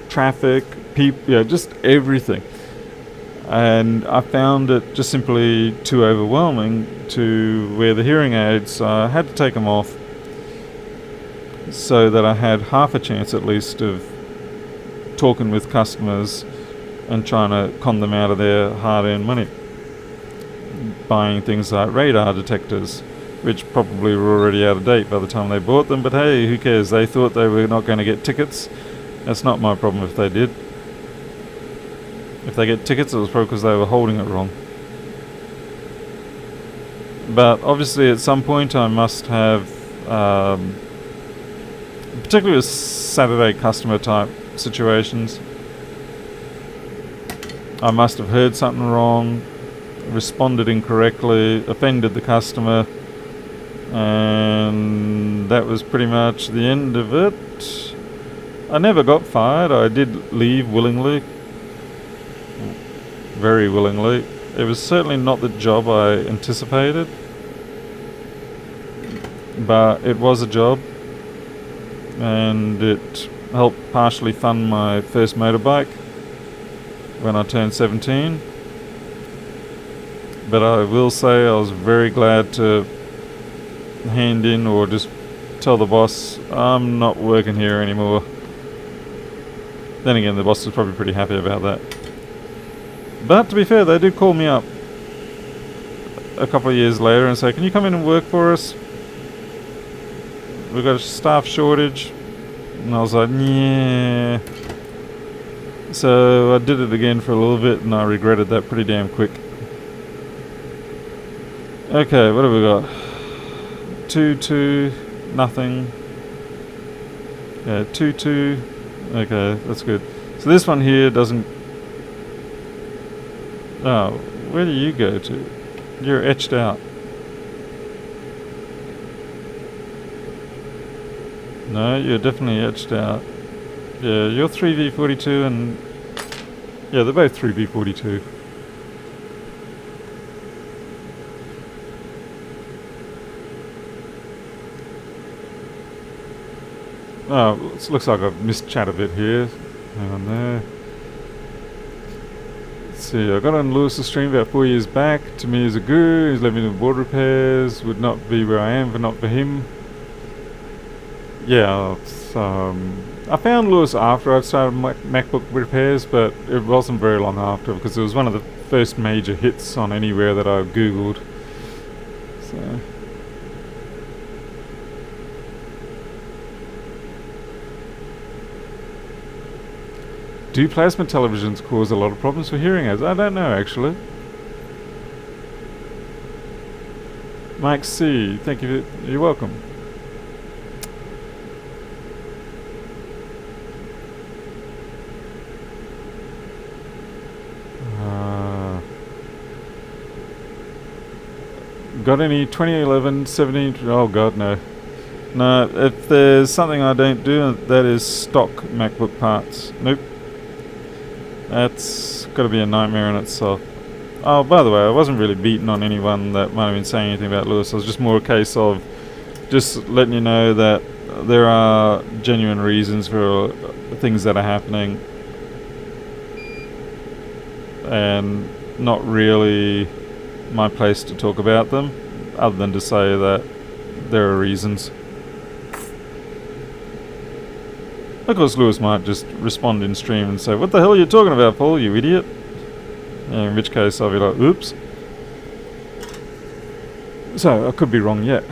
traffic, people, just everything. And I found it just simply too overwhelming to where the hearing aids, I had to take them off so that I had half a chance at least of talking with customers and trying to con them out of their hard-earned money, buying things like radar detectors, which probably were already out of date by the time they bought them, but hey, who cares? They thought they were not going to get tickets. That's not my problem if they did. If they get tickets, it was probably because they were holding it wrong. But obviously at some point I must have, particularly with Saturday customer type situations, I must have heard something wrong, responded incorrectly, offended the customer, and that was pretty much the end of it. I never got fired. I did leave willingly, very willingly. It was certainly not the job I anticipated, but it was a job, and it helped partially fund my first motorbike when I turned 17. But I will say I was very glad to hand in or just tell the boss I'm not working here anymore. Then again, the boss was probably pretty happy about that. But to be fair, they did call me up a couple of years later and say, can you come in and work for us? We've got a staff shortage. And I was like, yeah. So I did it again for a little bit and I regretted that pretty damn quick. Okay, what have we got? 2-2, nothing. Yeah, 2-2. Okay, that's good. So this one here doesn't... Oh, where do you go to? You're etched out. No, you're definitely etched out. Yeah, you're 3v42 and... Yeah, they're both 3v42. Oh, it looks like I've missed chat a bit here. Hang on there. Let's see, I got on Lewis's stream about 4 years back. To me, he's a guru. He's led me to board repairs. Would not be where I am if not for him. Yeah, I found Lewis after I'd started MacBook repairs, but it wasn't very long after because it was one of the first major hits on anywhere that I googled. So... Do plasma televisions cause a lot of problems for hearing aids? I don't know, actually. Mike C, thank you. You're welcome. Got any 2011, 17? Oh god, no. No, if there's something I don't do, that is stock MacBook parts. Nope. That's got to be a nightmare in itself. Oh, by the way, I wasn't really beating on anyone that might have been saying anything about Lewis. It was just more a case of just letting you know that there are genuine reasons for things that are happening, and not really my place to talk about them, other than to say that there are reasons. Of course, Lewis might just respond in stream and say, what the hell are you talking about, Paul, you idiot? In which case I'll be like, oops. So, I could be wrong yet.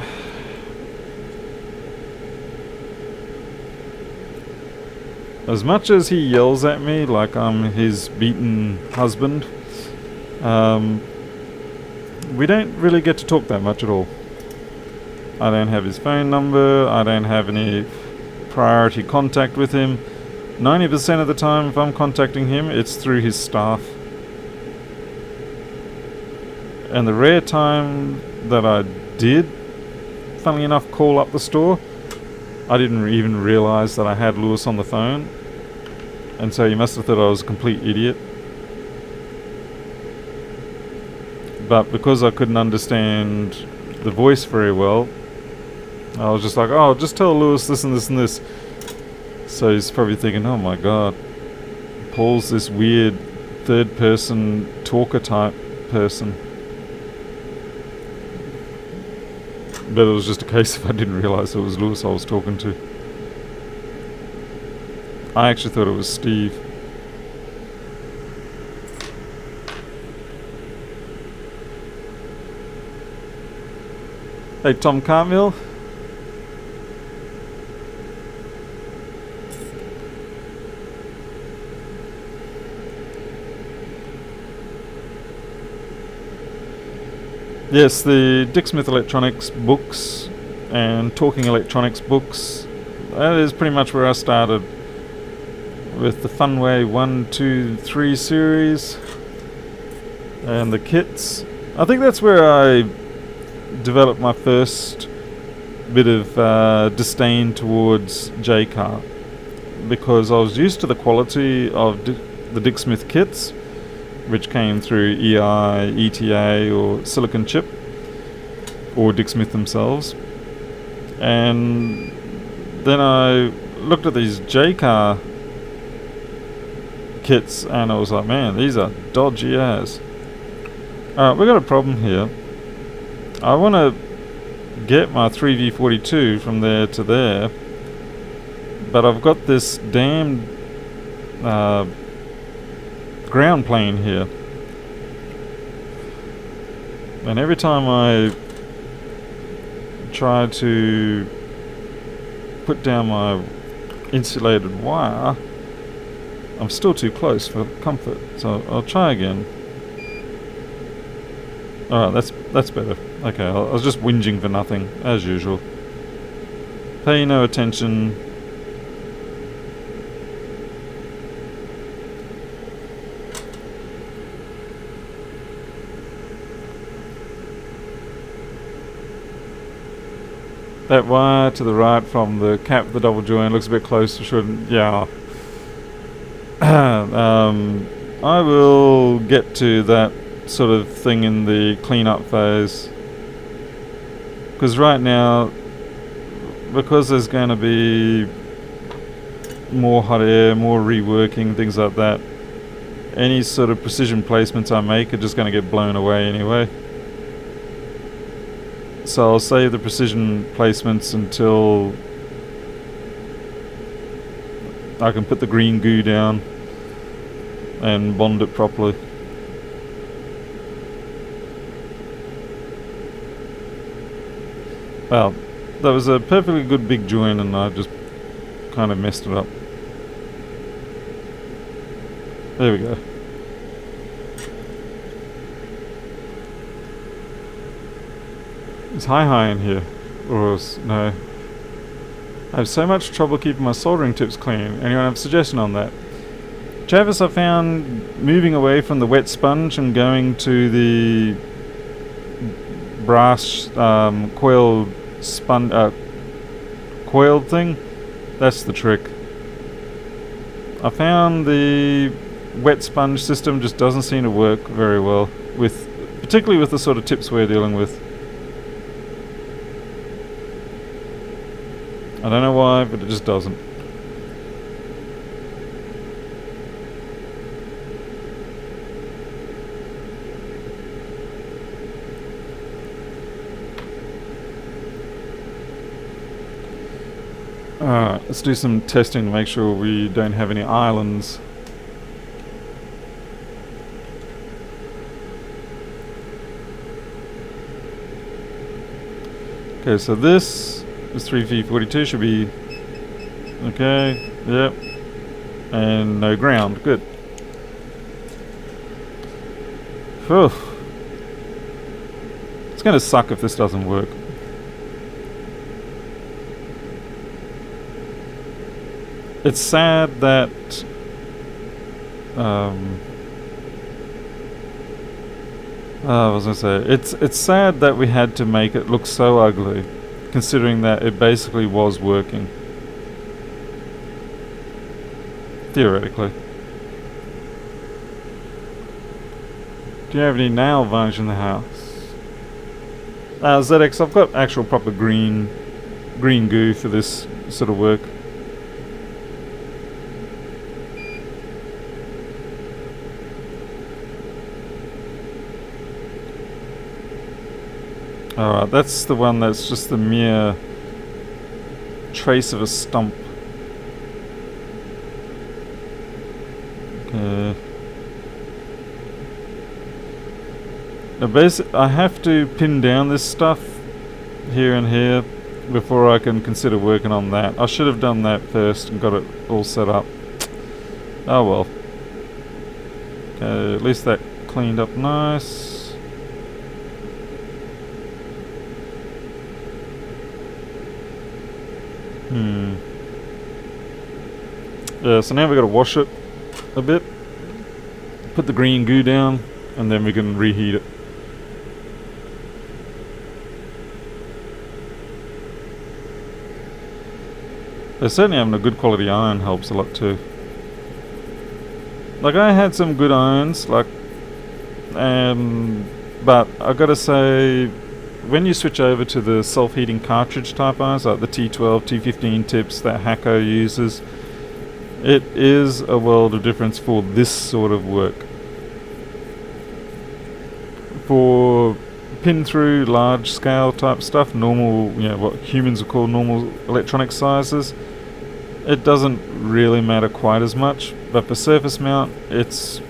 As much as he yells at me like I'm his beaten husband, we don't really get to talk that much at all. I don't have his phone number, I don't have any priority contact with him. 90% of the time, if I'm contacting him, it's through his staff. And the rare time that I did, funnily enough, call up the store, I didn't even realise that I had Lewis on the phone. And so he must have thought I was a complete idiot. But because I couldn't understand the voice very well, I was just like, oh, just tell Lewis this and this and this. So he's probably thinking, oh my god, Paul's this weird third person talker type person. But it was just a case of I didn't realise it was Lewis I was talking to. I actually thought it was Steve. Hey, Tom Cartmill. Yes, the Dick Smith Electronics books and Talking Electronics books, that is pretty much where I started with the Funway 1, 2, 3 series and the kits. I think that's where I developed my first bit of disdain towards J-Car, because I was used to the quality of the Dick Smith kits, which came through EI, ETA or Silicon Chip or Dick Smith themselves. And then I looked at these J-Car kits and I was like, man, these are dodgy as. Alright, we've got a problem here. I want to get my 3V42 from there to there, but I've got this damn ground plane here, and every time I try to put down my insulated wire, I'm still too close for comfort, so I'll try again. Alright, that's better. Okay, I was just whinging for nothing, as usual. Pay no attention. That wire to the right from the cap of the double joint looks a bit closer, shouldn't? Yeah. I will get to that sort of thing in the cleanup phase, because right now, because there's going to be more hot air, more reworking, things like that, any sort of precision placements I make are just going to get blown away anyway. So I'll save the precision placements until I can put the green goo down and bond it properly. Well, that was a perfectly good big joint and I just kind of messed it up. There we go. Is hi in here? Or no? I have so much trouble keeping my soldering tips clean. Anyone have a suggestion on that? Travis, I found moving away from the wet sponge and going to the brass coiled coiled thing, that's the trick. I found the wet sponge system just doesn't seem to work very well, particularly with the sort of tips we're dealing with. I don't know why, but it just doesn't. Alright, let's do some testing to make sure we don't have any islands. Okay, so this is 3V42, should be okay, yep, and no ground, good. Whew. It's gonna suck if this doesn't work. it's sad that I was gonna say it's sad that we had to make it look so ugly, considering that it basically was working. Theoretically. Do you have any nail varnish in the house? ZX, I've got actual proper green goo for this sort of work. Alright, that's the one that's just the mere trace of a stump. Okay. Now I have to pin down this stuff here and here before I can consider working on that. I should have done that first and got it all set up. Oh well. Okay, at least that cleaned up nice. Yeah, so now we've got to wash it a bit, put the green goo down, and then we can reheat it. Certainly having a good quality iron helps a lot too. Like, I had some good irons, like, but I gotta say, when you switch over to the self-heating cartridge type irons, like the T12, T15 tips that Hakko uses, it is a world of difference for this sort of work. For pin through large scale type stuff, normal, what humans would call normal electronic sizes, it doesn't really matter quite as much, but for surface mount, it's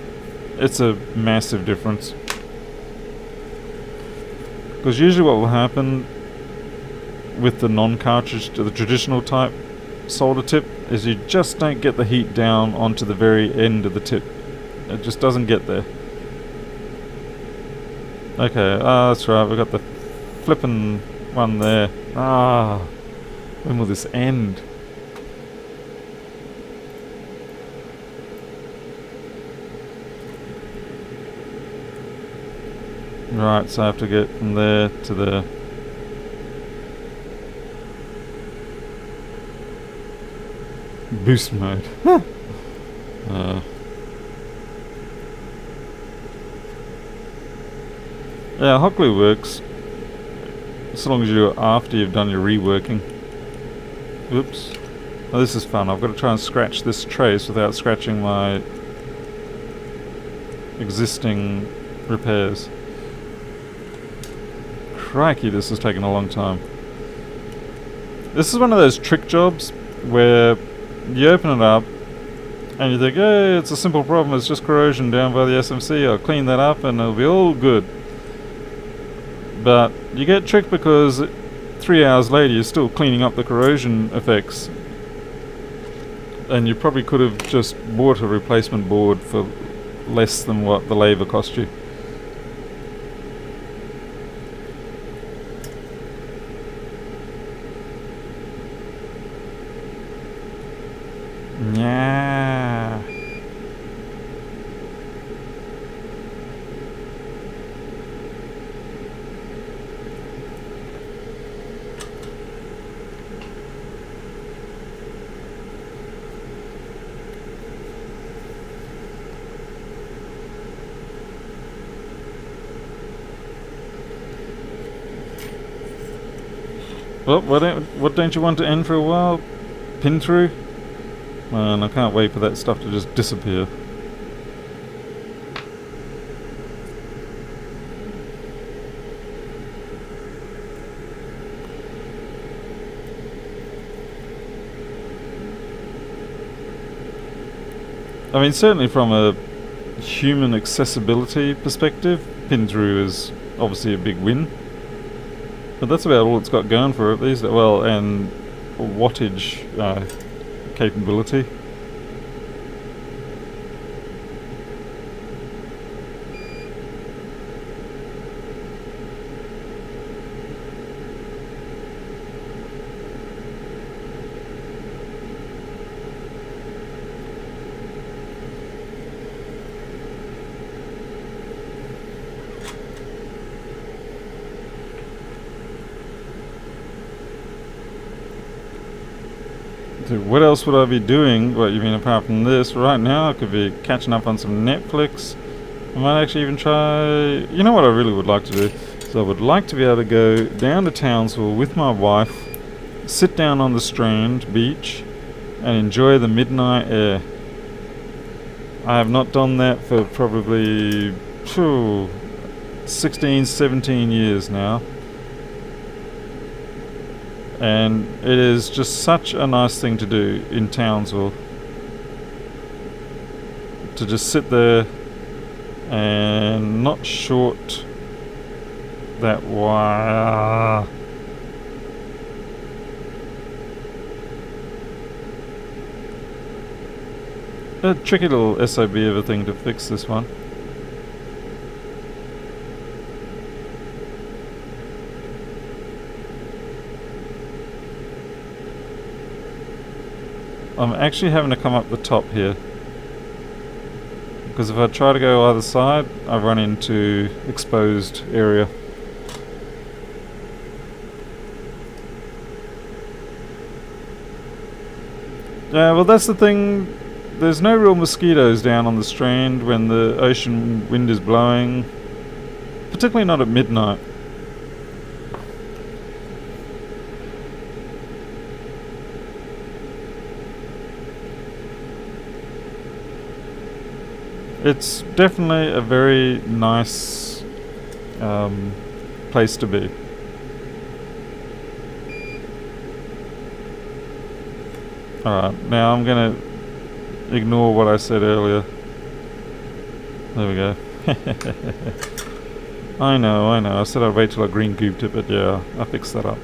a massive difference. Because usually what will happen with the non-cartridge to the traditional type solder tip is you just don't get the heat down onto the very end of the tip. It just doesn't get there. Okay, that's right, we've got the flippin' one there. When will this end? Right, so I have to get from there to there. Boost mode. Yeah, hot glue works so long as you're after you've done your reworking. Oops. Oh, this is fun. I've got to try and scratch this trace without scratching my existing repairs. Crikey, this has taken a long time. This is one of those trick jobs where you open it up and you think, hey, it's a simple problem, it's just corrosion down by the SMC, I'll clean that up and it'll be all good. But you get tricked because 3 hours later you're still cleaning up the corrosion effects, and you probably could have just bought a replacement board for less than what the labour cost you. Yeah. Well, what don't you want to end for a while? Pin through? Man, I can't wait for that stuff to just disappear. I mean, certainly from a human accessibility perspective, pin through is obviously a big win. But that's about all it's got going for it these days. Well, and wattage capability. So what else would I be doing? What you mean apart from this? Right now I could be catching up on some Netflix. I might actually even try... You know what I really would like to do? So I would like to be able to go down to Townsville with my wife, sit down on the Strand beach, and enjoy the midnight air. I have not done that for probably 16, 17 years now. And it is just such a nice thing to do in Townsville. To just sit there and not short that wire. A tricky little SOB of a thing to fix this one. I'm actually having to come up the top here, because if I try to go either side I run into exposed area. Yeah, well that's the thing, there's no real mosquitoes down on the Strand when the ocean wind is blowing, particularly not at midnight. It's definitely a very nice place to be. Alright, now I'm gonna ignore what I said earlier. There we go. I know. I said I'd wait till I green gooped it, but yeah, I fixed that up.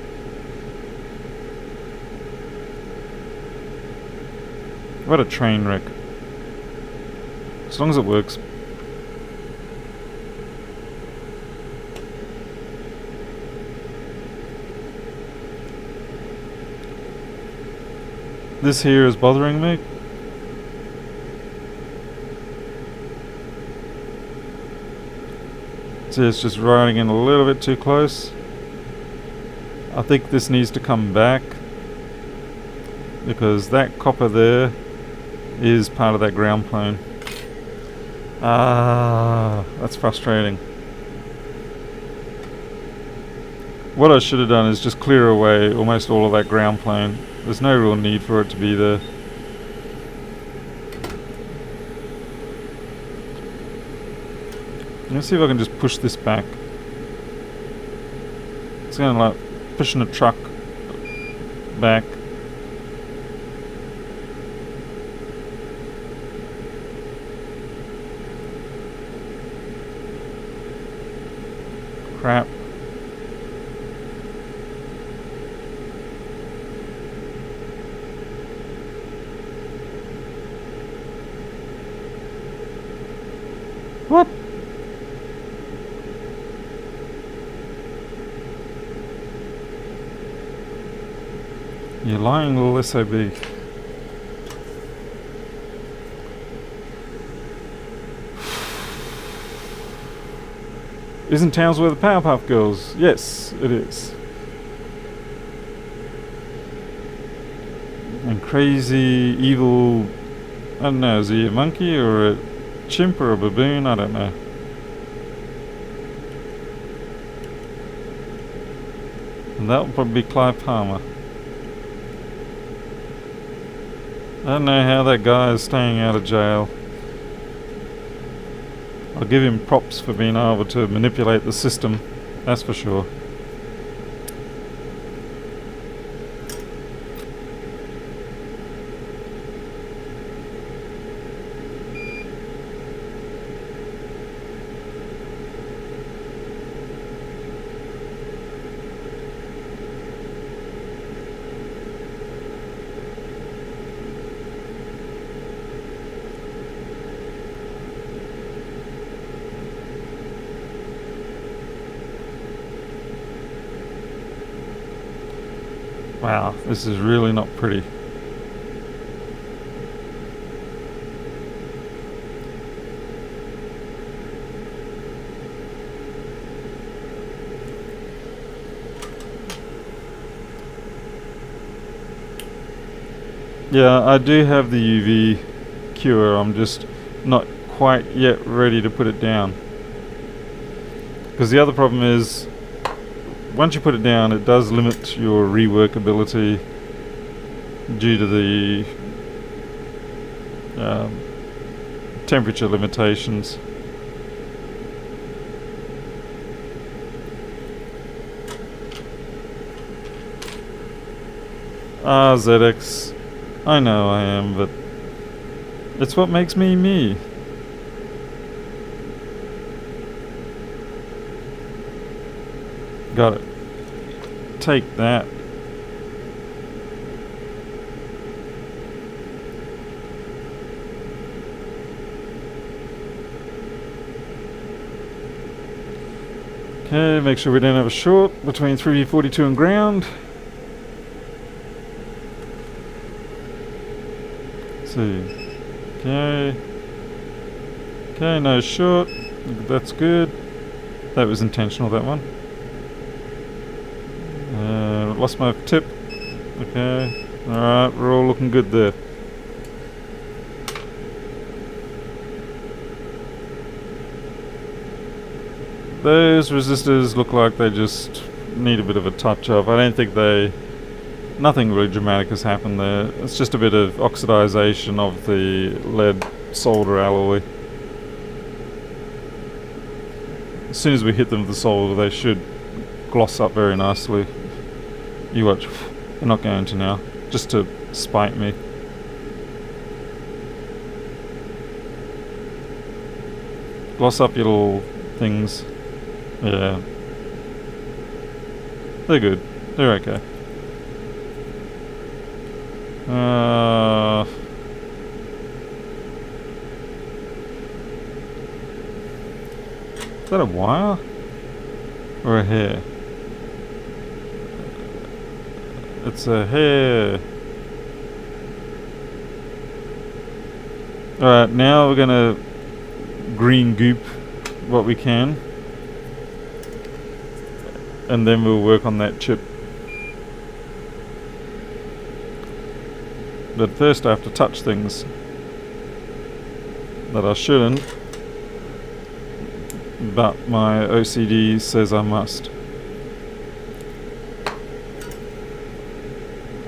What a train wreck. As long as it works. This here is bothering me. See, it's just riding in a little bit too close. I think this needs to come back, because that copper there is part of that ground plane. Ah, that's frustrating. What I should have done is just clear away almost all of that ground plane. There's no real need for it to be there. Let's see if I can just push this back. It's kind of like pushing a truck back. Crap. What? You lying little SOB. Isn't Townsville the Powerpuff Girls? Yes, it is. And crazy, evil... I don't know, is he a monkey or a chimp or a baboon? I don't know. And that will probably be Clive Palmer. I don't know how that guy is staying out of jail. I'll give him props for being able to manipulate the system, that's for sure. Wow, this is really not pretty. Yeah, I do have the UV cure. I'm just not quite yet ready to put it down. Because the other problem is, once you put it down, it does limit your reworkability due to the temperature limitations. Ah, ZX. I know I am, but it's what makes me me. Got it. Take that. Okay, make sure we don't have a short between 3v42 and ground. See. Okay. Okay, no short. That's good. That was intentional, that one. Lost my tip. Okay. Alright, we're all looking good there. Those resistors look like they just need a bit of a touch up. I don't think nothing really dramatic has happened there. It's just a bit of oxidization of the lead solder alloy. As soon as we hit them with the solder, they should gloss up very nicely. You watch. They're not going to now. Just to spite me. Gloss up your little things. Yeah. They're good. They're okay. Is that a wire? Or a hair? It's a hair. Alright, now we're gonna green goop what we can. And then we'll work on that chip. But first I have to touch things that I shouldn't, but my OCD says I must.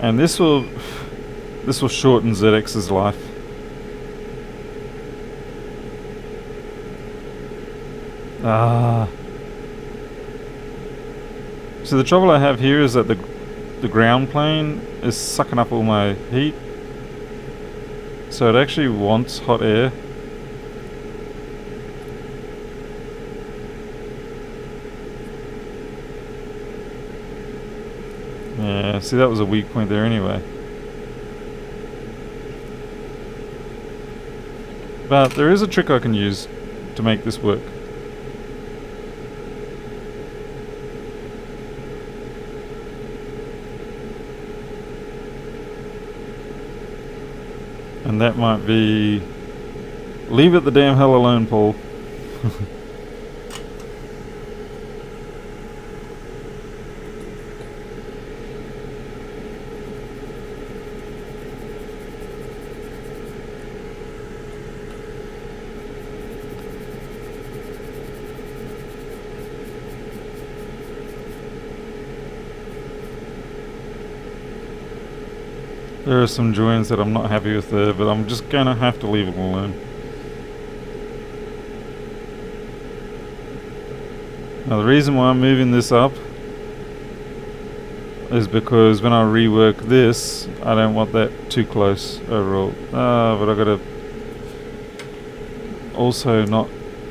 And this will shorten ZX's life. So the trouble I have here is that the ground plane is sucking up all my heat. So it actually wants hot air. Yeah, see, that was a weak point there anyway. But there is a trick I can use to make this work. And that might be... leave it the damn hell alone, Paul. There are some joins that I'm not happy with there, but I'm just gonna have to leave it alone. Now the reason why I'm moving this up is because when I rework this, I don't want that too close overall. But I gotta also not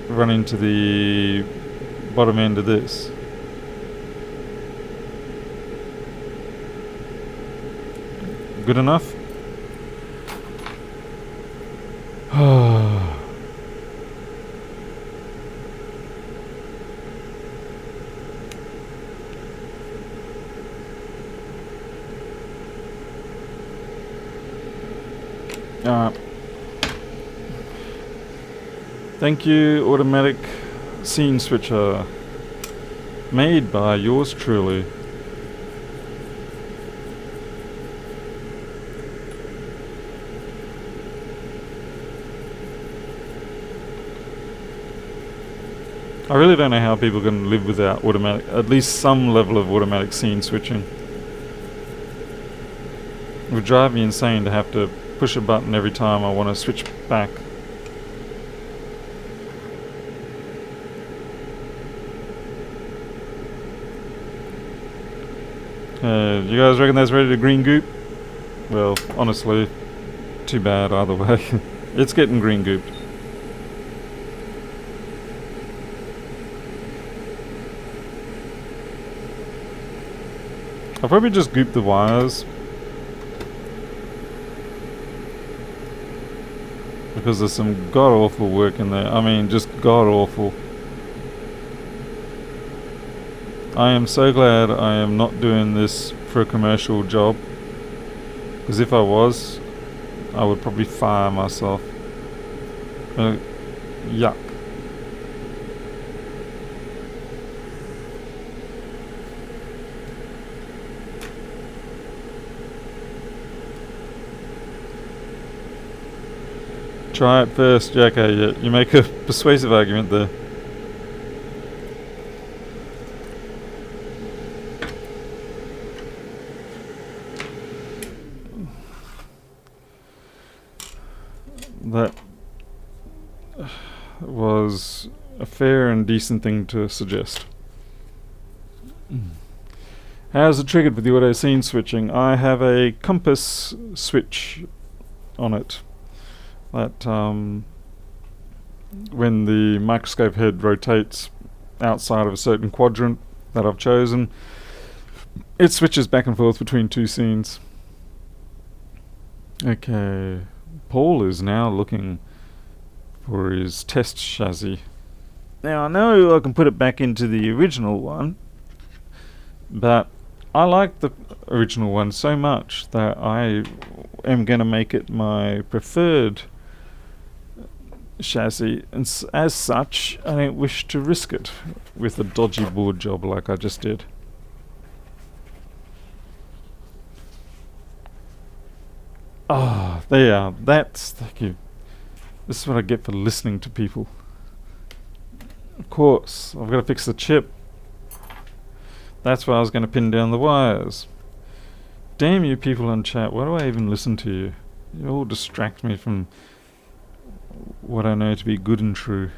run into the bottom end of this. Good enough? Thank you, automatic scene switcher. Made by yours truly. I really don't know how people can live without at least some level of automatic scene switching. It would drive me insane to have to push a button every time I want to switch back. You guys reckon that's ready to green goop? Well, honestly, too bad either way. It's getting green gooped. I'll probably just goop the wires, because there's some god-awful work in there. I mean, just god-awful. I am so glad I am not doing this for a commercial job, because if I was, I would probably fire myself. Yuck. Try it first. Yeah, okay, yeah. You make a persuasive argument there. That was a fair and decent thing to suggest. How's it triggered with the auto scene switching? I have a compass switch on it that when the microscope head rotates outside of a certain quadrant that I've chosen, it switches back and forth between two scenes. Okay, Paul is now looking for his test chassis. Now I know I can put it back into the original one, but I like the original one so much that I am going to make it my preferred chassis, and as such I don't wish to risk it with a dodgy board job like I just did. Ah, there. Thank you. This is what I get for listening to people. Of course, I've got to fix the chip. That's why I was going to pin down the wires. Damn you people in chat, why do I even listen to you? You all distract me from what I know to be good and true.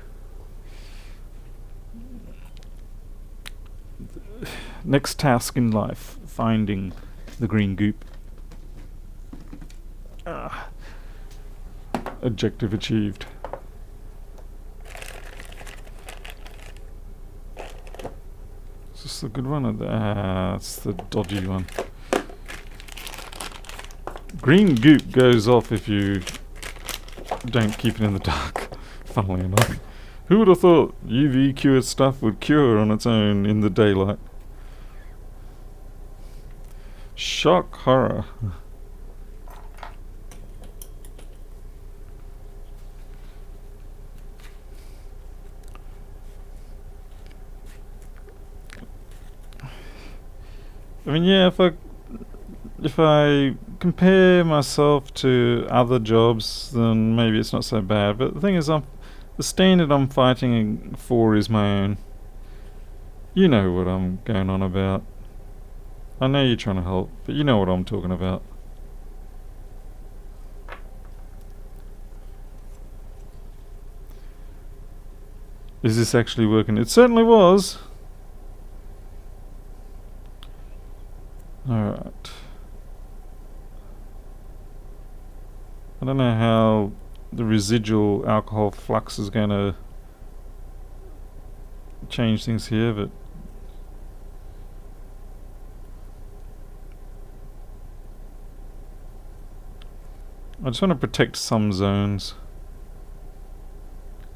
Next task in life, finding the green goop. Objective achieved. Is this the good one or it's the dodgy one. Green goop goes off if you don't keep it in the dark, funnily enough. Who would have thought UV cured stuff would cure on its own in the daylight? Shock horror. I mean, yeah, if I compare myself to other jobs, then maybe it's not so bad. But the thing is, the standard I'm fighting for is my own. You know what I'm going on about. I know you're trying to help, but you know what I'm talking about. Is this actually working? It certainly was. Alright. I don't know how the residual alcohol flux is going to change things here, but I just want to protect some zones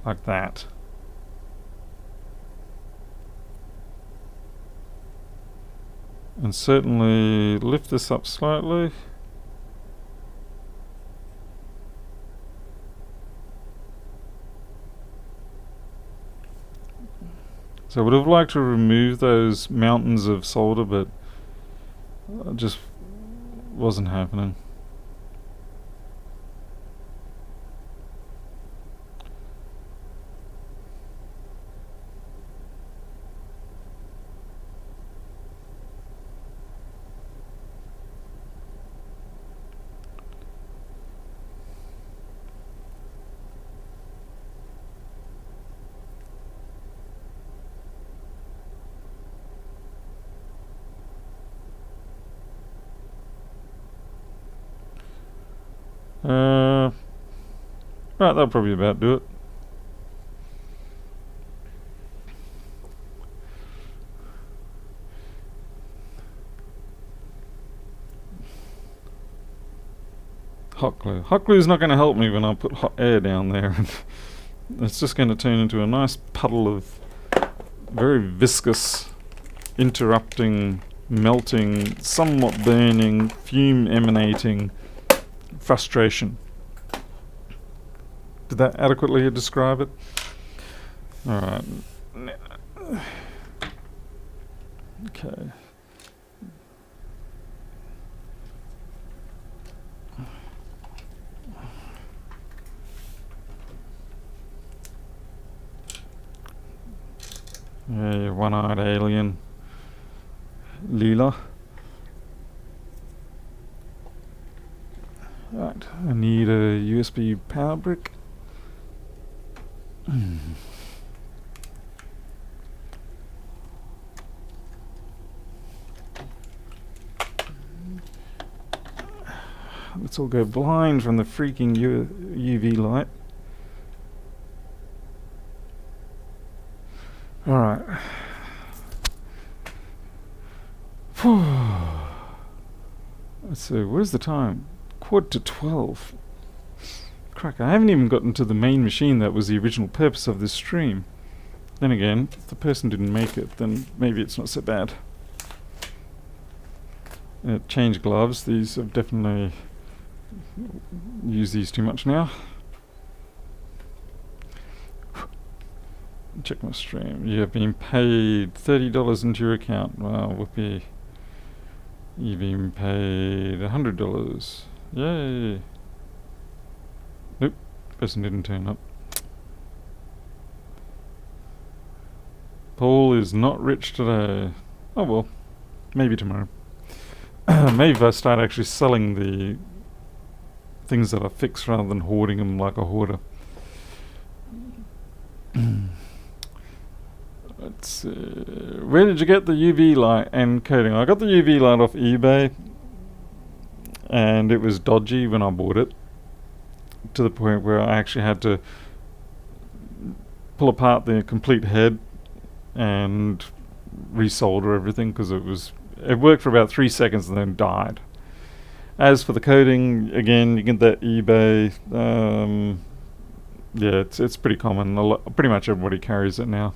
like that. And certainly lift this up slightly. So I would have liked to remove those mountains of solder, but it just wasn't happening. Right, that'll probably about do it. Hot glue. Hot glue is not going to help me when I put hot air down there. It's just going to turn into a nice puddle of very viscous, interrupting, melting, somewhat burning, fume emanating frustration. Did that adequately describe it? Alright. Okay. Yeah, one-eyed alien. Leela. Right, I need a USB power brick. Let's all go blind from the freaking UV light. Alright. Let's see, where's the time? 11:45. Crack, I haven't even gotten to the main machine that was the original purpose of this stream. Then again, if the person didn't make it, then maybe it's not so bad. Change gloves, these have definitely used these too much now. Check my stream. You have been paid $30 into your account. Wow, whoopee. You've been paid $100. Yay. Nope, person didn't turn up. Paul is not rich today. Oh well, maybe tomorrow. Maybe if I start actually selling the things that I fix rather than hoarding them like a hoarder. Let's see. Where did you get the UV light and coating? I got the UV light off eBay, and it was dodgy when I bought it, to the point where I actually had to pull apart the complete head and resolder everything, because it worked for about 3 seconds and then died. As for the coating, again, you get that eBay. Yeah, it's pretty common. Pretty much everybody carries it now.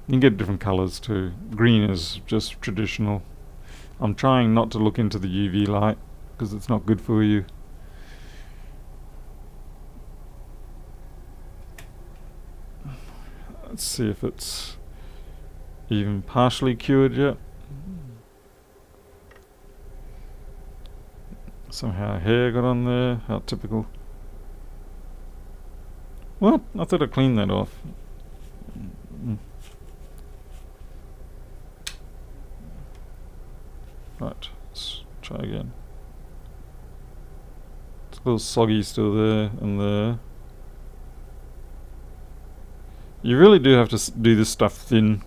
You can get different colors too. Green is just traditional. I'm trying not to look into the UV light because it's not good for you. Let's see if it's even partially cured yet. Somehow hair got on there. How typical. What? I thought I cleaned that off. Right, let's try again. It's a little soggy still there and there. You really do have to do this stuff thin.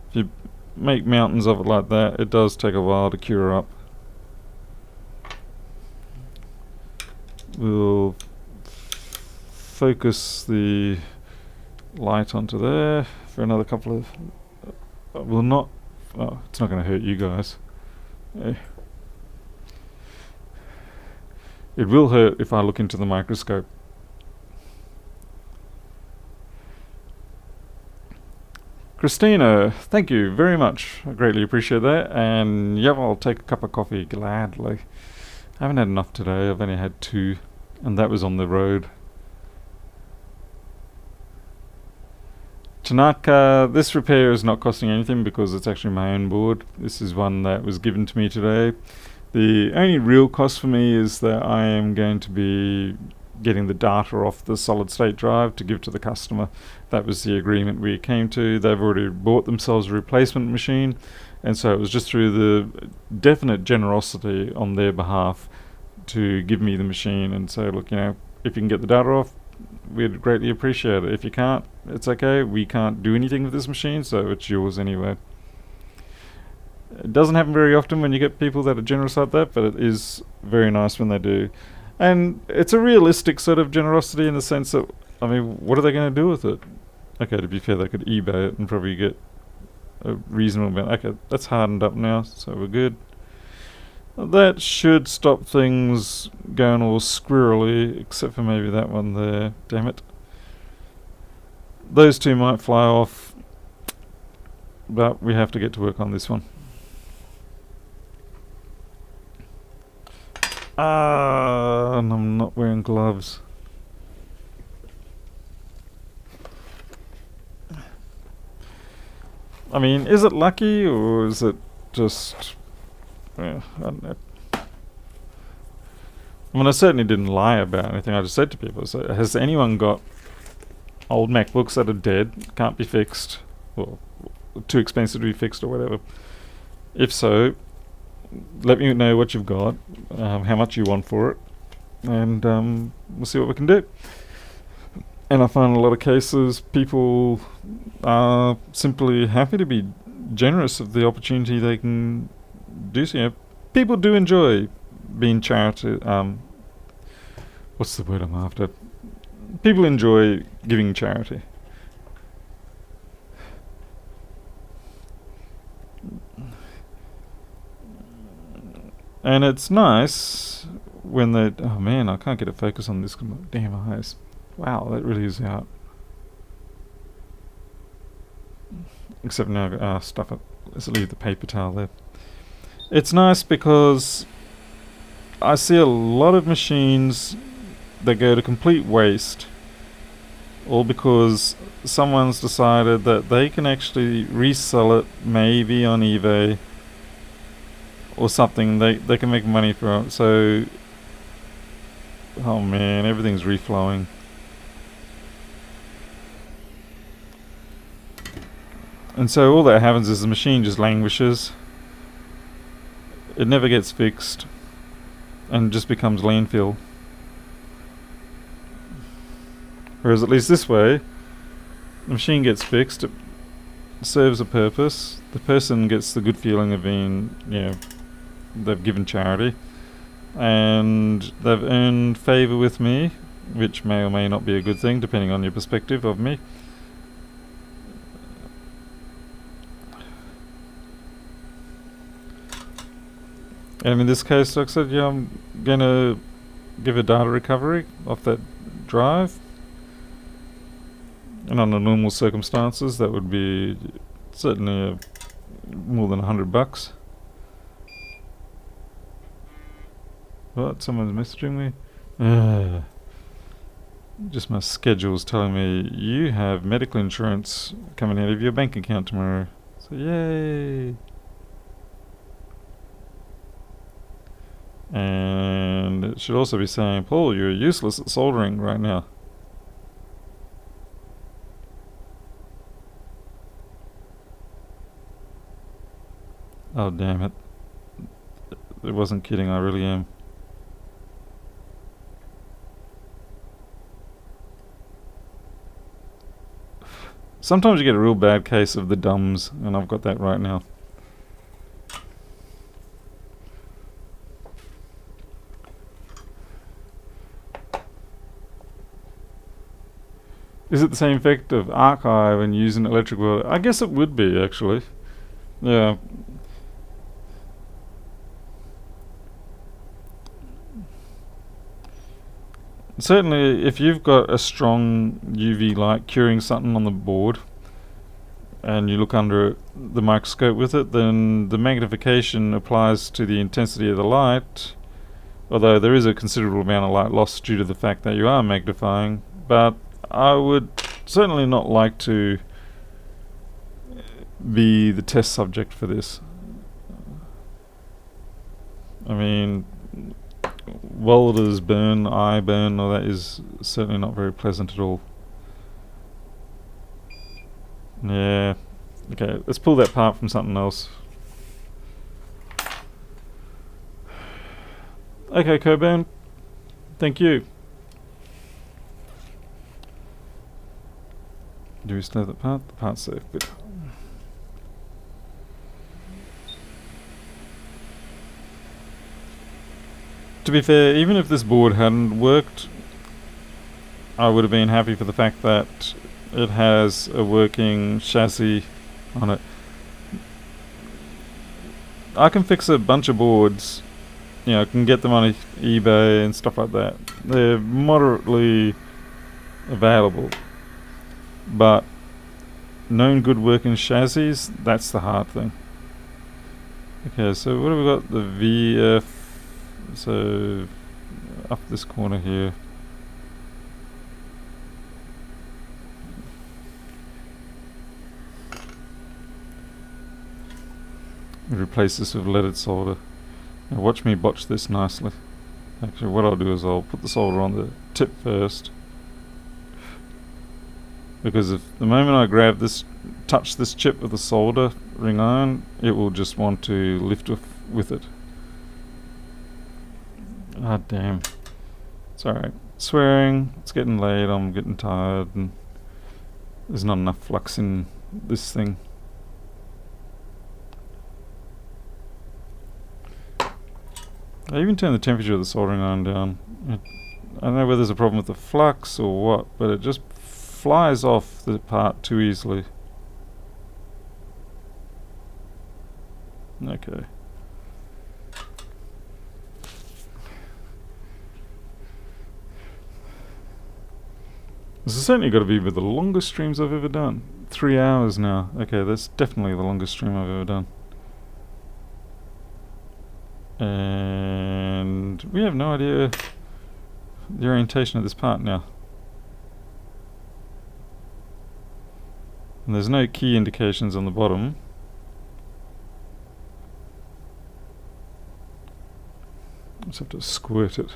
If you make mountains of it like that, it does take a while to cure up. We'll focus the light onto there for another couple of... will not... oh, it's not going to hurt you guys. It will hurt if I look into the microscope. Christina, thank you very much. I greatly appreciate that. And yeah, I'll take a cup of coffee gladly. I haven't had enough today. I've only had 2, and that was on the road. Tanaka, this repair is not costing anything because it's actually my own board. This is one that was given to me today. The only real cost for me is that I am going to be getting the data off the solid state drive to give to the customer. That was the agreement we came to. They've already bought themselves a replacement machine, and so it was just through the definite generosity on their behalf to give me the machine and say, look, you know, if you can get the data off, we'd greatly appreciate it. If you can't, it's okay. We can't do anything with this machine, so it's yours anyway. It doesn't happen very often when you get people that are generous like that, but it is very nice when they do. And it's a realistic sort of generosity in the sense that, I mean, what are they going to do with it? Okay, to be fair, they could eBay it and probably get a reasonable amount. Okay, that's hardened up now, so we're good. That should stop things going all squirrely, except for maybe that one there. Damn it. Those two might fly off, but we have to get to work on this one. And I'm not wearing gloves. I mean, is it lucky or is it just... I don't know. I mean, I certainly didn't lie about anything. I just said to people, so, has anyone got old MacBooks that are dead, can't be fixed, or too expensive to be fixed or whatever? If so, let me know what you've got, how much you want for it, and we'll see what we can do. And I find in a lot of cases people are simply happy to be generous of the opportunity they can do so. You know, people do enjoy being charity. What's the word I'm after? People enjoy giving charity. And it's nice when they... Oh man, I can't get a focus on this because my damn eyes. Wow, that really is out. Except now, stuff it. Let's leave the paper towel there. It's nice because I see a lot of machines that go to complete waste, all because someone's decided that they can actually resell it, maybe on eBay or something. They can make money from it. So, oh man, everything's reflowing. And so all that happens is the machine just languishes. It never gets fixed and just becomes landfill. Whereas at least this way, the machine gets fixed, it serves a purpose, the person gets the good feeling of being, you know, they've given charity, and they've earned favour with me, which may or may not be a good thing depending on your perspective of me. And in this case, like I said, yeah, I'm going to give a data recovery off that drive. And under normal circumstances, that would be certainly more than $100. What? Someone's messaging me? Just my schedule's telling me you have medical insurance coming out of your bank account tomorrow. So yay! And it should also be saying, Paul, you're useless at soldering right now. Oh damn it. It wasn't kidding, I really am. Sometimes you get a real bad case of the dumbs, and I've got that right now. Is it the same effect of archive and using electrical? I guess it would be, actually. Yeah. Certainly, if you've got a strong UV light curing something on the board, and you look under the microscope with it, then the magnification applies to the intensity of the light, although there is a considerable amount of light lost due to the fact that you are magnifying. But I would certainly not like to be the test subject for this. I mean, welders burn, eye burn, all that is certainly not very pleasant at all. Yeah. Okay, let's pull that part from something else. Okay, Coburn. Thank you. Do we still have that part? The part's safe. Good. To be fair, even if this board hadn't worked, I would have been happy for the fact that it has a working chassis on it. I can fix a bunch of boards, you know, I can get them on eBay and stuff like that. They're moderately available, but known good working chassis, that's the hard thing. Okay, so what have we got? The VF, so up this corner here. Replace this with leaded solder. Now watch me botch this nicely. Actually, what I'll do is I'll put the solder on the tip first, because if the moment I grab this, touch this chip with the solder ring iron, it will just want to lift with it. Ah, damn. It's alright. Swearing, it's getting late, I'm getting tired, and there's not enough flux in this thing. I even turned the temperature of the soldering iron down. I don't know whether there's a problem with the flux or what, but it just flies off the part too easily. Okay. This has certainly got to be with the longest streams I've ever done. 3 hours now. Okay, that's definitely the longest stream I've ever done. And we have no idea the orientation of this part now. And there's no key indications on the bottom. Just have to squirt it.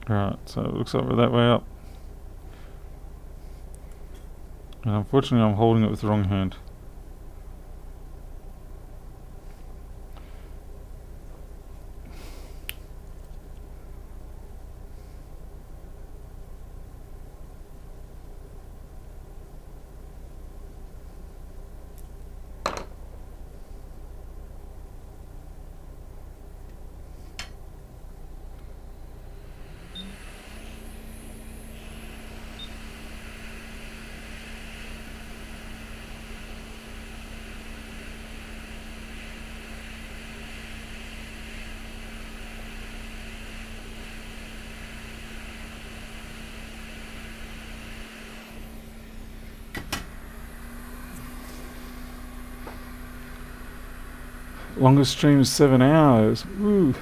Right, so it looks like we're that way up. And unfortunately I'm holding it with the wrong hand. Longest stream is 7 hours. Woo.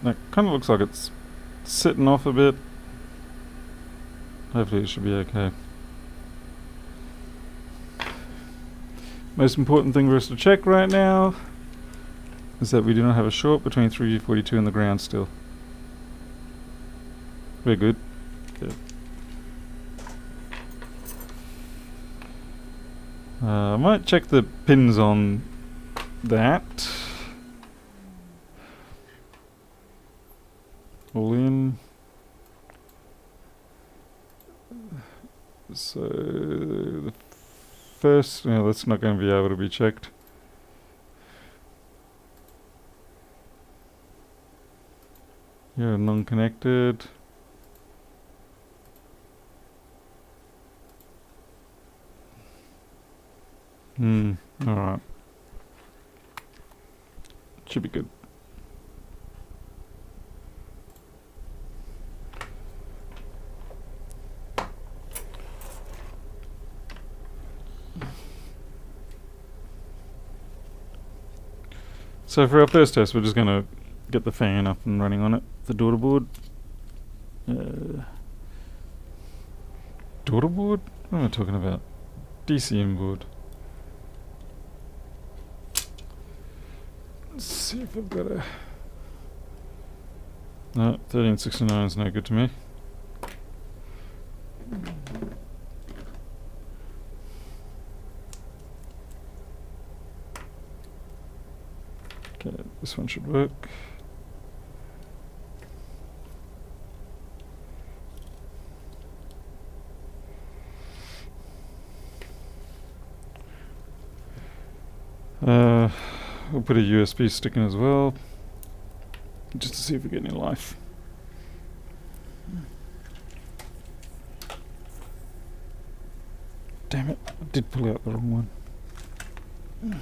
That kind of looks like it's sitting off a bit. Hopefully it should be okay. Most important thing for us to check right now is that we do not have a short between 342 and the ground still. We're good. Good. I might check the pins on that. All in. So the first, no, that's not going to be able to be checked. You're non-connected. Alright. Should be good. So for our first test, we're just going to get the fan up and running on it, the daughter board. Daughter board? What am I talking about? DCM board. Let's see if I've got a... No, 1369 is no good to me. This one should work. We'll put a USB stick in as well, just to see if we get any life. Damn it, I did pull out the wrong one.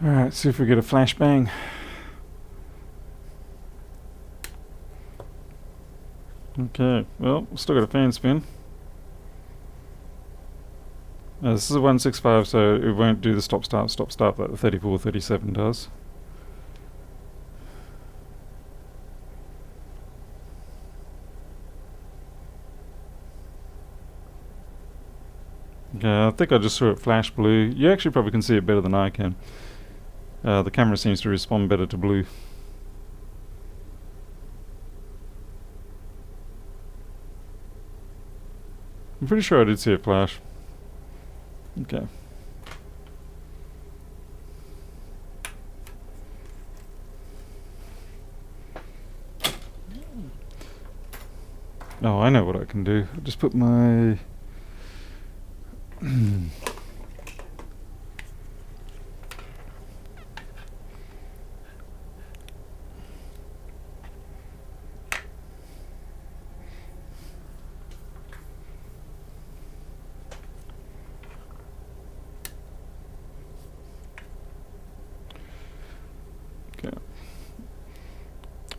Alright, see if we get a flashbang. Okay, well, still got a fan spin. This is a 165, so it won't do the stop start like the 3437 does. Okay, I think I just saw it flash blue. You actually probably can see it better than I can. The camera seems to respond better to blue. I'm pretty sure I did see it flash. Okay. Oh, I know what I can do. I'll just put my...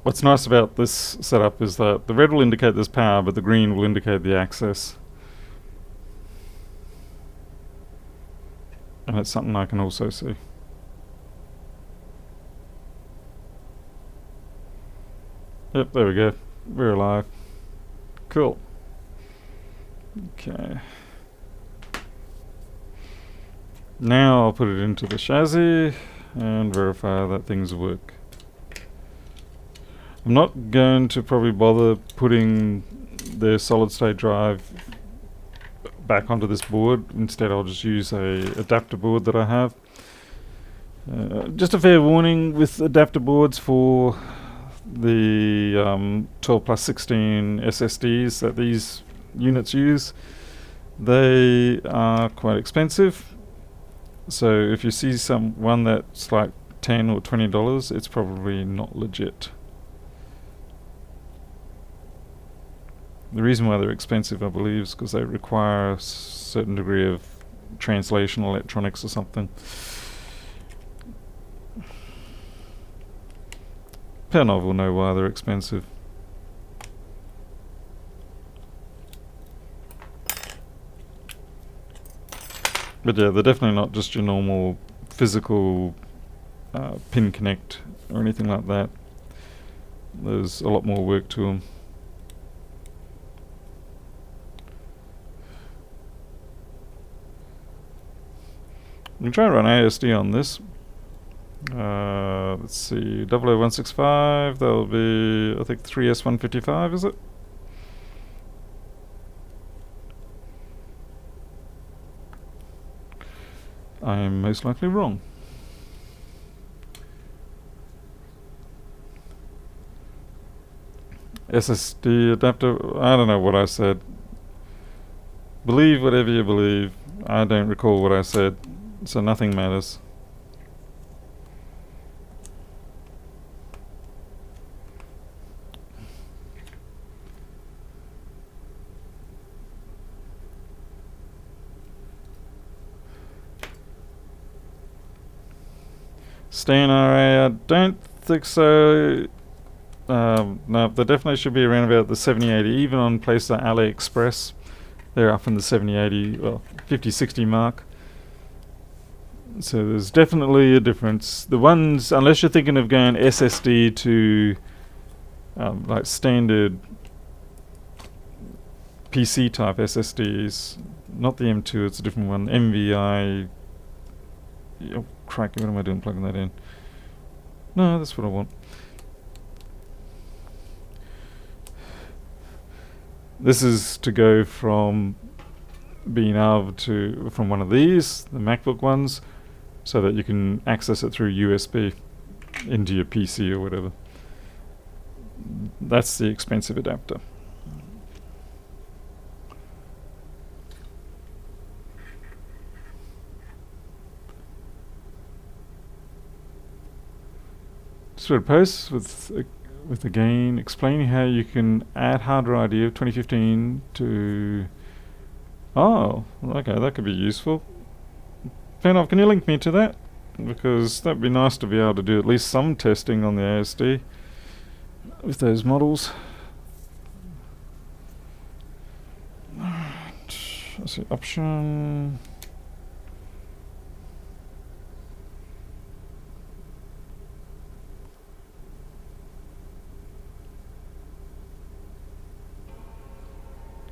What's nice about this setup is that the red will indicate there's power, but the green will indicate the access. And it's something I can also see. Yep, there we go. We're alive. Cool. Okay. Now I'll put it into the chassis and verify that things work. I'm not going to probably bother putting the solid state drive back onto this board. Instead I'll just use a adapter board that I have. Just a fair warning with adapter boards for the 12 plus 16 SSDs that these units use. They are quite expensive. So if you see one that's like $10 or $20, it's probably not legit. The reason why they're expensive, I believe, is because they require a certain degree of translation electronics or something. Pernov will know why they're expensive. But yeah, they're definitely not just your normal physical pin connect or anything like that. There's a lot more work to them. I'm trying to run ASD on this. Let's see, 00165, that'll be, I think, 3S155, is it? I am most likely wrong. SSD adapter, I don't know what I said. Believe whatever you believe. I don't recall what I said, so nothing matters. Stay in RA, I don't think so. No, there definitely should be around about the 7080, even on places like AliExpress. They're up in the 7080, well, 5060 mark. So there's definitely a difference. The ones, unless you're thinking of going SSD to like standard PC type SSDs, not the M2, it's a different one, MVI. Oh, crikey, what am I doing plugging that in? No, that's what I want. This is to go from being able to, from one of these, the MacBook ones, so that you can access it through USB into your PC or whatever. That's the expensive adapter. Just read a post with again explaining how you can add hardware ID of 2015 to. Oh, okay, that could be useful. Panov, can you link me to that? Because that'd be nice to be able to do at least some testing on the ASD with those models. Let's see, option.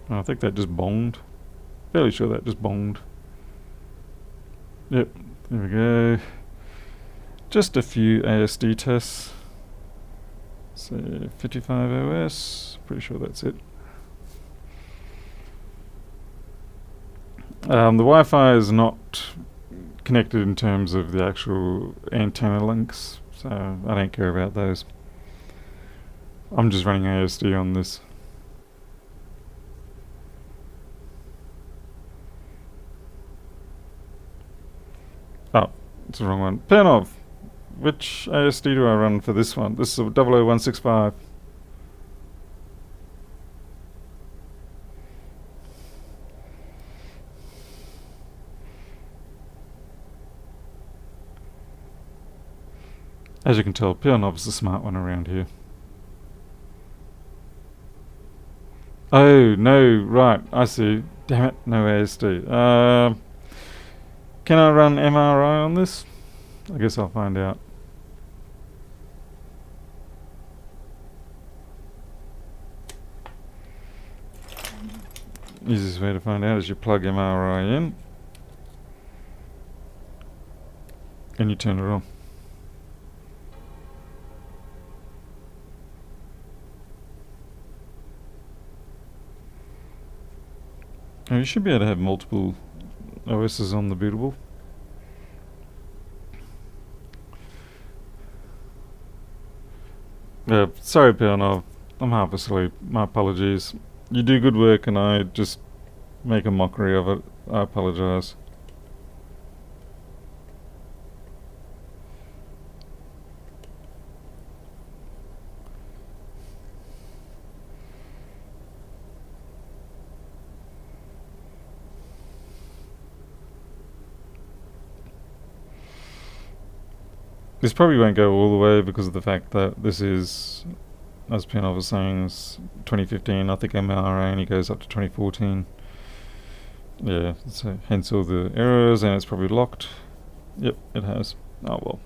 Oh, I think that just bonged. Fairly sure that just bonged. Yep, there we go. Just a few ASD tests. So 55 OS, pretty sure that's it. The Wi-Fi is not connected in terms of the actual antenna links, so I don't care about those. I'm just running ASD on this. Oh, it's the wrong one. Panov, which ASD do I run for this one? This is a 00165. As you can tell, Panov's the smart one around here. Oh, no, right, I see. Damn it, no ASD. Can I run MRI on this? I guess I'll find out. Easiest way to find out is you plug MRI in and you turn it on. Oh, you should be able to have multiple OSs on the bootable. Sorry, Piano. I'm half asleep. My apologies. You do good work and I just make a mockery of it. I apologize. This probably won't go all the way because of the fact that this is, as Piano was saying, is 2015. I think MRA only goes up to 2014. Yeah, so hence all the errors, and it's probably locked. Yep, it has. Oh well.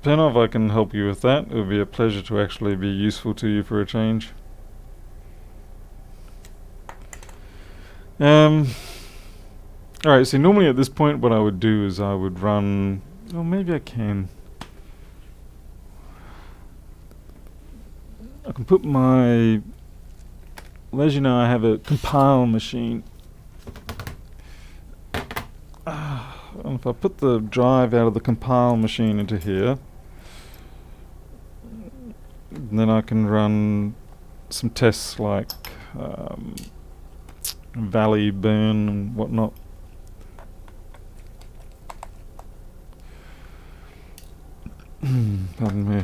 Penov, I can help you with that. It would be a pleasure to actually be useful to you for a change. Alright, so normally at this point what I would do is I would run... Oh, maybe I can. I can put my... Well, as you know, I have a compile machine. And if I put the drive out of the compile machine into here, then I can run some tests like valley burn and whatnot. Pardon me.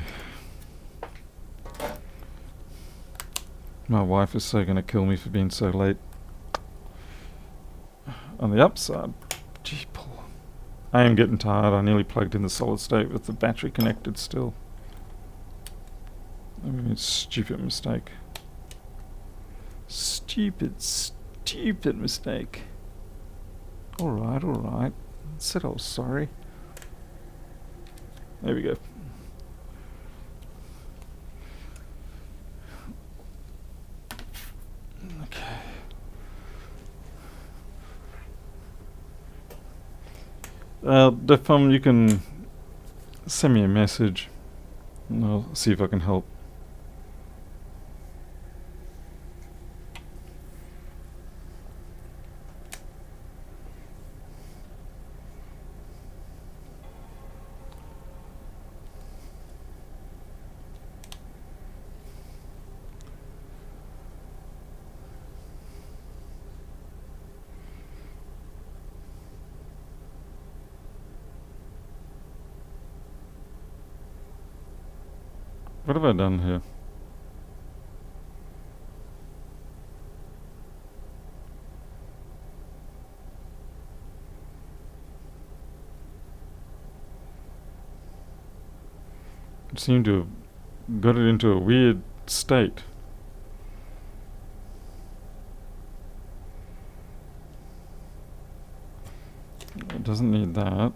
My wife is so going to kill me for being so late. On the upside, gee, Paul, I am getting tired. I nearly plugged in the solid state with the battery connected still. I mean, it's a stupid mistake. Stupid mistake. Alright. Said I was sorry. There we go. Okay. Defum, you can send me a message and I'll see if I can help. What have I done here? It seemed to have got it into a weird state. It doesn't need that.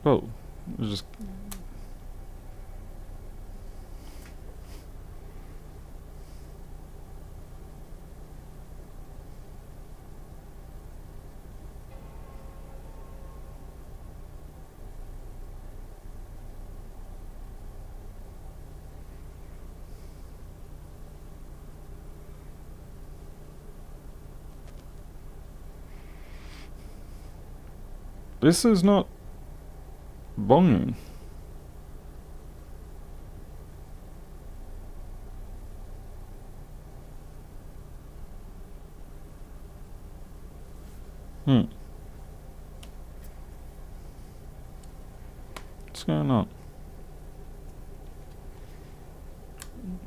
Oh, it's just... This is not bonging. What's going on?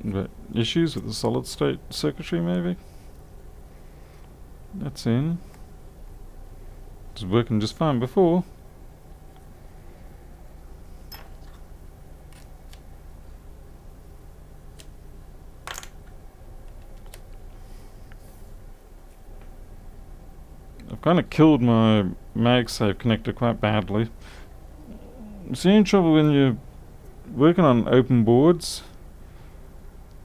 But issues with the solid state circuitry, maybe? That's in. It was working just fine before. I've kind of killed my MagSafe connector quite badly. I'm seeing trouble when you're working on open boards.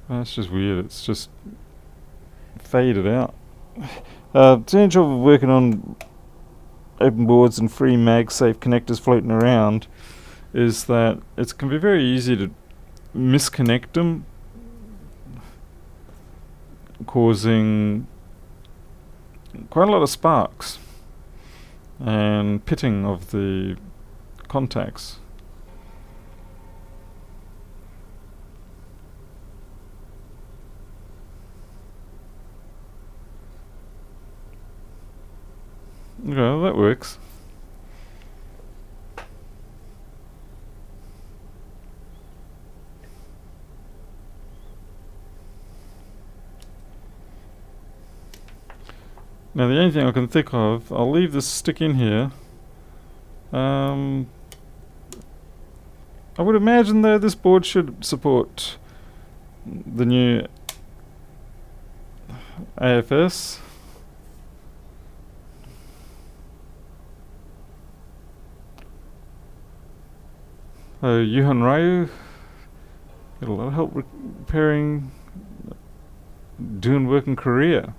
That's just weird, it's just faded out. Seeing trouble working on open boards and free MagSafe connectors floating around is that it can be very easy to misconnect them, causing quite a lot of sparks and pitting of the contacts. Okay, well, that works. Now the only thing I can think of, I'll leave this stick in here. I would imagine though this board should support the new AFS. Yuhan Ryu got a lot of help repairing, doing work in Korea.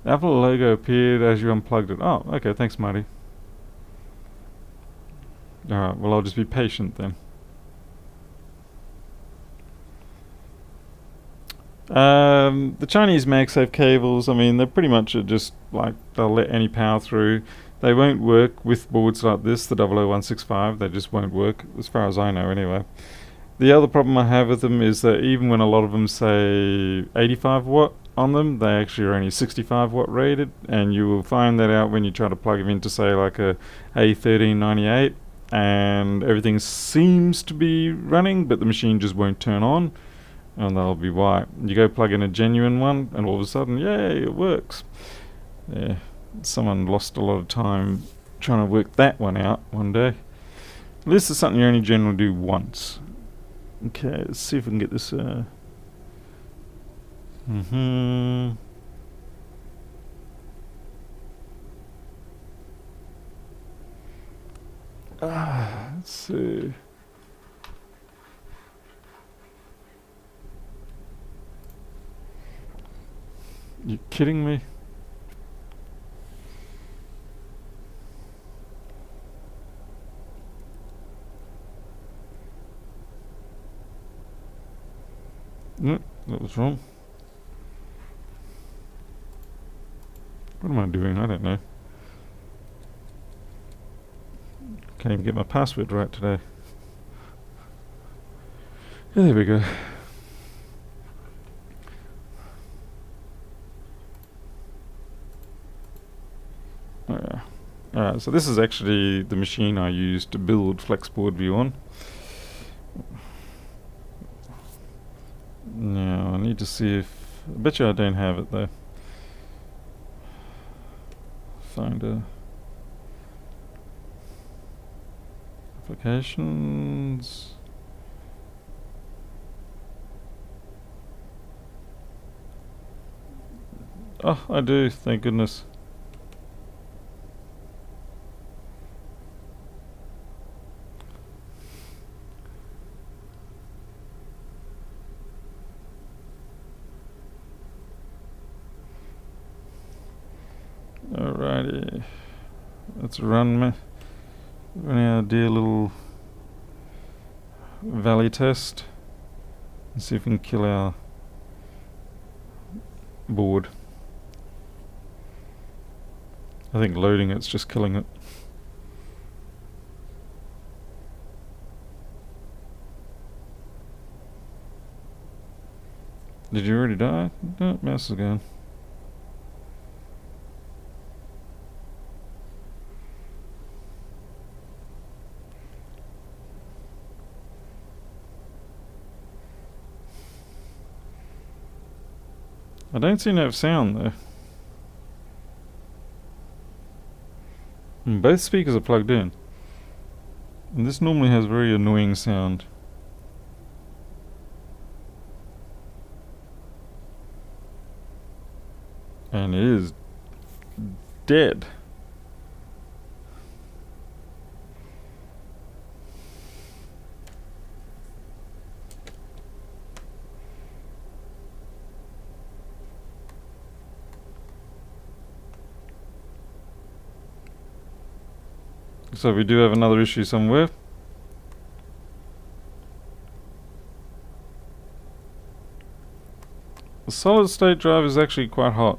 Apple logo appeared as you unplugged it. Oh, okay, thanks, Marty. Alright, well, I'll just be patient then. The Chinese MagSafe cables, I mean, they're pretty much just like they'll let any power through. They won't work with boards like this, the 00165. They just won't work, as far as I know anyway. The other problem I have with them is that even when a lot of them say 85 watt on them, they actually are only 65 watt rated, and you will find that out when you try to plug them into, say, like a A1398, and everything seems to be running, but the machine just won't turn on, and they'll be white. You go plug in a genuine one, and all of a sudden, yay, it works. Yeah, someone lost a lot of time trying to work that one out one day. This is something you only generally do once. Okay, let's see if we can get this. Let's see. You kidding me? Nope, that was wrong. What am I doing? I don't know. Can't even get my password right today. Yeah, there we go. Alright, so this is actually the machine I used to build Flexboard View on. Now, I need to see if... I bet you I don't have it though. Find a... Applications... Oh, I do, thank goodness. Alrighty, let's run our dear little valley test and see if we can kill our board. I think loading it's just killing it. Did you already die? No, mouse is gone. I don't seem to have sound though. And both speakers are plugged in. And this normally has very annoying sound. And it is dead. So we do have another issue somewhere. The solid state drive is actually quite hot.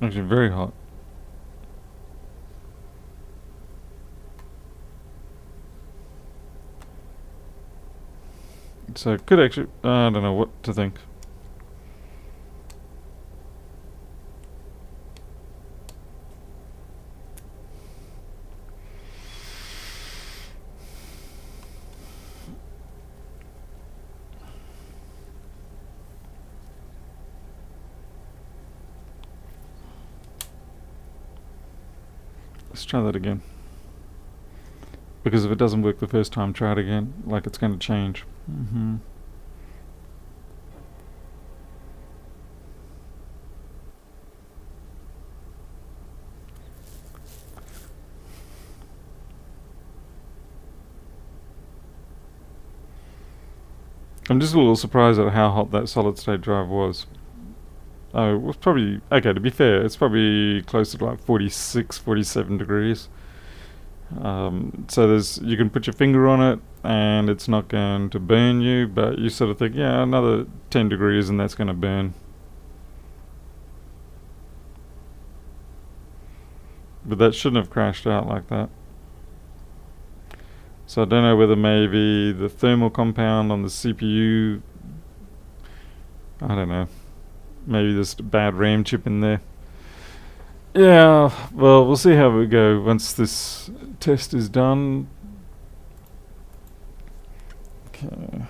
Actually very hot. So it could actually, I don't know what to think. Let's try that again. Because if it doesn't work the first time, try it again. Like it's going to change. I'm just a little surprised at how hot that solid state drive was. Oh, it was probably, okay, to be fair, it's probably closer to like 46, 47 degrees. So you can put your finger on it and it's not going to burn you, but you sort of think, yeah, another 10 degrees and that's going to burn. But that shouldn't have crashed out like that. So I don't know whether maybe the thermal compound on the CPU, I don't know, maybe there's a bad RAM chip in there. Yeah, well, we'll see how we go once this test is done. Okay.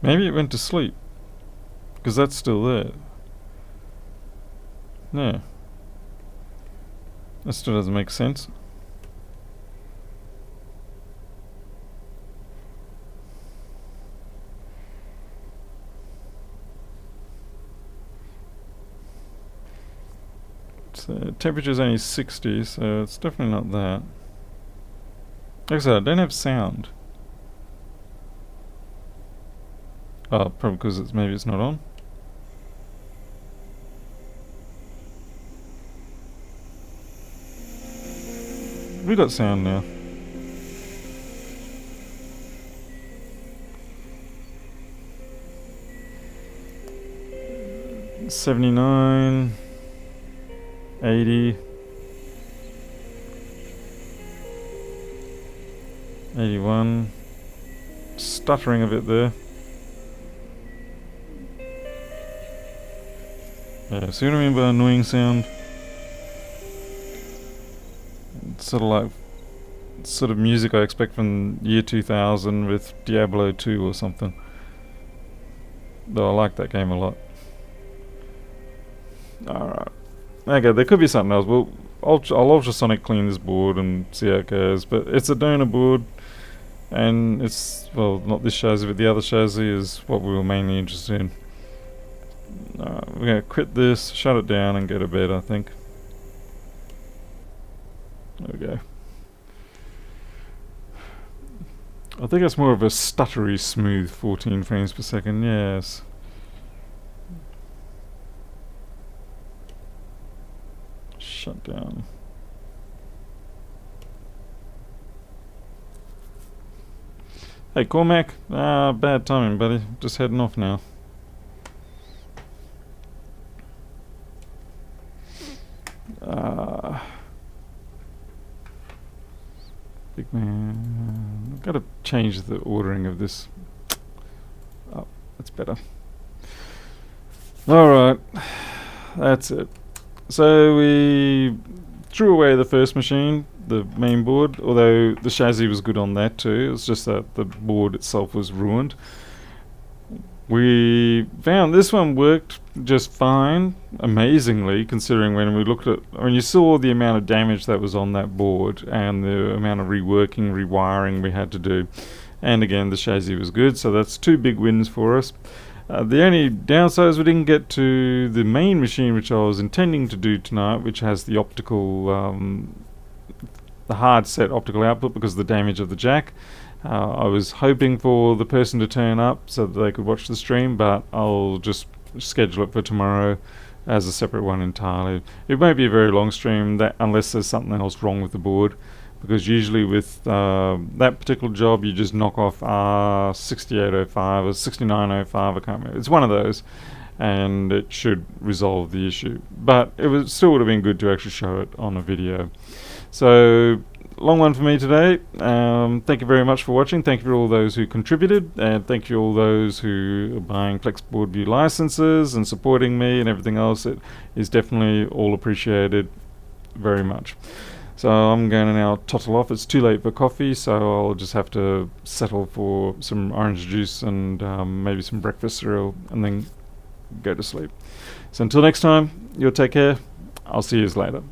Maybe it went to sleep, because that's still there. Yeah. That still doesn't make sense. So temperature's only 60, so it's definitely not that. Like I said, I don't have sound. Oh, probably because maybe it's not on. We got sound now. 79, 80, 81, stuttering a bit there. Yeah, see what I mean by annoying sound? It's sort of music I expect from year 2000 with Diablo 2 or something. Though I like that game a lot. Alright. Okay, there could be something else. Well, I'll ultrasonic clean this board and see how it goes. But it's a donor board, and it's, well, not this chassis, but the other chassis is what we were mainly interested in. We're going to quit this, shut it down, and go to bed, I think. There we go. I think it's more of a stuttery smooth 14 frames per second, yes. Shut down. Hey Cormac, bad timing buddy, just heading off now. Big man, I've got to change the ordering of this. Oh, that's better. Alright, that's it. So we threw away the first machine, the main board, although the chassis was good on that too. It was just that the board itself was ruined. We found this one worked just fine, amazingly, considering when we looked at, when you saw the amount of damage that was on that board and the amount of reworking, rewiring we had to do. And again, the chassis was good, so that's two big wins for us. The only downside is we didn't get to the main machine, which I was intending to do tonight, which has the optical, the hard set optical output because of the damage of the jack. I was hoping for the person to turn up so that they could watch the stream, but I'll just schedule it for tomorrow as a separate one entirely. It won't be a very long stream that unless there's something else wrong with the board, because usually with that particular job you just knock off R6805 or 6905, I can't remember. It's one of those, and it should resolve the issue. But it still would have been good to actually show it on a video. So long one for me today. Thank you very much for watching. Thank you for all those who contributed, and thank you all those who are buying Plex Board View licenses and supporting me and everything else. It is definitely all appreciated very much. So I'm going to now tottle off. It's too late for coffee, so I'll just have to settle for some orange juice and maybe some breakfast cereal and then go to sleep. So until next time, you'll take care. I'll see you later.